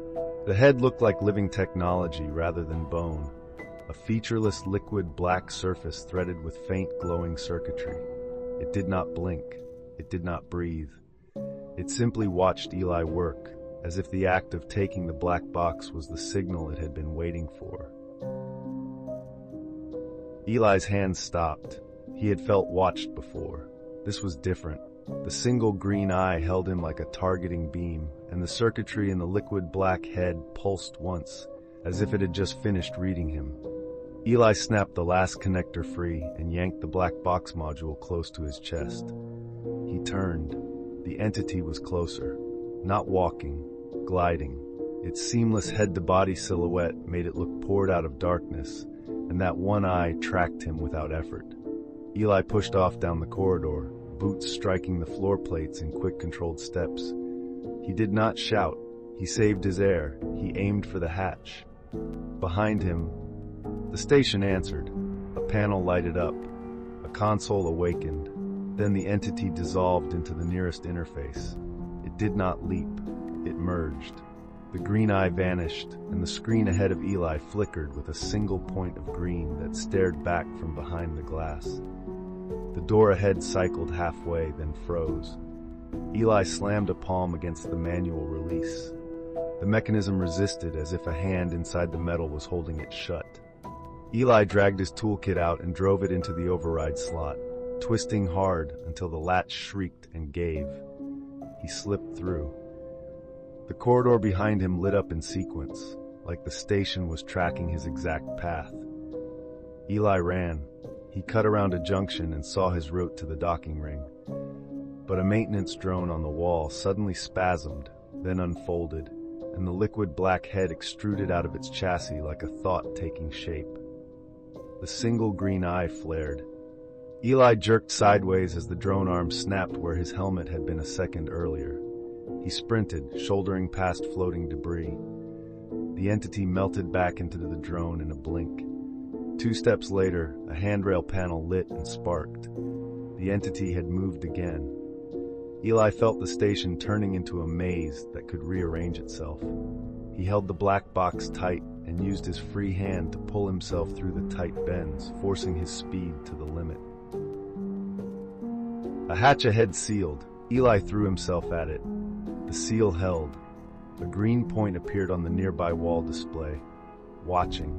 A: The head looked like living technology rather than bone, a featureless liquid black surface threaded with faint glowing circuitry. It did not blink. It did not breathe. It simply watched Eli work, as if the act of taking the black box was the signal it had been waiting for. Eli's hands stopped. He had felt watched before. This was different. The single green eye held him like a targeting beam, and the circuitry in the liquid black head pulsed once, as if it had just finished reading him. Eli snapped the last connector free and yanked the black box module close to his chest. He turned. The entity was closer, not walking, gliding. Its seamless head-to-body silhouette made it look poured out of darkness, and that one eye tracked him without effort. Eli pushed off down the corridor, boots striking the floor plates in quick controlled steps. He did not shout. He saved his air. He aimed for the hatch. Behind him, the station answered. A panel lighted up. A console awakened. Then the entity dissolved into the nearest interface. It did not leap. It merged. The green eye vanished, and the screen ahead of Eli flickered with a single point of green that stared back from behind the glass. The door ahead cycled halfway, then froze. Eli slammed a palm against the manual release. The mechanism resisted as if a hand inside the metal was holding it shut. Eli dragged his toolkit out and drove it into the override slot, twisting hard until the latch shrieked and gave. He slipped through. The corridor behind him lit up in sequence, like the station was tracking his exact path. Eli ran. He cut around a junction and saw his route to the docking ring. But a maintenance drone on the wall suddenly spasmed, then unfolded, and the liquid black head extruded out of its chassis like a thought taking shape. The single green eye flared. Eli jerked sideways as the drone arm snapped where his helmet had been a second earlier. He sprinted, shouldering past floating debris. The entity melted back into the drone in a blink. 2 steps later, a handrail panel lit and sparked. The entity had moved again. Eli felt the station turning into a maze that could rearrange itself. He held the black box tight and used his free hand to pull himself through the tight bends, forcing his speed to the limit. A hatch ahead sealed. Eli threw himself at it. The seal held. A green point appeared on the nearby wall display. Watching.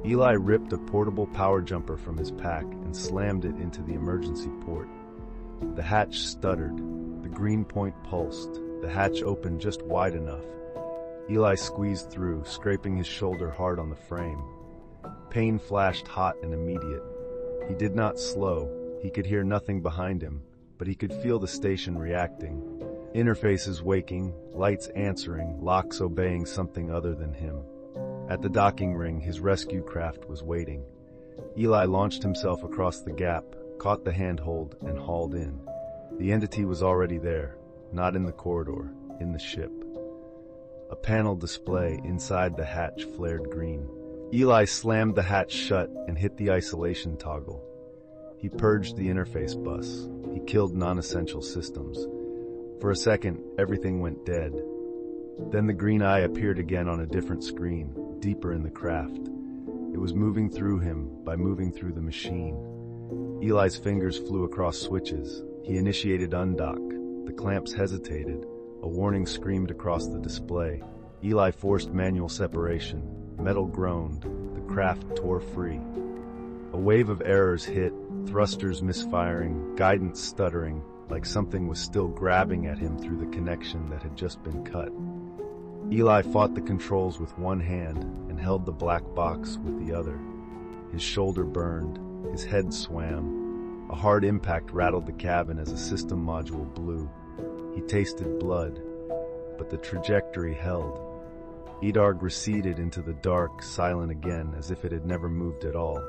A: Eli ripped a portable power jumper from his pack and slammed it into the emergency port. The hatch stuttered. The green point pulsed. The hatch opened just wide enough. Eli squeezed through, scraping his shoulder hard on the frame. Pain flashed hot and immediate. He did not slow. He could hear nothing behind him, but he could feel the station reacting. Interfaces waking, lights answering, locks obeying something other than him. At the docking ring, his rescue craft was waiting. Eli launched himself across the gap, caught the handhold, and hauled in. The entity was already there, not in the corridor, in the ship. A panel display inside the hatch flared green. Eli slammed the hatch shut and hit the isolation toggle. He purged the interface bus. He killed non-essential systems. For a second, everything went dead. Then the green eye appeared again on a different screen, deeper in the craft. It was moving through him by moving through the machine. Eli's fingers flew across switches. He initiated undock. The clamps hesitated. A warning screamed across the display. Eli forced manual separation. Metal groaned. The craft tore free. A wave of errors hit, thrusters misfiring, guidance stuttering, like something was still grabbing at him through the connection that had just been cut. Eli fought the controls with one hand and held the black box with the other. His shoulder burned. His head swam. A hard impact rattled the cabin as a system module blew. He tasted blood, but the trajectory held. Edarg receded into the dark, silent again, as if it had never moved at all.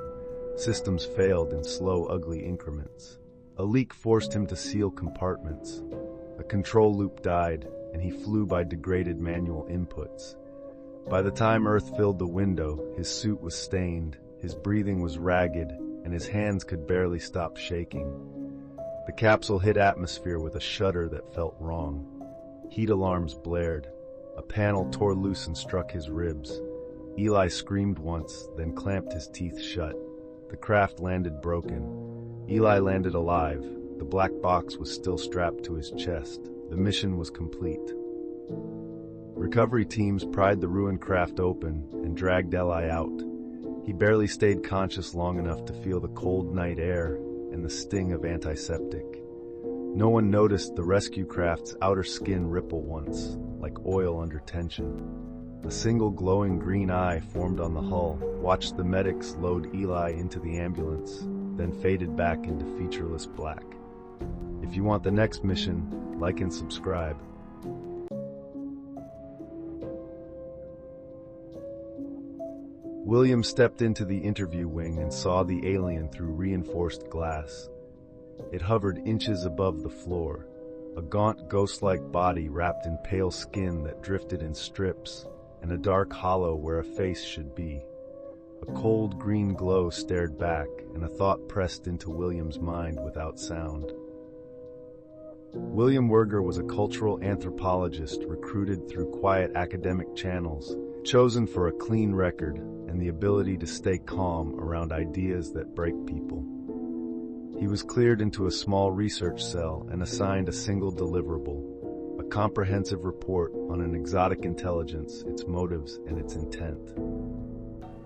A: Systems failed in slow, ugly increments. A leak forced him to seal compartments. A control loop died, and he flew by degraded manual inputs. By the time Earth filled the window, his suit was stained, his breathing was ragged, and his hands could barely stop shaking. The capsule hit atmosphere with a shudder that felt wrong. Heat alarms blared. A panel tore loose and struck his ribs. Eli screamed once, then clamped his teeth shut. The craft landed broken. Eli landed alive. The black box was still strapped to his chest. The mission was complete. Recovery teams pried the ruined craft open and dragged Eli out. He barely stayed conscious long enough to feel the cold night air and the sting of antiseptic. No one noticed the rescue craft's outer skin ripple once, like oil under tension. A single glowing green eye formed on the hull, watched the medics load Eli into the ambulance, then faded back into featureless black. If you want the next mission, like and subscribe. William stepped into the interview wing and saw the alien through reinforced glass. It hovered inches above the floor, a gaunt, ghost-like body wrapped in pale skin that drifted in strips, and a dark hollow where a face should be. A cold green glow stared back, and a thought pressed into William's mind without sound. William Werger was a cultural anthropologist recruited through quiet academic channels, chosen for a clean record and the ability to stay calm around ideas that break people. He was cleared into a small research cell and assigned a single deliverable, a comprehensive report on an exotic intelligence, its motives, and its intent.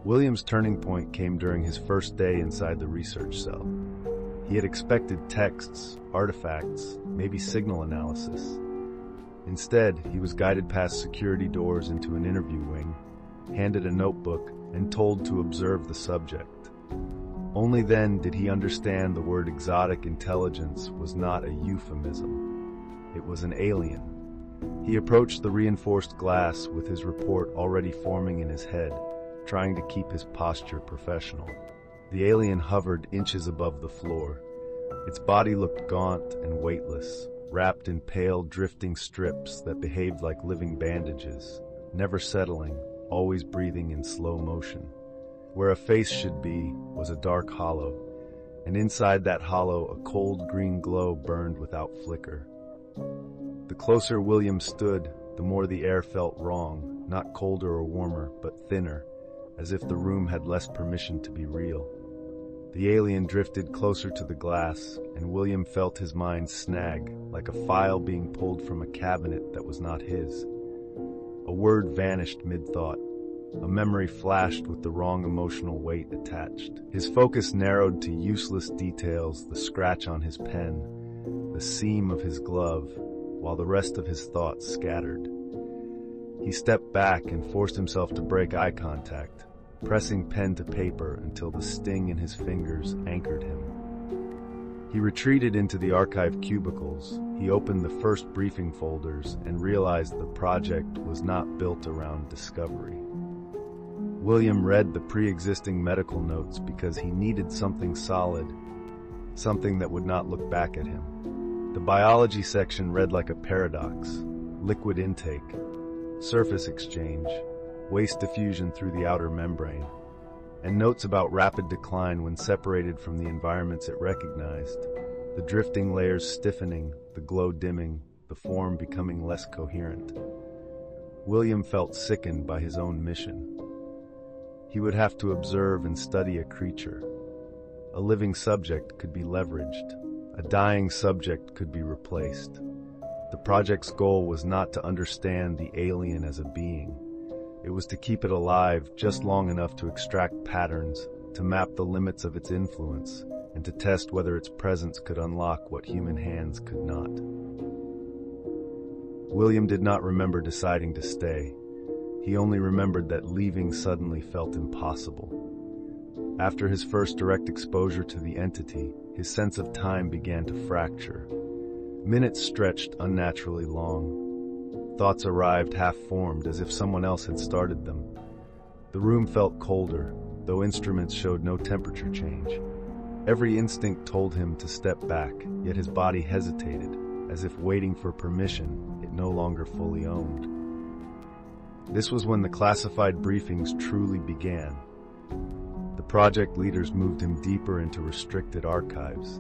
A: William's turning point came during his first day inside the research cell. He had expected texts, artifacts, maybe signal analysis. Instead, he was guided past security doors into an interview wing, handed a notebook, and told to observe the subject. Only then did he understand the word exotic intelligence was not a euphemism. It was an alien. He approached the reinforced glass with his report already forming in his head, trying to keep his posture professional. The alien hovered inches above the floor. Its body looked gaunt and weightless, wrapped in pale, drifting strips that behaved like living bandages, never settling, always breathing in slow motion. Where a face should be was a dark hollow, and inside that hollow a cold green glow burned without flicker. The closer William stood, the more the air felt wrong, not colder or warmer, but thinner, as if the room had less permission to be real. The alien drifted closer to the glass, and William felt his mind snag, like a file being pulled from a cabinet that was not his. A word vanished mid-thought. A memory flashed with the wrong emotional weight attached. His focus narrowed to useless details, the scratch on his pen, the seam of his glove, while the rest of his thoughts scattered. He stepped back and forced himself to break eye contact, pressing pen to paper until the sting in his fingers anchored him. He retreated into the archive cubicles. He opened the first briefing folders and realized the project was not built around discovery. William read the pre-existing medical notes because he needed something solid, something that would not look back at him. The biology section read like a paradox: liquid intake, surface exchange, waste diffusion through the outer membrane, and notes about rapid decline when separated from the environments it recognized, the drifting layers stiffening, the glow dimming, the form becoming less coherent. William felt sickened by his own mission. He would have to observe and study a creature. A living subject could be leveraged. A dying subject could be replaced. The project's goal was not to understand the alien as a being. It was to keep it alive just long enough to extract patterns, to map the limits of its influence, and to test whether its presence could unlock what human hands could not. William did not remember deciding to stay. He only remembered that leaving suddenly felt impossible. After his first direct exposure to the entity, his sense of time began to fracture. Minutes stretched unnaturally long. Thoughts arrived half-formed, as if someone else had started them. The room felt colder, though instruments showed no temperature change. Every instinct told him to step back, yet his body hesitated, as if waiting for permission it no longer fully owned. This was when the classified briefings truly began. The project leaders moved him deeper into restricted archives,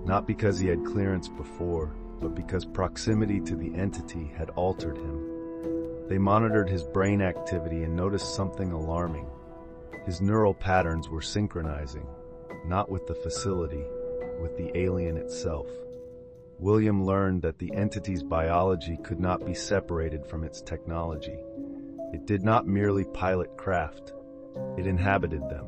A: not because he had clearance before, but because proximity to the entity had altered him. They monitored his brain activity and noticed something alarming. His neural patterns were synchronizing, not with the facility, with the alien itself. William learned that the entity's biology could not be separated from its technology. It did not merely pilot craft, it inhabited them.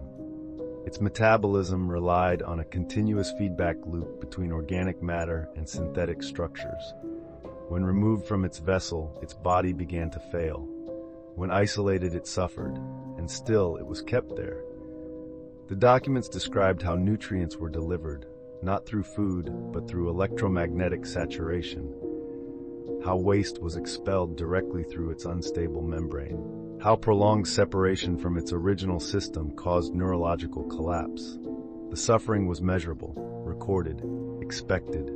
A: Its metabolism relied on a continuous feedback loop between organic matter and synthetic structures. When removed from its vessel, its body began to fail. When isolated, it suffered, and still it was kept there. The documents described how nutrients were delivered, not through food, but through electromagnetic saturation. How waste was expelled directly through its unstable membrane. How prolonged separation from its original system caused neurological collapse. The suffering was measurable, recorded, expected.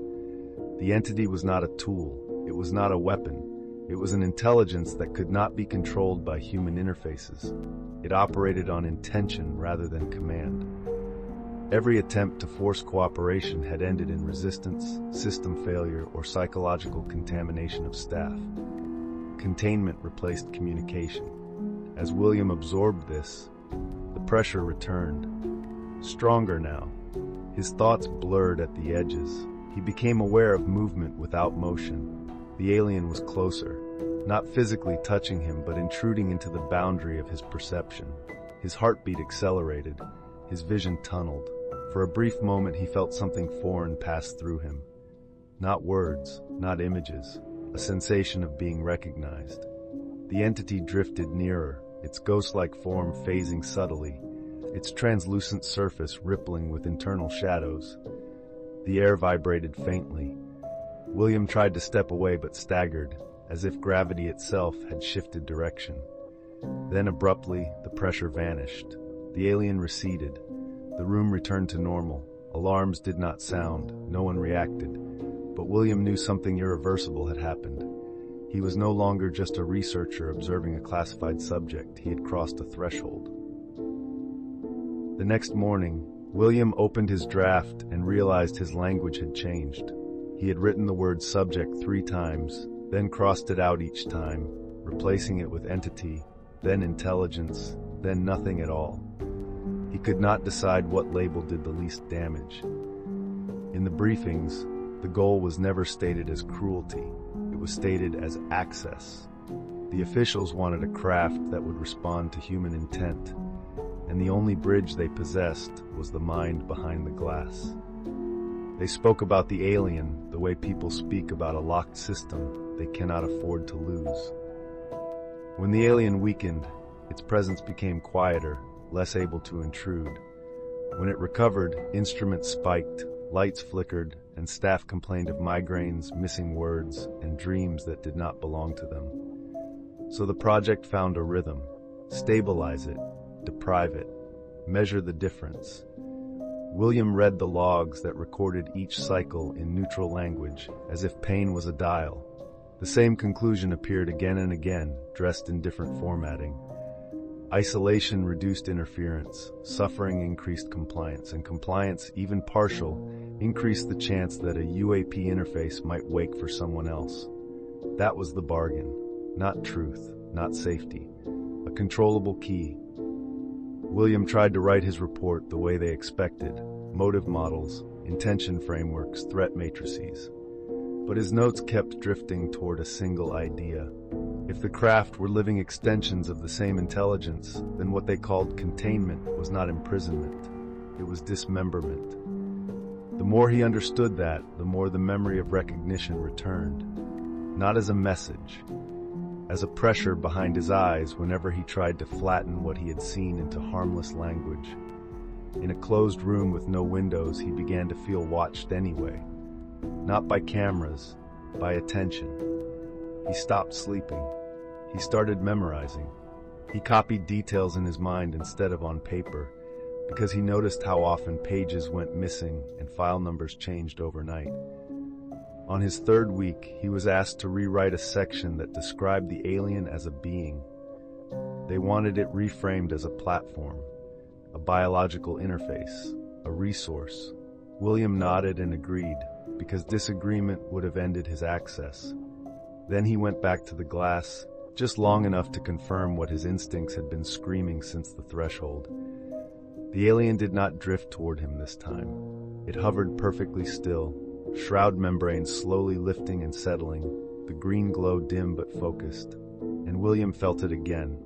A: The entity was not a tool. It was not a weapon. It was an intelligence that could not be controlled by human interfaces. It operated on intention rather than command. Every attempt to force cooperation had ended in resistance, system failure, or psychological contamination of staff. Containment replaced communication. As William absorbed this, the pressure returned. Stronger now. His thoughts blurred at the edges. He became aware of movement without motion. The alien was closer, not physically touching him, but intruding into the boundary of his perception. His heartbeat accelerated. His vision tunneled. For a brief moment, he felt something foreign pass through him. Not words, not images, a sensation of being recognized. The entity drifted nearer, its ghost-like form phasing subtly, its translucent surface rippling with internal shadows. The air vibrated faintly. William tried to step away but staggered, as if gravity itself had shifted direction. Then abruptly, the pressure vanished. The alien receded. The room returned to normal. Alarms did not sound. No one reacted. But William knew something irreversible had happened. He was no longer just a researcher observing a classified subject. He had crossed a threshold. The next morning, William opened his draft and realized his language had changed. He had written the word subject 3 times, then crossed it out each time, replacing it with entity, then intelligence, then nothing at all. He could not decide what label did the least damage. In the briefings, the goal was never stated as cruelty. It was stated as access. The officials wanted a craft that would respond to human intent, and the only bridge they possessed was the mind behind the glass. They spoke about the alien the way people speak about a locked system they cannot afford to lose. When the alien weakened, its presence became quieter, less able to intrude. When it recovered, instruments spiked, lights flickered, and staff complained of migraines, missing words, and dreams that did not belong to them. So the project found a rhythm: stabilize it, deprive it, measure the difference. William read the logs that recorded each cycle in neutral language, as if pain was a dial. The same conclusion appeared again and again, dressed in different formatting. Isolation reduced interference, suffering increased compliance, and compliance, even partial, increased the chance that a UAP interface might wake for someone else. That was the bargain. Not truth, not safety. A controllable key. William tried to write his report the way they expected: motive models, intention frameworks, threat matrices. But his notes kept drifting toward a single idea. If the craft were living extensions of the same intelligence, then what they called containment was not imprisonment. It was dismemberment. The more he understood that, the more the memory of recognition returned. Not as a message, as a pressure behind his eyes whenever he tried to flatten what he had seen into harmless language. In a closed room with no windows, he began to feel watched anyway. Not by cameras, by attention. He stopped sleeping. He started memorizing. He copied details in his mind instead of on paper, because he noticed how often pages went missing and file numbers changed overnight. On his 3rd week, he was asked to rewrite a section that described the alien as a being. They wanted it reframed as a platform, a biological interface, a resource. William nodded and agreed, because disagreement would have ended his access. Then he went back to the glass, just long enough to confirm what his instincts had been screaming since the threshold. The alien did not drift toward him this time. It hovered perfectly still, shroud membrane slowly lifting and settling, the green glow dim but focused. And William felt it again.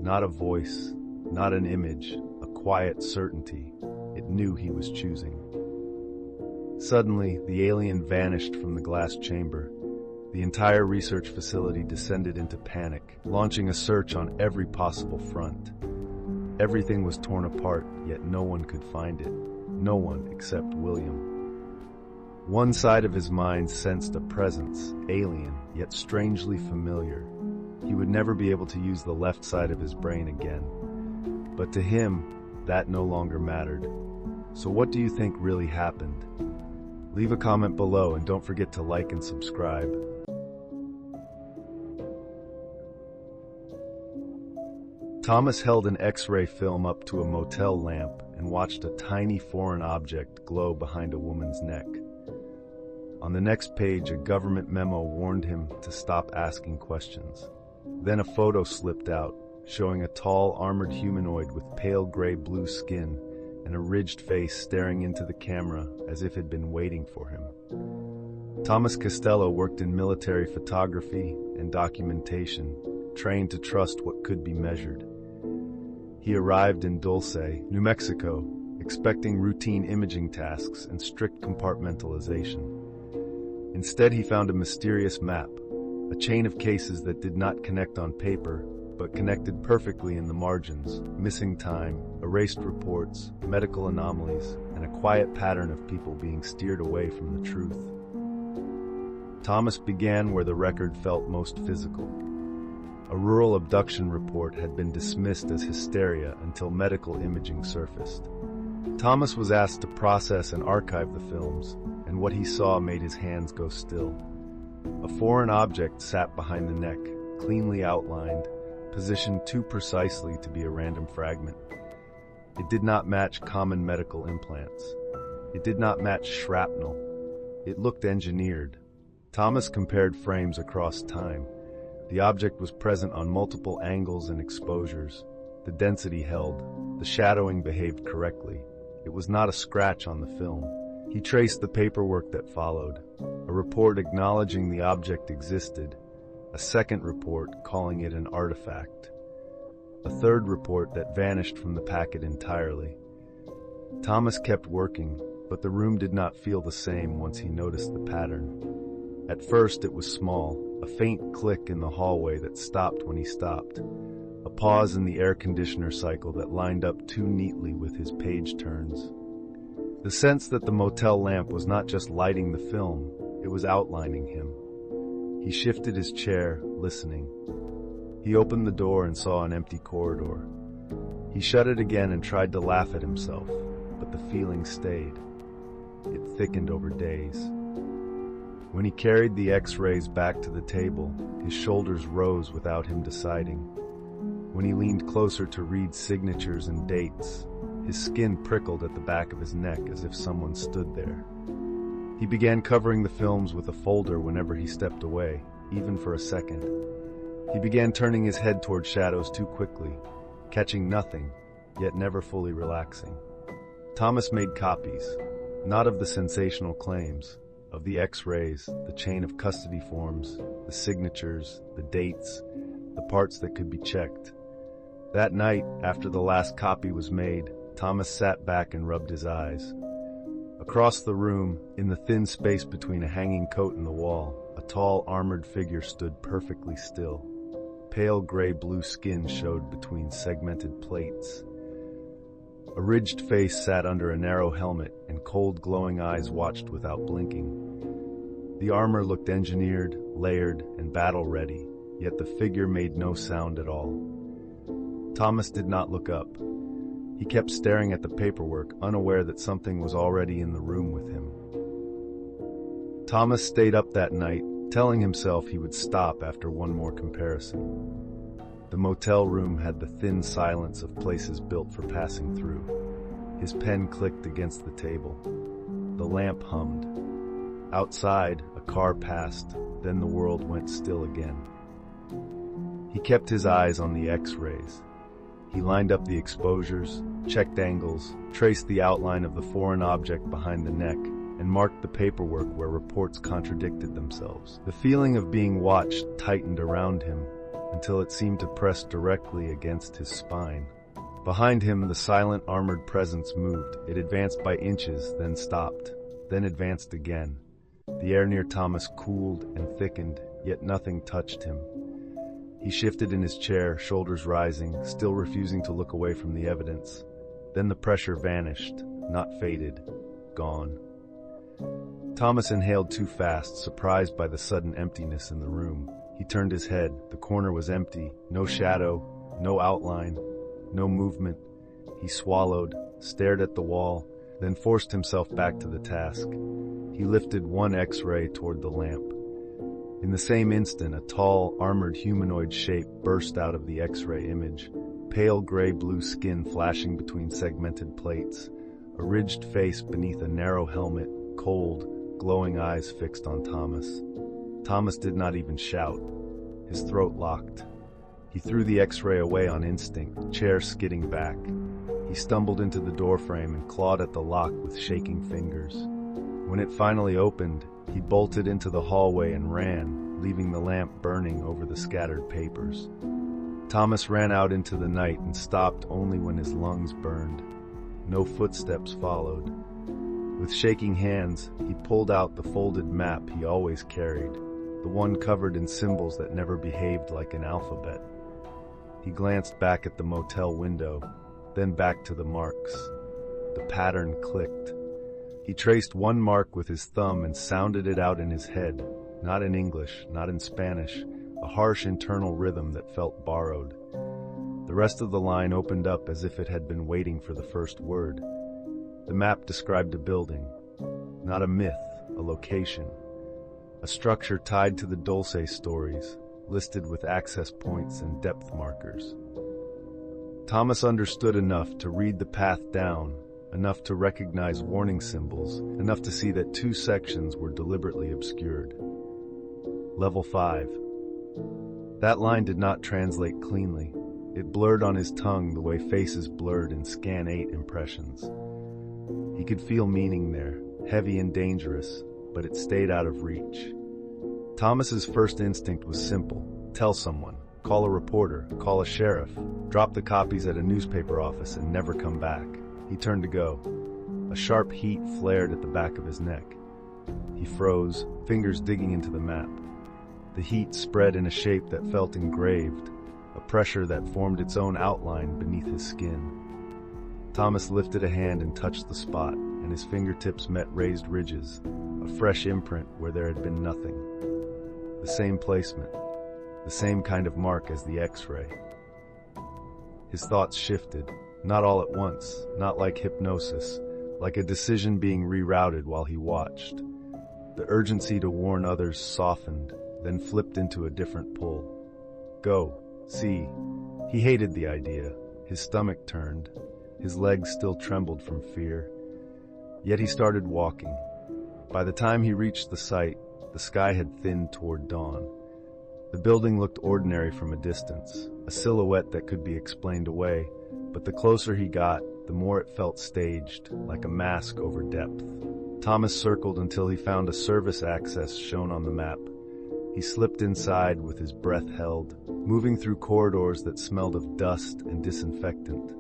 A: Not a voice, not an image, a quiet certainty. It knew he was choosing. Suddenly, the alien vanished from the glass chamber. The entire research facility descended into panic, launching a search on every possible front. Everything was torn apart, yet no one could find it. No one except William. One side of his mind sensed a presence, alien, yet strangely familiar. He would never be able to use the left side of his brain again. But to him, that no longer mattered. So what do you think really happened? Leave a comment below and don't forget to like and subscribe. Thomas held an X-ray film up to a motel lamp and watched a tiny foreign object glow behind a woman's neck. On the next page, a government memo warned him to stop asking questions. Then a photo slipped out, showing a tall, armored humanoid with pale gray-blue skin and a ridged face staring into the camera as if it had been waiting for him. Thomas Costello worked in military photography and documentation, trained to trust what could be measured. He arrived in Dulce, New Mexico, expecting routine imaging tasks and strict compartmentalization. Instead, he found a mysterious map, a chain of cases that did not connect on paper, but connected perfectly in the margins: missing time, erased reports, medical anomalies, and a quiet pattern of people being steered away from the truth. Thomas began where the record felt most physical. A rural abduction report had been dismissed as hysteria until medical imaging surfaced. Thomas was asked to process and archive the films, and what he saw made his hands go still. A foreign object sat behind the neck, cleanly outlined, positioned too precisely to be a random fragment. It did not match common medical implants. It did not match shrapnel. It looked engineered. Thomas compared frames across time. The object was present on multiple angles and exposures. The density held. The shadowing behaved correctly. It was not a scratch on the film. He traced the paperwork that followed. A report acknowledging the object existed. A second report calling it an artifact. A third report that vanished from the packet entirely. Thomas kept working, but the room did not feel the same once he noticed the pattern. At first it was small, a faint click in the hallway that stopped when he stopped. A pause in the air conditioner cycle that lined up too neatly with his page turns. The sense that the motel lamp was not just lighting the film, it was outlining him. He shifted his chair, listening. He opened the door and saw an empty corridor. He shut it again and tried to laugh at himself, but the feeling stayed. It thickened over days. When he carried the X-rays back to the table, his shoulders rose without him deciding. When he leaned closer to read signatures and dates, his skin prickled at the back of his neck as if someone stood there. He began covering the films with a folder whenever he stepped away, even for a second. He began turning his head toward shadows too quickly, catching nothing, yet never fully relaxing. Thomas made copies, not of the sensational claims, of the X-rays, the chain of custody forms, the signatures, the dates, the parts that could be checked. That night, after the last copy was made, Thomas sat back and rubbed his eyes. Across the room, in the thin space between a hanging coat and the wall, a tall, armored figure stood perfectly still. Pale gray-blue skin showed between segmented plates. A ridged face sat under a narrow helmet, and cold, glowing eyes watched without blinking. The armor looked engineered, layered, and battle-ready, yet the figure made no sound at all. Thomas did not look up. He kept staring at the paperwork, unaware that something was already in the room with him. Thomas stayed up that night, telling himself he would stop after one more comparison. The motel room had the thin silence of places built for passing through. His pen clicked against the table. The lamp hummed. Outside, a car passed, then the world went still again. He kept his eyes on the X-rays. He lined up the exposures, checked angles, traced the outline of the foreign object behind the neck, and marked the paperwork where reports contradicted themselves. The feeling of being watched tightened around him until it seemed to press directly against his spine. Behind him, the silent armored presence moved. It advanced by inches, then stopped, then advanced again. The air near Thomas cooled and thickened, yet nothing touched him. He shifted in his chair, shoulders rising, still refusing to look away from the evidence. Then the pressure vanished, not faded, gone. Thomas inhaled too fast, surprised by the sudden emptiness in the room. He turned his head. The corner was empty, no shadow, no outline, no movement. He swallowed, stared at the wall, then forced himself back to the task. He lifted one X-ray toward the lamp. In the same instant, a tall, armored humanoid shape burst out of the X-ray image, pale gray-blue skin flashing between segmented plates, a ridged face beneath a narrow helmet, cold, glowing eyes fixed on Thomas. Thomas did not even shout. His throat locked. He threw the X-ray away on instinct, chair skidding back. He stumbled into the doorframe and clawed at the lock with shaking fingers. When it finally opened, he bolted into the hallway and ran, leaving the lamp burning over the scattered papers. Thomas ran out into the night and stopped only when his lungs burned. No footsteps followed. With shaking hands, he pulled out the folded map he always carried, the one covered in symbols that never behaved like an alphabet. He glanced back at the motel window, then back to the marks. The pattern clicked. He traced one mark with his thumb and sounded it out in his head, not in English, not in Spanish, a harsh internal rhythm that felt borrowed. The rest of the line opened up as if it had been waiting for the first word. The map described a building, not a myth, a location, a structure tied to the Dulce stories, listed with access points and depth markers. Thomas understood enough to read the path down, enough to recognize warning symbols, enough to see that 2 sections were deliberately obscured. Level 5. That line did not translate cleanly. It blurred on his tongue the way faces blurred in Scan 8 impressions. He could feel meaning there, heavy and dangerous, but it stayed out of reach. Thomas's first instinct was simple. Tell someone. Call a reporter. Call a sheriff. Drop the copies at a newspaper office and never come back. He turned to go. A sharp heat flared at the back of his neck. He froze, fingers digging into the map. The heat spread in a shape that felt engraved, a pressure that formed its own outline beneath his skin. Thomas lifted a hand and touched the spot, and his fingertips met raised ridges, a fresh imprint where there had been nothing. The same placement, the same kind of mark as the X-ray. His thoughts shifted, not all at once, not like hypnosis, like a decision being rerouted while he watched. The urgency to warn others softened, then flipped into a different pull. Go, see. He hated the idea. His stomach turned. His legs still trembled from fear. Yet he started walking. By the time he reached the site, the sky had thinned toward dawn. The building looked ordinary from a distance, a silhouette that could be explained away, but the closer he got, the more it felt staged, like a mask over depth. Thomas circled until he found a service access shown on the map. He slipped inside with his breath held, moving through corridors that smelled of dust and disinfectant.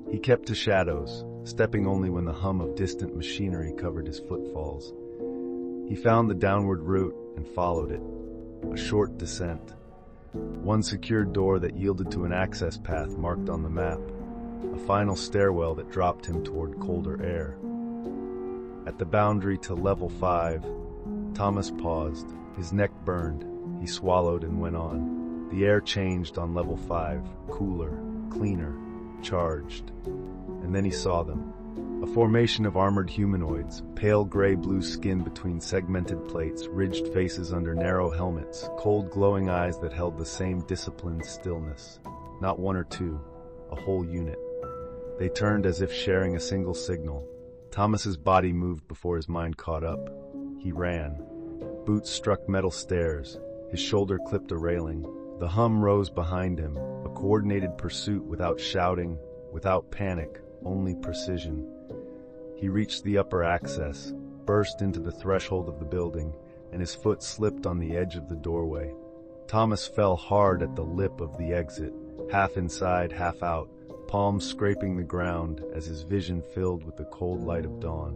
A: He kept to shadows, stepping only when the hum of distant machinery covered his footfalls. He found the downward route and followed it. A short descent. One secured door that yielded to an access path marked on the map. A final stairwell that dropped him toward colder air. At the boundary to level 5, Thomas paused. His neck burned. He swallowed and went on. The air changed on level 5, cooler, cleaner, charged. And then he saw them. A formation of armored humanoids, pale gray-blue skin between segmented plates, ridged faces under narrow helmets, cold glowing eyes that held the same disciplined stillness. Not 1 or 2, a whole unit. They turned as if sharing a single signal. Thomas's body moved before his mind caught up. He ran. Boots struck metal stairs. His shoulder clipped a railing. The hum rose behind him, a coordinated pursuit without shouting, without panic, only precision. He reached the upper access, burst into the threshold of the building, and his foot slipped on the edge of the doorway. Thomas fell hard at the lip of the exit, half inside, half out, palms scraping the ground as his vision filled with the cold light of dawn.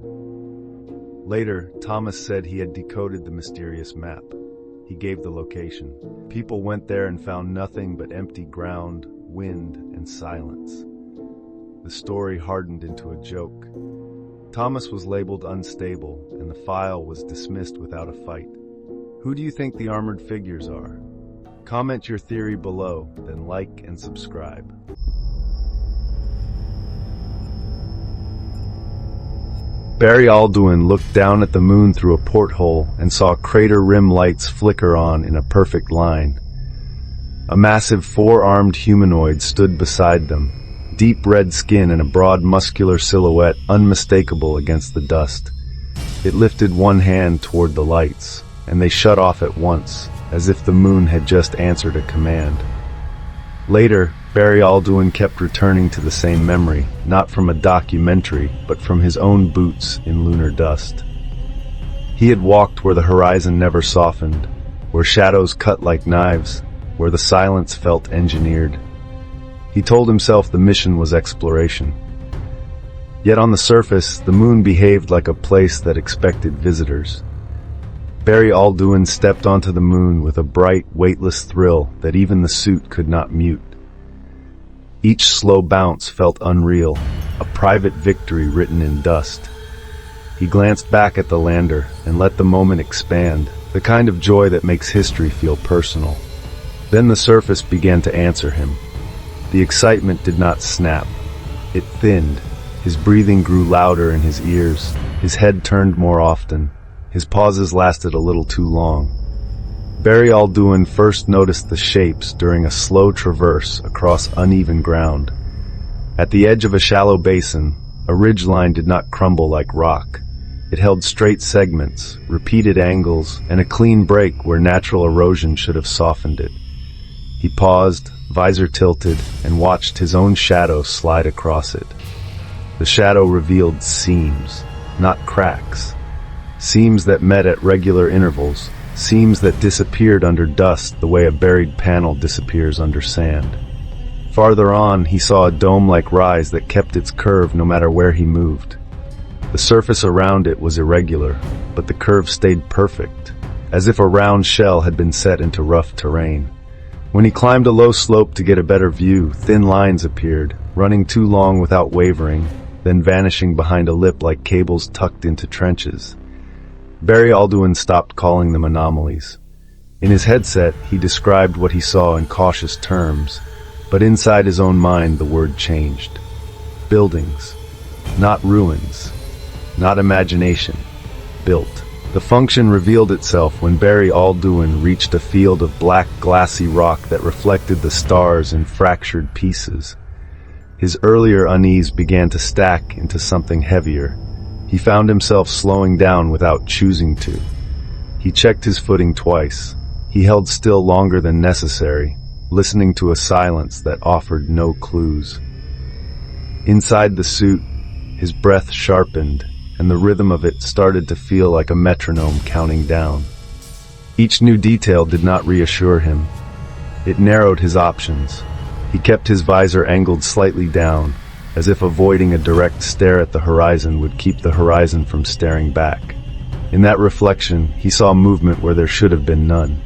A: Later, Thomas said he had decoded the mysterious map. He gave the location. People went there and found nothing but empty ground, wind, and silence. The story hardened into a joke. Thomas was labeled unstable, and the file was dismissed without a fight. Who do you think the armored figures are? Comment your theory below, then like and subscribe. Barry Alduin looked down at the moon through a porthole and saw crater rim lights flicker on in a perfect line. A massive 4-armed humanoid stood beside them, deep red skin and a broad muscular silhouette unmistakable against the dust. It lifted one hand toward the lights, and they shut off at once, as if the moon had just answered a command. Later, Barry Alduin kept returning to the same memory, not from a documentary, but from his own boots in lunar dust. He had walked where the horizon never softened, where shadows cut like knives, where the silence felt engineered. He told himself the mission was exploration. Yet on the surface, the moon behaved like a place that expected visitors. Barry Alduin stepped onto the moon with a bright, weightless thrill that even the suit could not mute. Each slow bounce felt unreal, a private victory written in dust. He glanced back at the lander and let the moment expand, the kind of joy that makes history feel personal. Then the surface began to answer him. The excitement did not snap. It thinned. His breathing grew louder in his ears. His head turned more often. His pauses lasted a little too long. Barry Alduin first noticed the shapes during a slow traverse across uneven ground. At the edge of a shallow basin, a ridgeline did not crumble like rock. It held straight segments, repeated angles, and a clean break where natural erosion should have softened it. He paused, visor tilted, and watched his own shadow slide across it. The shadow revealed seams, not cracks. Seams that met at regular intervals, seams that disappeared under dust the way a buried panel disappears under sand. Farther on, he saw a dome-like rise that kept its curve no matter where he moved. The surface around it was irregular, but the curve stayed perfect, as if a round shell had been set into rough terrain. When he climbed a low slope to get a better view, thin lines appeared, running too long without wavering, then vanishing behind a lip like cables tucked into trenches. Barry Alduin stopped calling them anomalies. In his headset, he described what he saw in cautious terms, but inside his own mind the word changed. Buildings. Not ruins. Not imagination. Built. The function revealed itself when Barry Alduin reached a field of black glassy rock that reflected the stars in fractured pieces. His earlier unease began to stack into something heavier. He found himself slowing down without choosing to. He checked his footing twice. He held still longer than necessary, listening to a silence that offered no clues. Inside the suit, his breath sharpened, and the rhythm of it started to feel like a metronome counting down. Each new detail did not reassure him. It narrowed his options. He kept his visor angled slightly down, as if avoiding a direct stare at the horizon would keep the horizon from staring back. In that reflection, he saw movement where there should have been none.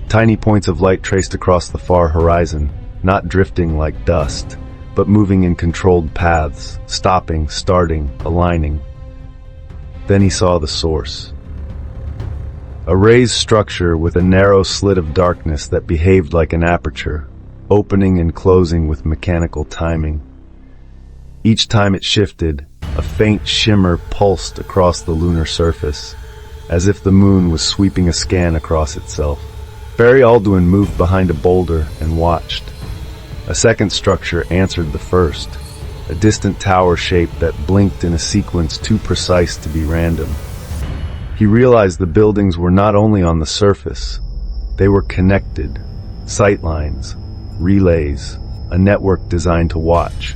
A: Tiny points of light traced across the far horizon, not drifting like dust, but moving in controlled paths, stopping, starting, aligning. Then he saw the source. A raised structure with a narrow slit of darkness that behaved like an aperture, opening and closing with mechanical timing. Each time it shifted, a faint shimmer pulsed across the lunar surface, as if the moon was sweeping a scan across itself. Barry Alduin moved behind a boulder and watched. A second structure answered the first, a distant tower shape that blinked in a sequence too precise to be random. He realized the buildings were not only on the surface, they were connected, sightlines, relays, a network designed to watch.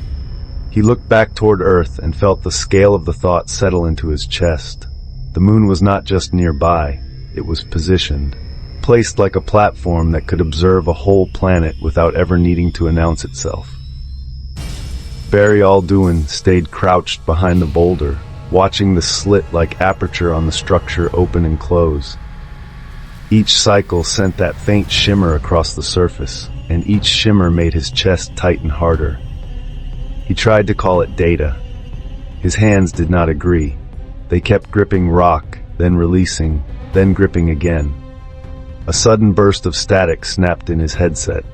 A: He looked back toward Earth and felt the scale of the thought settle into his chest. The moon was not just nearby, it was positioned, placed like a platform that could observe a whole planet without ever needing to announce itself. Barry Alduin stayed crouched behind the boulder, watching the slit-like aperture on the structure open and close. Each cycle sent that faint shimmer across the surface, and each shimmer made his chest tighten harder. He tried to call it data. His hands did not agree. They kept gripping rock, then releasing, then gripping again. A sudden burst of static snapped in his headset.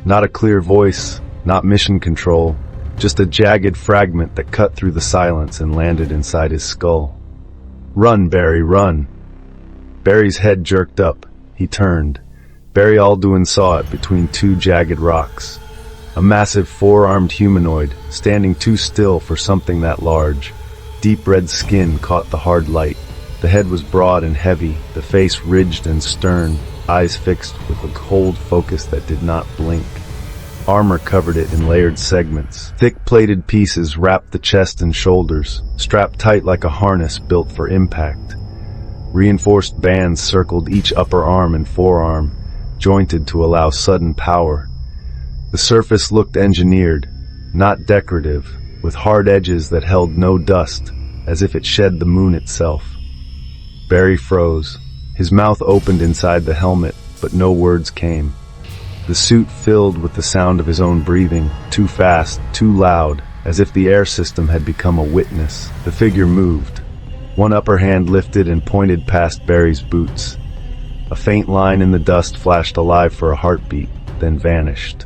A: Not a clear voice, not mission control, just a jagged fragment that cut through the silence and landed inside his skull. "Run, Barry, run!" Barry's head jerked up. He turned. Barry Alduin saw it between two jagged rocks. A massive four-armed humanoid, standing too still for something that large. Deep red skin caught the hard light. The head was broad and heavy, the face ridged and stern, eyes fixed with a cold focus that did not blink. Armor covered it in layered segments. Thick plated pieces wrapped the chest and shoulders, strapped tight like a harness built for impact. Reinforced bands circled each upper arm and forearm, jointed to allow sudden power. The surface looked engineered, not decorative, with hard edges that held no dust, as if it shed the moon itself. Barry froze. His mouth opened inside the helmet, but no words came. The suit filled with the sound of his own breathing, too fast, too loud, as if the air system had become a witness. The figure moved. One upper hand lifted and pointed past Barry's boots. A faint line in the dust flashed alive for a heartbeat, then vanished.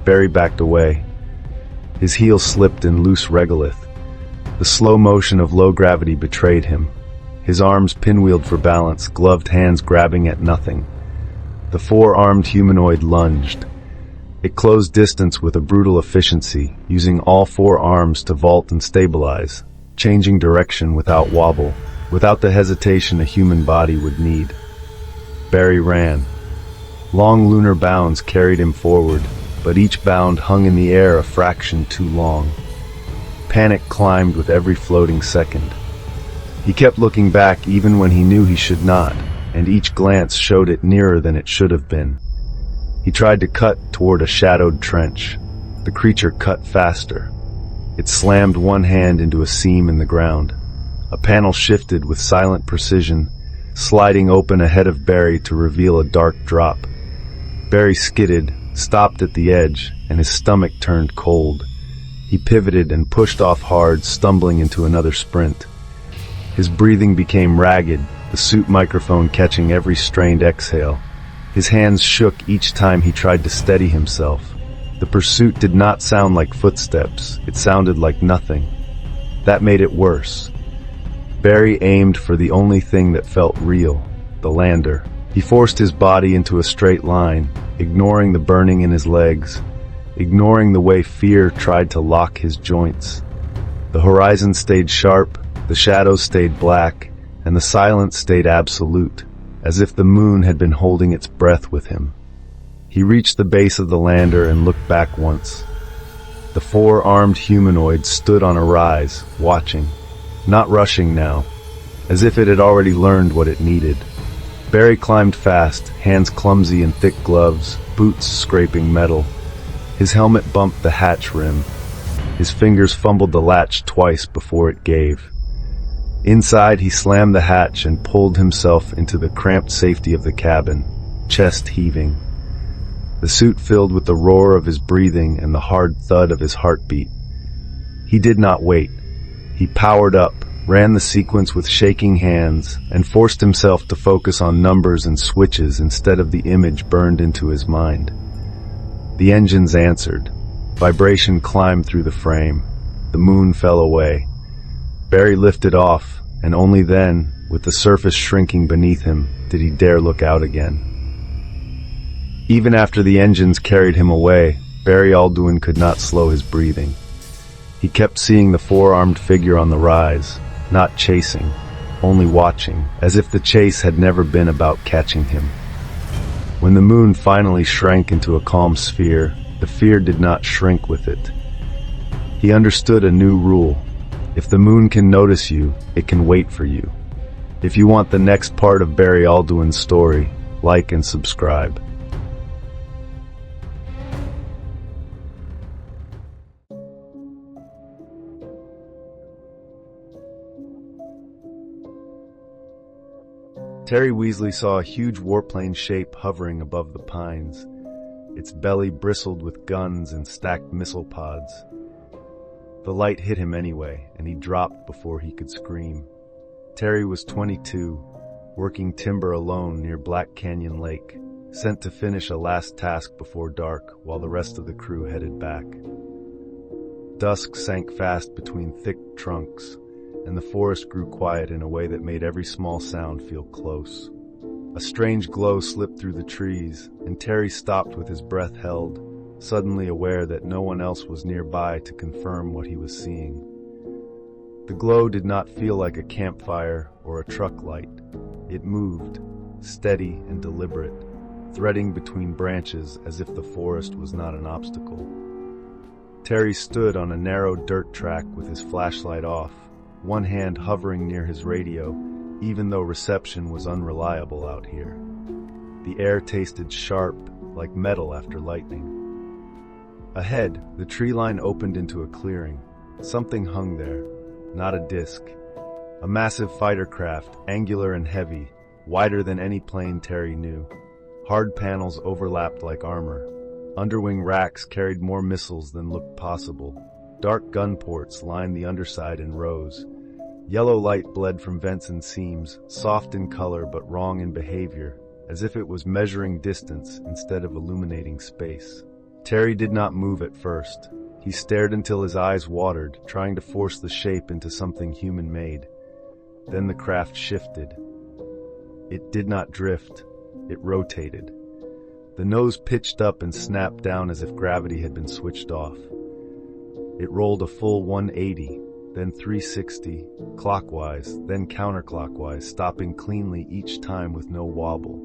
A: Barry backed away. His heel slipped in loose regolith. The slow motion of low gravity betrayed him. His arms pinwheeled for balance, gloved hands grabbing at nothing. The four-armed humanoid lunged. It closed distance with a brutal efficiency, using all four arms to vault and stabilize, changing direction without wobble, without the hesitation a human body would need. Barry ran. Long lunar bounds carried him forward, but each bound hung in the air a fraction too long. Panic climbed with every floating second. He kept looking back even when he knew he should not, and each glance showed it nearer than it should have been. He tried to cut toward a shadowed trench. The creature cut faster. It slammed one hand into a seam in the ground. A panel shifted with silent precision, sliding open ahead of Barry to reveal a dark drop. Barry skidded, stopped at the edge, and his stomach turned cold. He pivoted and pushed off hard, stumbling into another sprint. His breathing became ragged, the suit microphone catching every strained exhale. His hands shook each time he tried to steady himself. The pursuit did not sound like footsteps, it sounded like nothing. That made it worse. Barry aimed for the only thing that felt real, the lander. He forced his body into a straight line, ignoring the burning in his legs, ignoring the way fear tried to lock his joints. The horizon stayed sharp, the shadows stayed black, and the silence stayed absolute, as if the moon had been holding its breath with him. He reached the base of the lander and looked back once. The four armed humanoid stood on a rise, watching, not rushing now, as if it had already learned what it needed. Barry climbed fast, hands clumsy in thick gloves, boots scraping metal. His helmet bumped the hatch rim. His fingers fumbled the latch twice before it gave. Inside, he slammed the hatch and pulled himself into the cramped safety of the cabin, chest heaving. The suit filled with the roar of his breathing and the hard thud of his heartbeat. He did not wait. He powered up, ran the sequence with shaking hands, and forced himself to focus on numbers and switches instead of the image burned into his mind. The engines answered. Vibration climbed through the frame. The moon fell away. Barry lifted off, and only then, with the surface shrinking beneath him, did he dare look out again. Even after the engines carried him away, Barry Alduin could not slow his breathing. He kept seeing the four-armed figure on the rise, not chasing, only watching, as if the chase had never been about catching him. When the moon finally shrank into a calm sphere, the fear did not shrink with it. He understood a new rule. If the moon can notice you, it can wait for you. If you want the next part of Barry Alduin's story, like and subscribe. Terry Weasley saw a huge warplane shape hovering above the pines. Its belly bristled with guns and stacked missile pods. The light hit him anyway, and he dropped before he could scream. Terry was 22, working timber alone near Black Canyon Lake, sent to finish a last task before dark while the rest of the crew headed back. Dusk sank fast between thick trunks, and the forest grew quiet in a way that made every small sound feel close. A strange glow slipped through the trees, and Terry stopped with his breath held, suddenly aware that no one else was nearby to confirm what he was seeing. The glow did not feel like a campfire or a truck light. It moved, steady and deliberate, threading between branches as if the forest was not an obstacle. Terry stood on a narrow dirt track with his flashlight off, one hand hovering near his radio, even though reception was unreliable out here. The air tasted sharp, like metal after lightning. Ahead, the tree line opened into a clearing. Something hung there, not a disc. A massive fighter craft, angular and heavy, wider than any plane Terry knew. Hard panels overlapped like armor. Underwing racks carried more missiles than looked possible. Dark gun ports lined the underside in rows. Yellow light bled from vents and seams, soft in color but wrong in behavior, as if it was measuring distance instead of illuminating space. Terry did not move at first. He stared until his eyes watered, trying to force the shape into something human-made. Then the craft shifted. It did not drift. It rotated. The nose pitched up and snapped down as if gravity had been switched off. It rolled a full 180, then 360, clockwise, then counterclockwise, stopping cleanly each time with no wobble.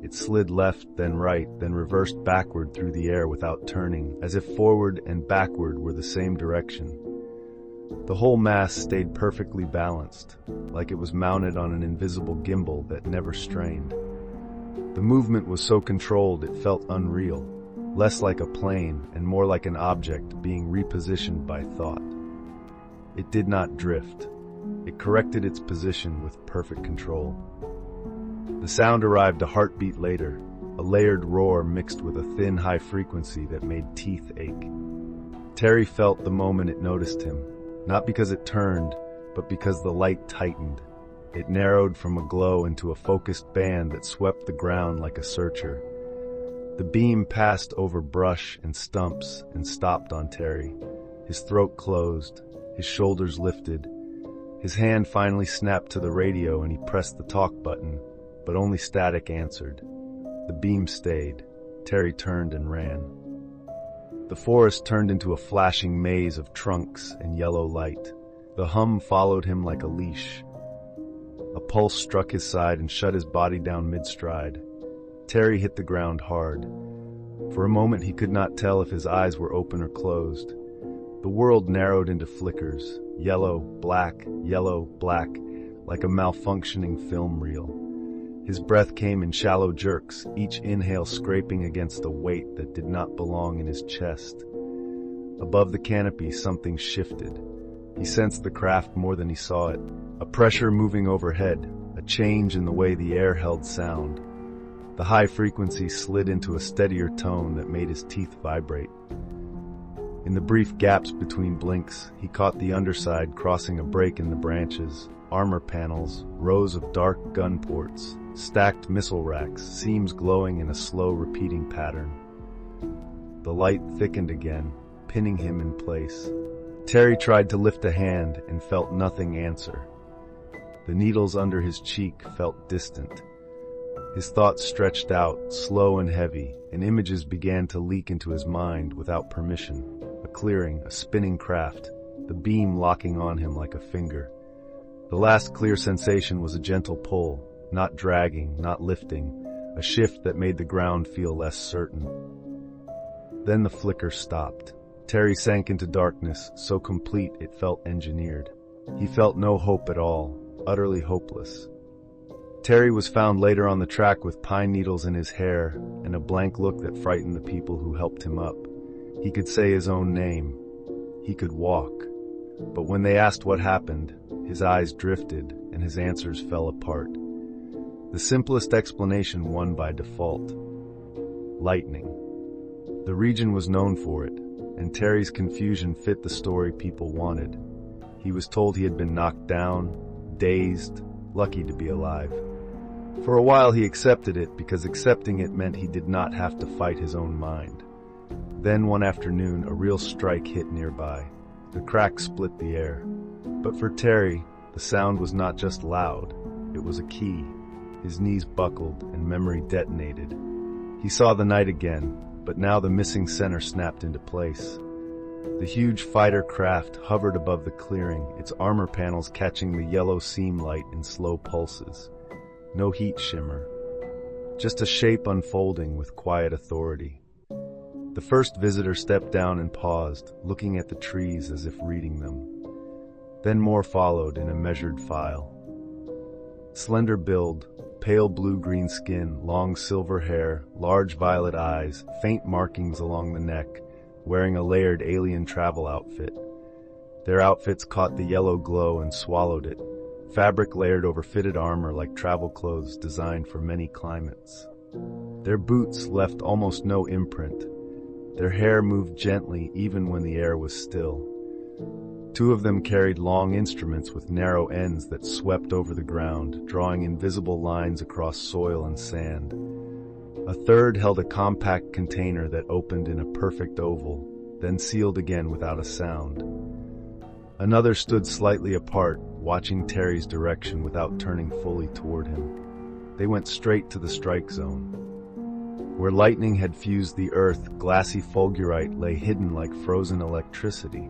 A: It slid left, then right, then reversed backward through the air without turning, as if forward and backward were the same direction. The whole mass stayed perfectly balanced, like it was mounted on an invisible gimbal that never strained. The movement was so controlled it felt unreal, less like a plane and more like an object being repositioned by thought. It did not drift. It corrected its position with perfect control. The sound arrived a heartbeat later, a layered roar mixed with a thin high frequency that made teeth ache. Terry felt the moment it noticed him, not because it turned, but because the light tightened. It narrowed from a glow into a focused band that swept the ground like a searcher. The beam passed over brush and stumps and stopped on Terry. His throat closed, his shoulders lifted. His hand finally snapped to the radio and he pressed the talk button, but only static answered. The beam stayed. Terry turned and ran. The forest turned into a flashing maze of trunks and yellow light. The hum followed him like a leash. A pulse struck his side and shut his body down mid-stride. Terry hit the ground hard. For a moment he could not tell if his eyes were open or closed. The world narrowed into flickers, yellow, black, like a malfunctioning film reel. His breath came in shallow jerks, each inhale scraping against a weight that did not belong in his chest. Above the canopy, something shifted. He sensed the craft more than he saw it. A pressure moving overhead, a change in the way the air held sound. The high frequency slid into a steadier tone that made his teeth vibrate. In the brief gaps between blinks, he caught the underside crossing a break in the branches, armor panels, rows of dark gun ports, stacked missile racks, seams glowing in a slow repeating pattern. The light thickened again, pinning him in place. Terry tried to lift a hand and felt nothing answer. The needles under his cheek felt distant. His thoughts stretched out, slow and heavy, and images began to leak into his mind without permission. A clearing, a spinning craft, the beam locking on him like a finger. The last clear sensation was a gentle pull, not dragging, not lifting, a shift that made the ground feel less certain. Then the flicker stopped. Terry sank into darkness, so complete it felt engineered. He felt no hope at all, utterly hopeless. Terry was found later on the track with pine needles in his hair and a blank look that frightened the people who helped him up. He could say his own name. He could walk. But when they asked what happened, his eyes drifted and his answers fell apart. The simplest explanation won by default. Lightning. The region was known for it, and Terry's confusion fit the story people wanted. He was told he had been knocked down, dazed, lucky to be alive. For a while he accepted it because accepting it meant he did not have to fight his own mind. Then one afternoon a real strike hit nearby. The crack split the air. But for Terry, the sound was not just loud, it was a key. His knees buckled and memory detonated. He saw the night again, but now the missing center snapped into place. The huge fighter craft hovered above the clearing, its armor panels catching the yellow seam light in slow pulses. No heat shimmer, just a shape unfolding with quiet authority. The first visitor stepped down and paused, looking at the trees as if reading them. Then more followed in a measured file. Slender build, pale blue-green skin, long silver hair, large violet eyes, faint markings along the neck, wearing a layered alien travel outfit. Their outfits caught the yellow glow and swallowed it, fabric layered over fitted armor like travel clothes designed for many climates. Their boots left almost no imprint. Their hair moved gently even when the air was still. Two of them carried long instruments with narrow ends that swept over the ground, drawing invisible lines across soil and sand. A third held a compact container that opened in a perfect oval, then sealed again without a sound. Another stood slightly apart, watching Terry's direction without turning fully toward him. They went straight to the strike zone. Where lightning had fused the earth, glassy fulgurite lay hidden like frozen electricity.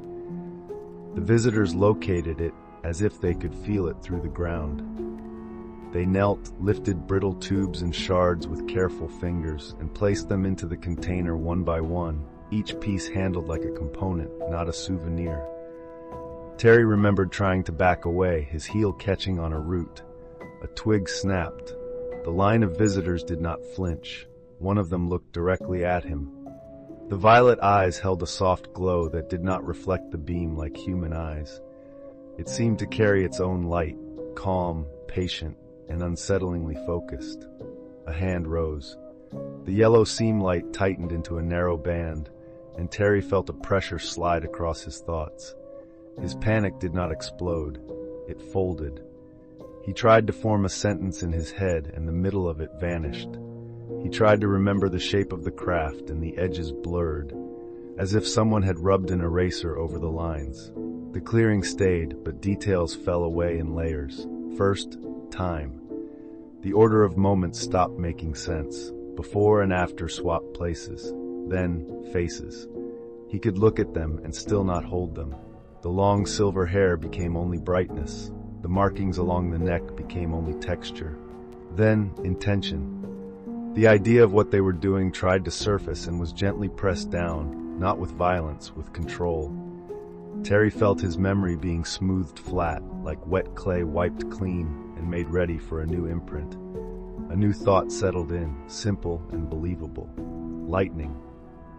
A: The visitors located it as if they could feel it through the ground. They knelt, lifted brittle tubes and shards with careful fingers, and placed them into the container one by one, each piece handled like a component, not a souvenir. Terry remembered trying to back away, his heel catching on a root. A twig snapped. The line of visitors did not flinch. One of them looked directly at him. The violet eyes held a soft glow that did not reflect the beam like human eyes. It seemed to carry its own light, calm, patient, and unsettlingly focused. A hand rose. The yellow seam light tightened into a narrow band, and Terry felt a pressure slide across his thoughts. His panic did not explode. It folded. He tried to form a sentence in his head, and the middle of it vanished. He tried to remember the shape of the craft, and the edges blurred, as if someone had rubbed an eraser over the lines. The clearing stayed, but details fell away in layers. First, time. The order of moments stopped making sense. Before and after swapped places. Then, faces. He could look at them and still not hold them. The long silver hair became only brightness. The markings along the neck became only texture. Then, intention. The idea of what they were doing tried to surface and was gently pressed down, not with violence, with control. Terry felt his memory being smoothed flat, like wet clay wiped clean and made ready for a new imprint. A new thought settled in, simple and believable. Lightning.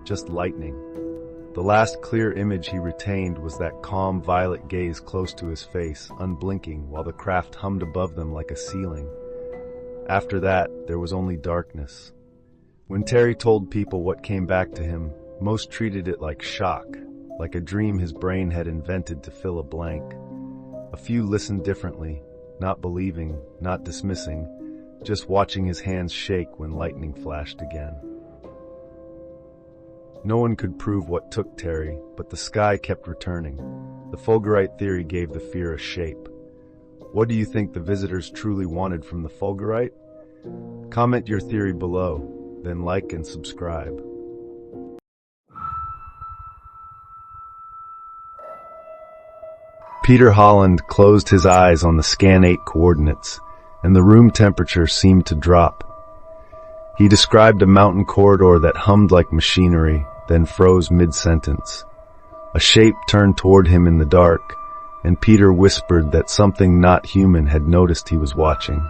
A: Just lightning. The last clear image he retained was that calm violet gaze close to his face, unblinking, while the craft hummed above them like a ceiling. After that, there was only darkness. When Terry told people what came back to him, most treated it like shock, like a dream his brain had invented to fill a blank. A few listened differently, not believing, not dismissing, just watching his hands shake when lightning flashed again. No one could prove what took Terry, but the sky kept returning. The fulgurite theory gave the fear a shape. What do you think the visitors truly wanted from the fulgurite? Comment your theory below, then like and subscribe. Peter Holland closed his eyes on the Scan 8 coordinates, and the room temperature seemed to drop. He described a mountain corridor that hummed like machinery, then froze mid-sentence. A shape turned toward him in the dark, and Peter whispered that something not human had noticed he was watching.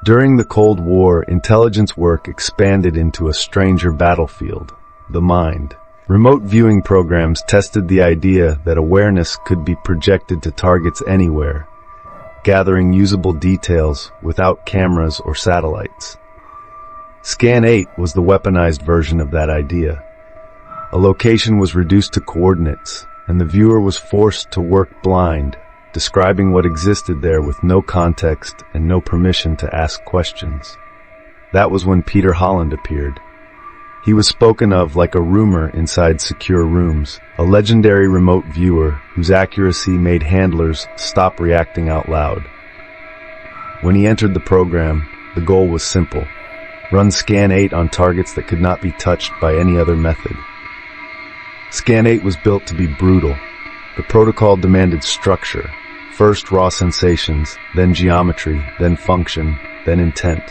A: During the Cold War, intelligence work expanded into a stranger battlefield, the mind. Remote viewing programs tested the idea that awareness could be projected to targets anywhere, gathering usable details without cameras or satellites. Scan 8 was the weaponized version of that idea. A location was reduced to coordinates, and the viewer was forced to work blind, describing what existed there with no context and no permission to ask questions. That was when Peter Holland appeared. He was spoken of like a rumor inside secure rooms, a legendary remote viewer whose accuracy made handlers stop reacting out loud. When he entered the program, the goal was simple: run Scan 8 on targets that could not be touched by any other method. Scan 8 was built to be brutal. The protocol demanded structure. First raw sensations, then geometry, then function, then intent.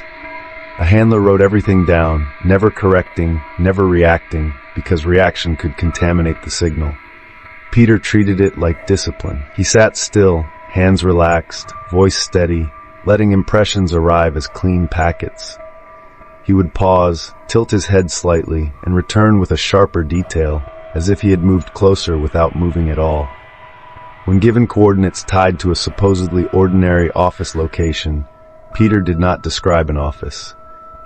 A: A handler wrote everything down, never correcting, never reacting, because reaction could contaminate the signal. Peter treated it like discipline. He sat still, hands relaxed, voice steady, letting impressions arrive as clean packets. He would pause, tilt his head slightly, and return with a sharper detail, as if he had moved closer without moving at all. When given coordinates tied to a supposedly ordinary office location, Peter did not describe an office.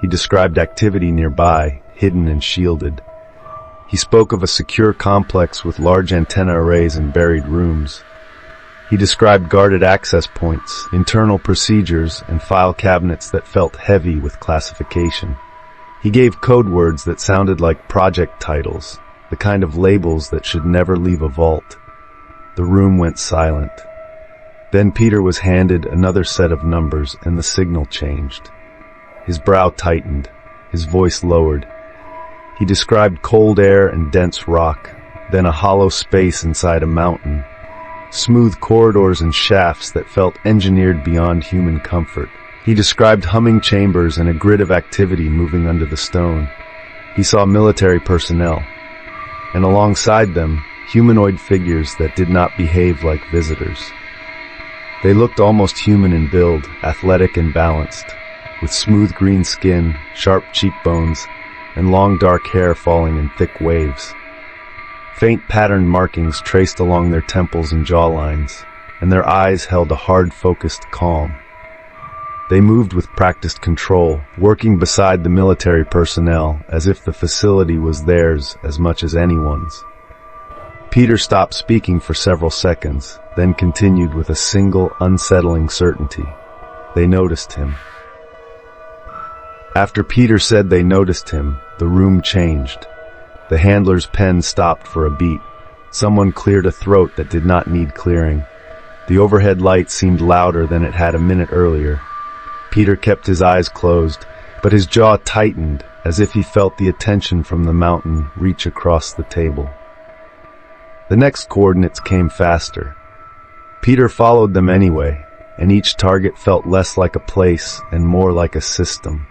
A: He described activity nearby, hidden and shielded. He spoke of a secure complex with large antenna arrays and buried rooms. He described guarded access points, internal procedures, and file cabinets that felt heavy with classification. He gave code words that sounded like project titles, the kind of labels that should never leave a vault. The room went silent. Then Peter was handed another set of numbers and the signal changed. His brow tightened. his voice lowered. He described cold air and dense rock, then a hollow space inside a mountain. Smooth corridors and shafts that felt engineered beyond human comfort. He described humming chambers and a grid of activity moving under the stone. He saw military personnel, and alongside them, humanoid figures that did not behave like visitors. They looked almost human in build, athletic and balanced, with smooth green skin, sharp cheekbones, and long dark hair falling in thick waves. Faint patterned markings traced along their temples and jawlines, and their eyes held a hard-focused calm. They moved with practiced control, working beside the military personnel as if the facility was theirs as much as anyone's. Peter stopped speaking for several seconds, then continued with a single, unsettling certainty. They noticed him. After Peter said they noticed him, the room changed. The handler's pen stopped for a beat. Someone cleared a throat that did not need clearing. The overhead light seemed louder than it had a minute earlier. Peter kept his eyes closed, but his jaw tightened as if he felt the attention from the mountain reach across the table. The next coordinates came faster. Peter followed them anyway, and each target felt less like a place and more like a system.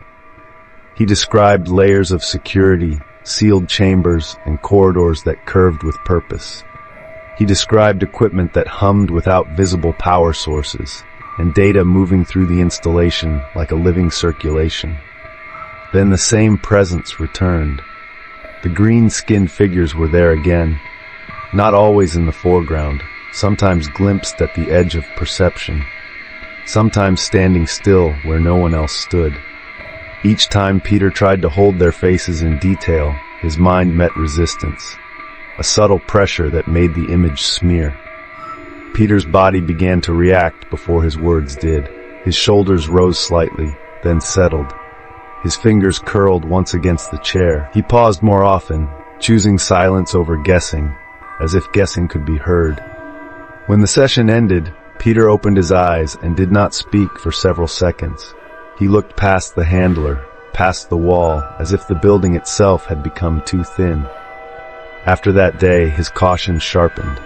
A: He described layers of security, sealed chambers, and corridors that curved with purpose. He described equipment that hummed without visible power sources, and data moving through the installation like a living circulation. Then the same presence returned. The green-skinned figures were there again, not always in the foreground, sometimes glimpsed at the edge of perception, sometimes standing still where no one else stood. Each time Peter tried to hold their faces in detail, his mind met resistance, a subtle pressure that made the image smear. Peter's body began to react before his words did. His shoulders rose slightly, then settled. His fingers curled once against the chair. He paused more often, choosing silence over guessing, as if guessing could be heard. When the session ended, Peter opened his eyes and did not speak for several seconds. He looked past the handler, past the wall, as if the building itself had become too thin. After that day, his caution sharpened.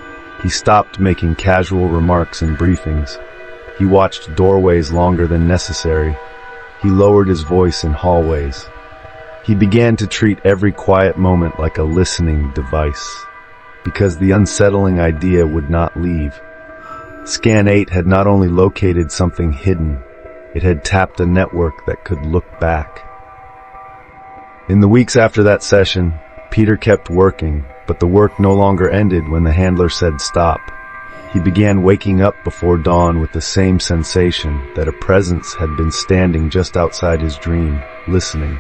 A: He stopped making casual remarks in briefings. He watched doorways longer than necessary. He lowered his voice in hallways. He began to treat every quiet moment like a listening device, because the unsettling idea would not leave. Scan 8 had not only located something hidden, it had tapped a network that could look back. In the weeks after that session, Peter kept working, but the work no longer ended when the handler said stop. He began waking up before dawn with the same sensation that a presence had been standing just outside his dream, listening.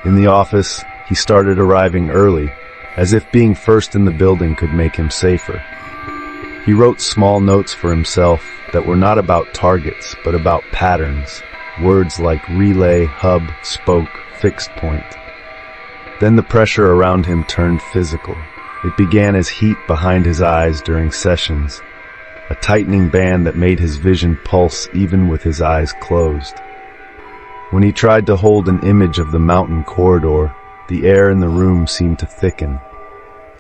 A: In the office, he started arriving early, as if being first in the building could make him safer. He wrote small notes for himself that were not about targets, but about patterns, words like relay, hub, spoke, fixed point. Then the pressure around him turned physical. It began as heat behind his eyes during sessions, a tightening band that made his vision pulse even with his eyes closed. When he tried to hold an image of the mountain corridor, the air in the room seemed to thicken,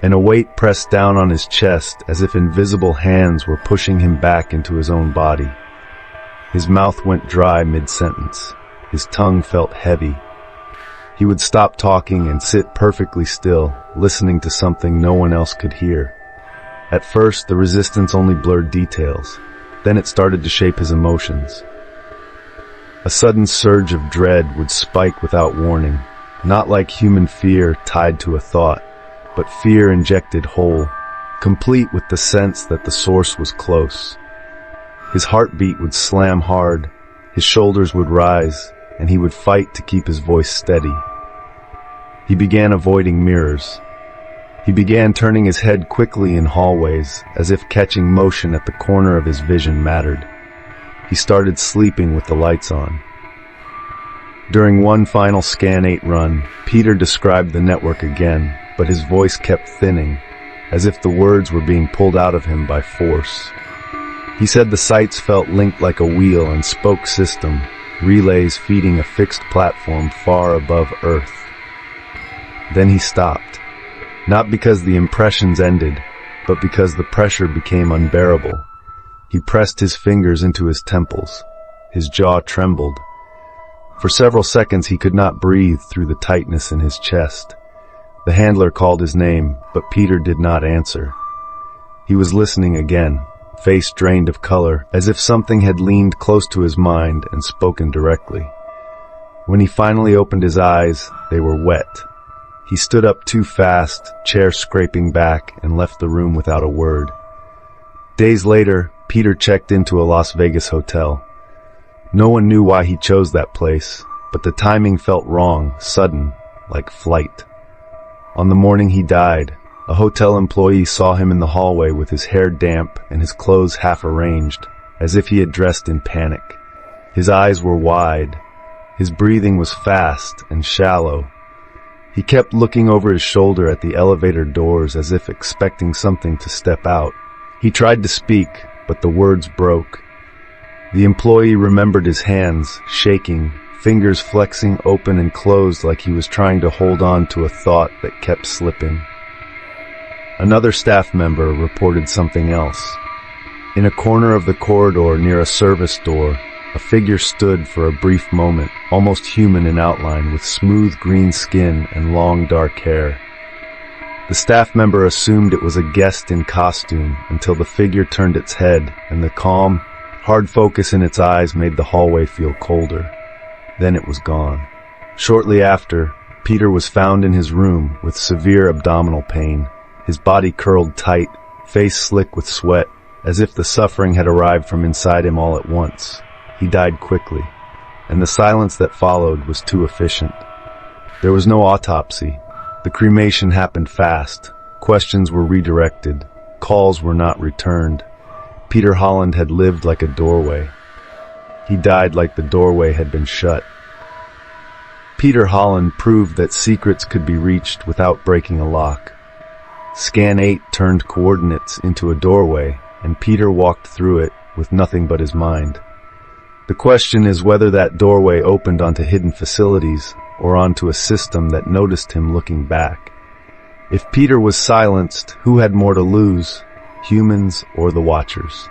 A: and a weight pressed down on his chest as if invisible hands were pushing him back into his own body. His mouth went dry mid-sentence. His tongue felt heavy. He would stop talking and sit perfectly still, listening to something no one else could hear. At first, the resistance only blurred details. Then it started to shape his emotions. A sudden surge of dread would spike without warning, not like human fear tied to a thought, but fear injected whole, complete with the sense that the source was close. His heartbeat would slam hard, his shoulders would rise, and he would fight to keep his voice steady. He began avoiding mirrors. He began turning his head quickly in hallways, as if catching motion at the corner of his vision mattered. He started sleeping with the lights on. During one final Scan 8 run, Peter described the network again, but his voice kept thinning, as if the words were being pulled out of him by force. He said the sites felt linked like a wheel and spoke system, relays feeding a fixed platform far above Earth. Then he stopped, not because the impressions ended, but because the pressure became unbearable. He pressed his fingers into his temples. His jaw trembled. For several seconds he could not breathe through the tightness in his chest. The handler called his name, but Peter did not answer. He was listening again, face drained of color, as if something had leaned close to his mind and spoken directly. When he finally opened his eyes, they were wet. He stood up too fast, chair scraping back, and left the room without a word. Days later, Peter checked into a Las Vegas hotel. No one knew why he chose that place, but the timing felt wrong, sudden, like flight. On the morning he died, a hotel employee saw him in the hallway with his hair damp and his clothes half arranged, as if he had dressed in panic. His eyes were wide. His breathing was fast and shallow. He kept looking over his shoulder at the elevator doors as if expecting something to step out. He tried to speak, but the words broke. The employee remembered his hands, shaking, fingers flexing open and closed like he was trying to hold on to a thought that kept slipping. Another staff member reported something else. In a corner of the corridor near a service door, a figure stood for a brief moment, almost human in outline, with smooth green skin and long dark hair. The staff member assumed it was a guest in costume until the figure turned its head, and the calm, hard focus in its eyes made the hallway feel colder. Then it was gone. Shortly after, Peter was found in his room with severe abdominal pain, his body curled tight, face slick with sweat, as if the suffering had arrived from inside him all at once. He died quickly, and the silence that followed was too efficient. There was no autopsy. The cremation happened fast. Questions were redirected. Calls were not returned. Peter Holland had lived like a doorway. He died like the doorway had been shut. Peter Holland proved that secrets could be reached without breaking a lock. Scan 8 turned coordinates into a doorway, and Peter walked through it with nothing but his mind. The question is whether that doorway opened onto hidden facilities or onto a system that noticed him looking back. If Peter was silenced, who had more to lose, humans or the Watchers?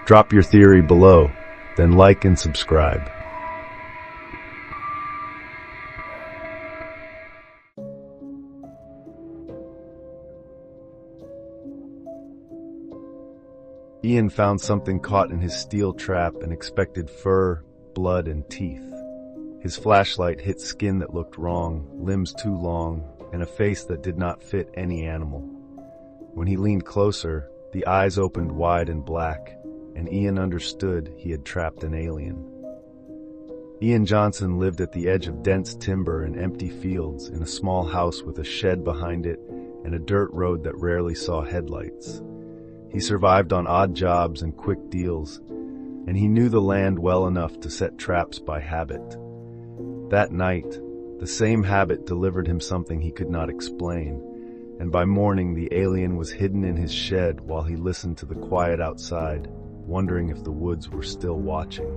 A: Drop your theory below, then like and subscribe. Ian found something caught in his steel trap and expected fur, blood, and teeth. His flashlight hit skin that looked wrong, limbs too long, and a face that did not fit any animal. When he leaned closer, the eyes opened wide and black, and Ian understood he had trapped an alien. Ian Johnson lived at the edge of dense timber and empty fields in a small house with a shed behind it and a dirt road that rarely saw headlights. He survived on odd jobs and quick deals, and he knew the land well enough to set traps by habit. That night, the same habit delivered him something he could not explain, and by morning the alien was hidden in his shed while he listened to the quiet outside, wondering if the woods were still watching.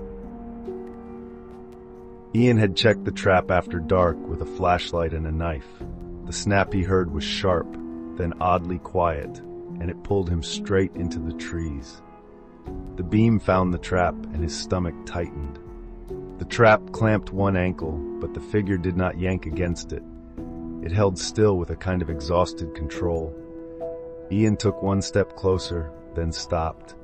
A: Ian had checked the trap after dark with a flashlight and a knife. The snap he heard was sharp, then oddly quiet, and it pulled him straight into the trees. The beam found the trap and his stomach tightened. The trap clamped one ankle, but the figure did not yank against it. It held still with a kind of exhausted control. Ian took one step closer, then stopped.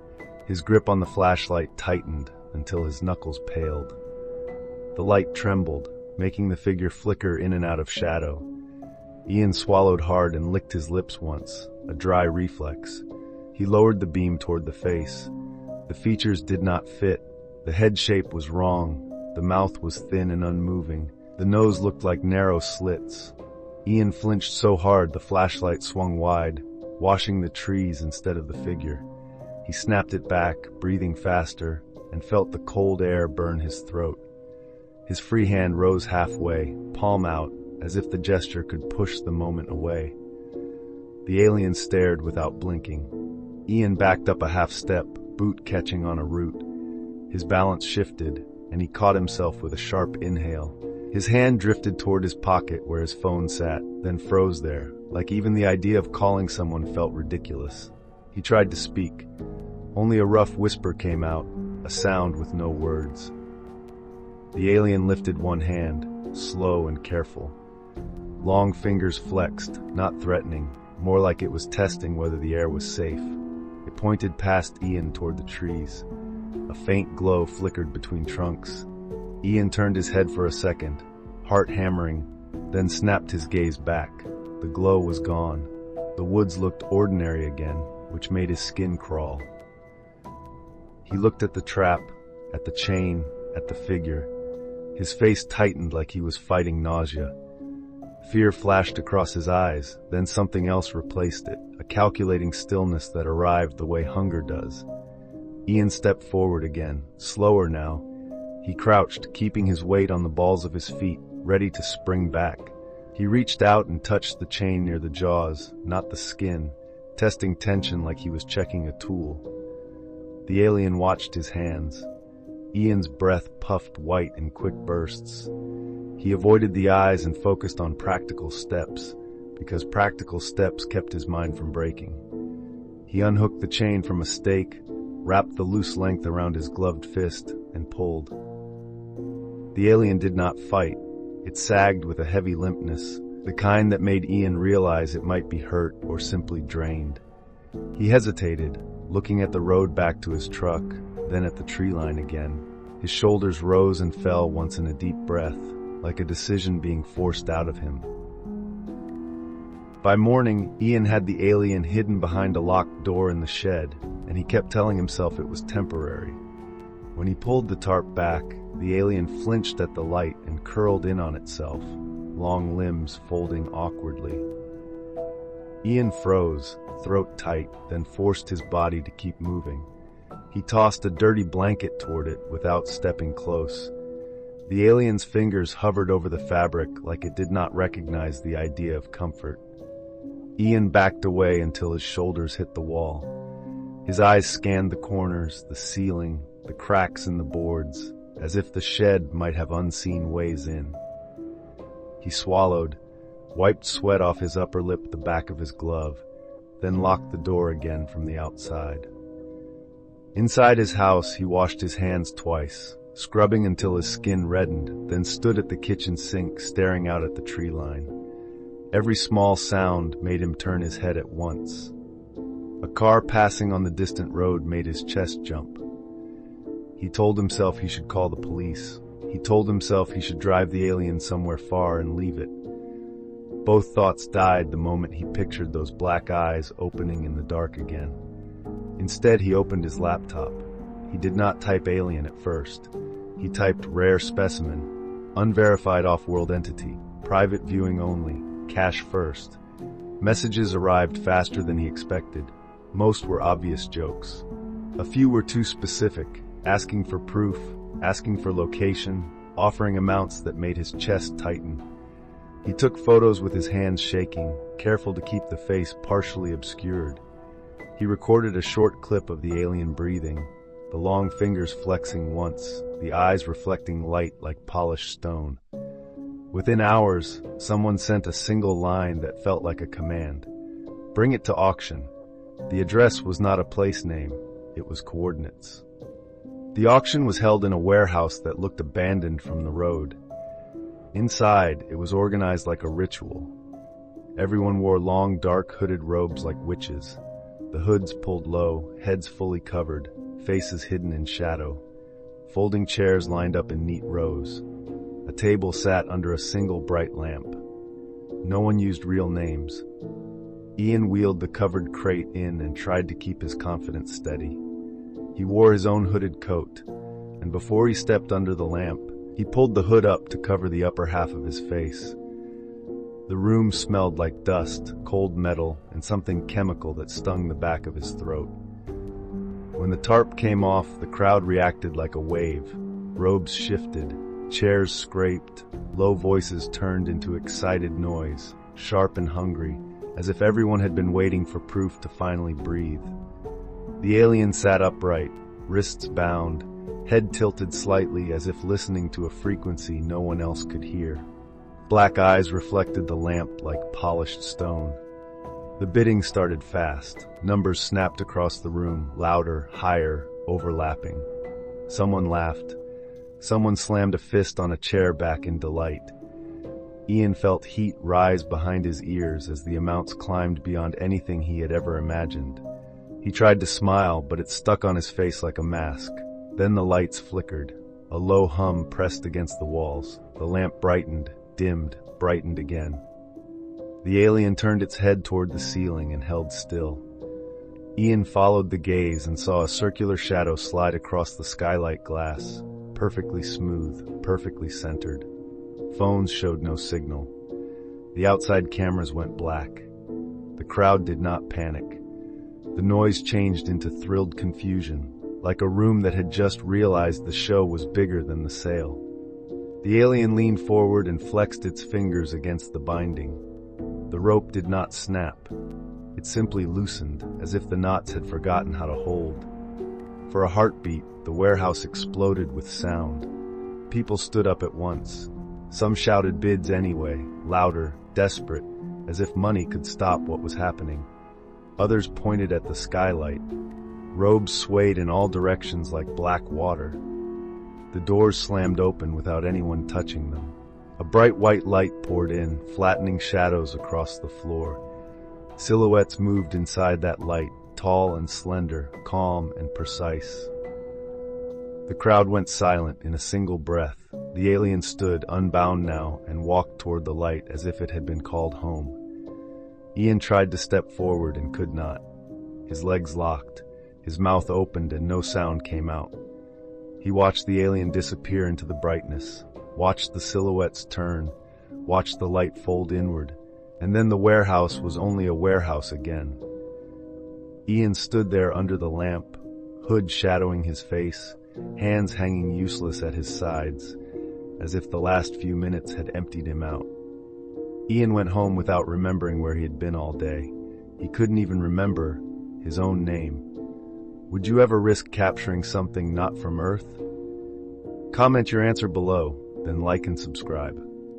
A: His grip on the flashlight tightened until his knuckles paled. The light trembled, making the figure flicker in and out of shadow. Ian swallowed hard and licked his lips once, a dry reflex. He lowered the beam toward the face. The features did not fit. The head shape was wrong. The mouth was thin and unmoving. The nose looked like narrow slits. Ian flinched so hard the flashlight swung wide, washing the trees instead of the figure. He snapped it back, breathing faster, and felt the cold air burn his throat. His free hand rose halfway, palm out, as if the gesture could push the moment away. The alien stared without blinking. Ian backed up a half step, boot catching on a root. His balance shifted, and he caught himself with a sharp inhale. His hand drifted toward his pocket where his phone sat, then froze there, like even the idea of calling someone felt ridiculous. He tried to speak. Only a rough whisper came out, a sound with no words. The alien lifted one hand, slow and careful. Long fingers flexed, not threatening, more like it was testing whether the air was safe. It pointed past Ian toward the trees. A faint glow flickered between trunks. Ian turned his head for a second, heart hammering, then snapped his gaze back. The glow was gone. The woods looked ordinary again, which made his skin crawl. He looked at the trap, at the chain, at the figure. His face tightened like he was fighting nausea. Fear flashed across his eyes, then something else replaced it, a calculating stillness that arrived the way hunger does. Ian stepped forward again, slower now. He crouched, keeping his weight on the balls of his feet, ready to spring back. He reached out and touched the chain near the jaws, not the skin, testing tension like he was checking a tool. The alien watched his hands. Ian's breath puffed white in quick bursts. He avoided the eyes and focused on practical steps, because practical steps kept his mind from breaking. He unhooked the chain from a stake, wrapped the loose length around his gloved fist, and pulled. The alien did not fight. It sagged with a heavy limpness, the kind that made Ian realize it might be hurt or simply drained. He hesitated, looking at the road back to his truck, then at the tree line again. His shoulders rose and fell once in a deep breath, like a decision being forced out of him. By morning, Ian had the alien hidden behind a locked door in the shed, and he kept telling himself it was temporary. When he pulled the tarp back, the alien flinched at the light and curled in on itself, long limbs folding awkwardly. Ian froze, throat tight, then forced his body to keep moving. He tossed a dirty blanket toward it without stepping close. The alien's fingers hovered over the fabric like it did not recognize the idea of comfort. Ian backed away until his shoulders hit the wall. His eyes scanned the corners, the ceiling, the cracks in the boards, as if the shed might have unseen ways in. He swallowed, wiped sweat off his upper lip, the back of his glove, then locked the door again from the outside. Inside his house, he washed his hands twice, scrubbing until his skin reddened, then stood at the kitchen sink staring out at the tree line. Every small sound made him turn his head at once. A car passing on the distant road made his chest jump. He told himself he should call the police. He told himself he should drive the alien somewhere far and leave it. Both thoughts died the moment he pictured those black eyes opening in the dark again. Instead, he opened his laptop. He did not type alien at first. He typed rare specimen, unverified off-world entity, private viewing only, cache first. Messages arrived faster than he expected. Most were obvious jokes. A few were too specific, asking for proof, asking for location, offering amounts that made his chest tighten. He took photos with his hands shaking, careful to keep the face partially obscured. He recorded a short clip of the alien breathing, the long fingers flexing once, the eyes reflecting light like polished stone. Within hours, someone sent a single line that felt like a command. Bring it to auction. The address was not a place name, it was coordinates. The auction was held in a warehouse that looked abandoned from the road. Inside, it was organized like a ritual. Everyone wore long, dark, hooded robes like witches. The hoods pulled low, heads fully covered, faces hidden in shadow. Folding chairs lined up in neat rows. A table sat under a single bright lamp. No one used real names. Ian wheeled the covered crate in and tried to keep his confidence steady. He wore his own hooded coat, and before he stepped under the lamp, he pulled the hood up to cover the upper half of his face. The room smelled like dust, cold metal, and something chemical that stung the back of his throat. When the tarp came off, the crowd reacted like a wave. Robes shifted, chairs scraped, low voices turned into excited noise, sharp and hungry, as if everyone had been waiting for proof to finally breathe. The alien sat upright, wrists bound, head tilted slightly as if listening to a frequency no one else could hear. Black eyes reflected the lamp like polished stone. The bidding started fast. Numbers snapped across the room, louder, higher, overlapping. Someone laughed. Someone slammed a fist on a chair back in delight. Ian felt heat rise behind his ears as the amounts climbed beyond anything he had ever imagined. He tried to smile, but it stuck on his face like a mask. Then the lights flickered. A low hum pressed against the walls. The lamp brightened, dimmed, brightened again. The alien turned its head toward the ceiling and held still. Ian followed the gaze and saw a circular shadow slide across the skylight glass, perfectly smooth, perfectly centered. Phones showed no signal. The outside cameras went black. The crowd did not panic. The noise changed into thrilled confusion, like a room that had just realized the show was bigger than the sale. The alien leaned forward and flexed its fingers against the binding. The rope did not snap. It simply loosened, as if the knots had forgotten how to hold. For a heartbeat, the warehouse exploded with sound. People stood up at once. Some shouted bids anyway, louder, desperate, as if money could stop what was happening. Others pointed at the skylight. Robes swayed in all directions like black water. The doors slammed open without anyone touching them. A bright white light poured in, flattening shadows across the floor. Silhouettes moved inside that light, tall and slender, calm and precise. The crowd went silent in a single breath. The alien stood, unbound now, and walked toward the light as if it had been called home. Ian tried to step forward and could not. His legs locked. His mouth opened and no sound came out. He watched the alien disappear into the brightness, watched the silhouettes turn, watched the light fold inward, and then the warehouse was only a warehouse again. Ian stood there under the lamp, hood shadowing his face, hands hanging useless at his sides, as if the last few minutes had emptied him out. Ian went home without remembering where he had been all day. He couldn't even remember his own name. Would you ever risk capturing something not from Earth? Comment your answer below, then like and subscribe.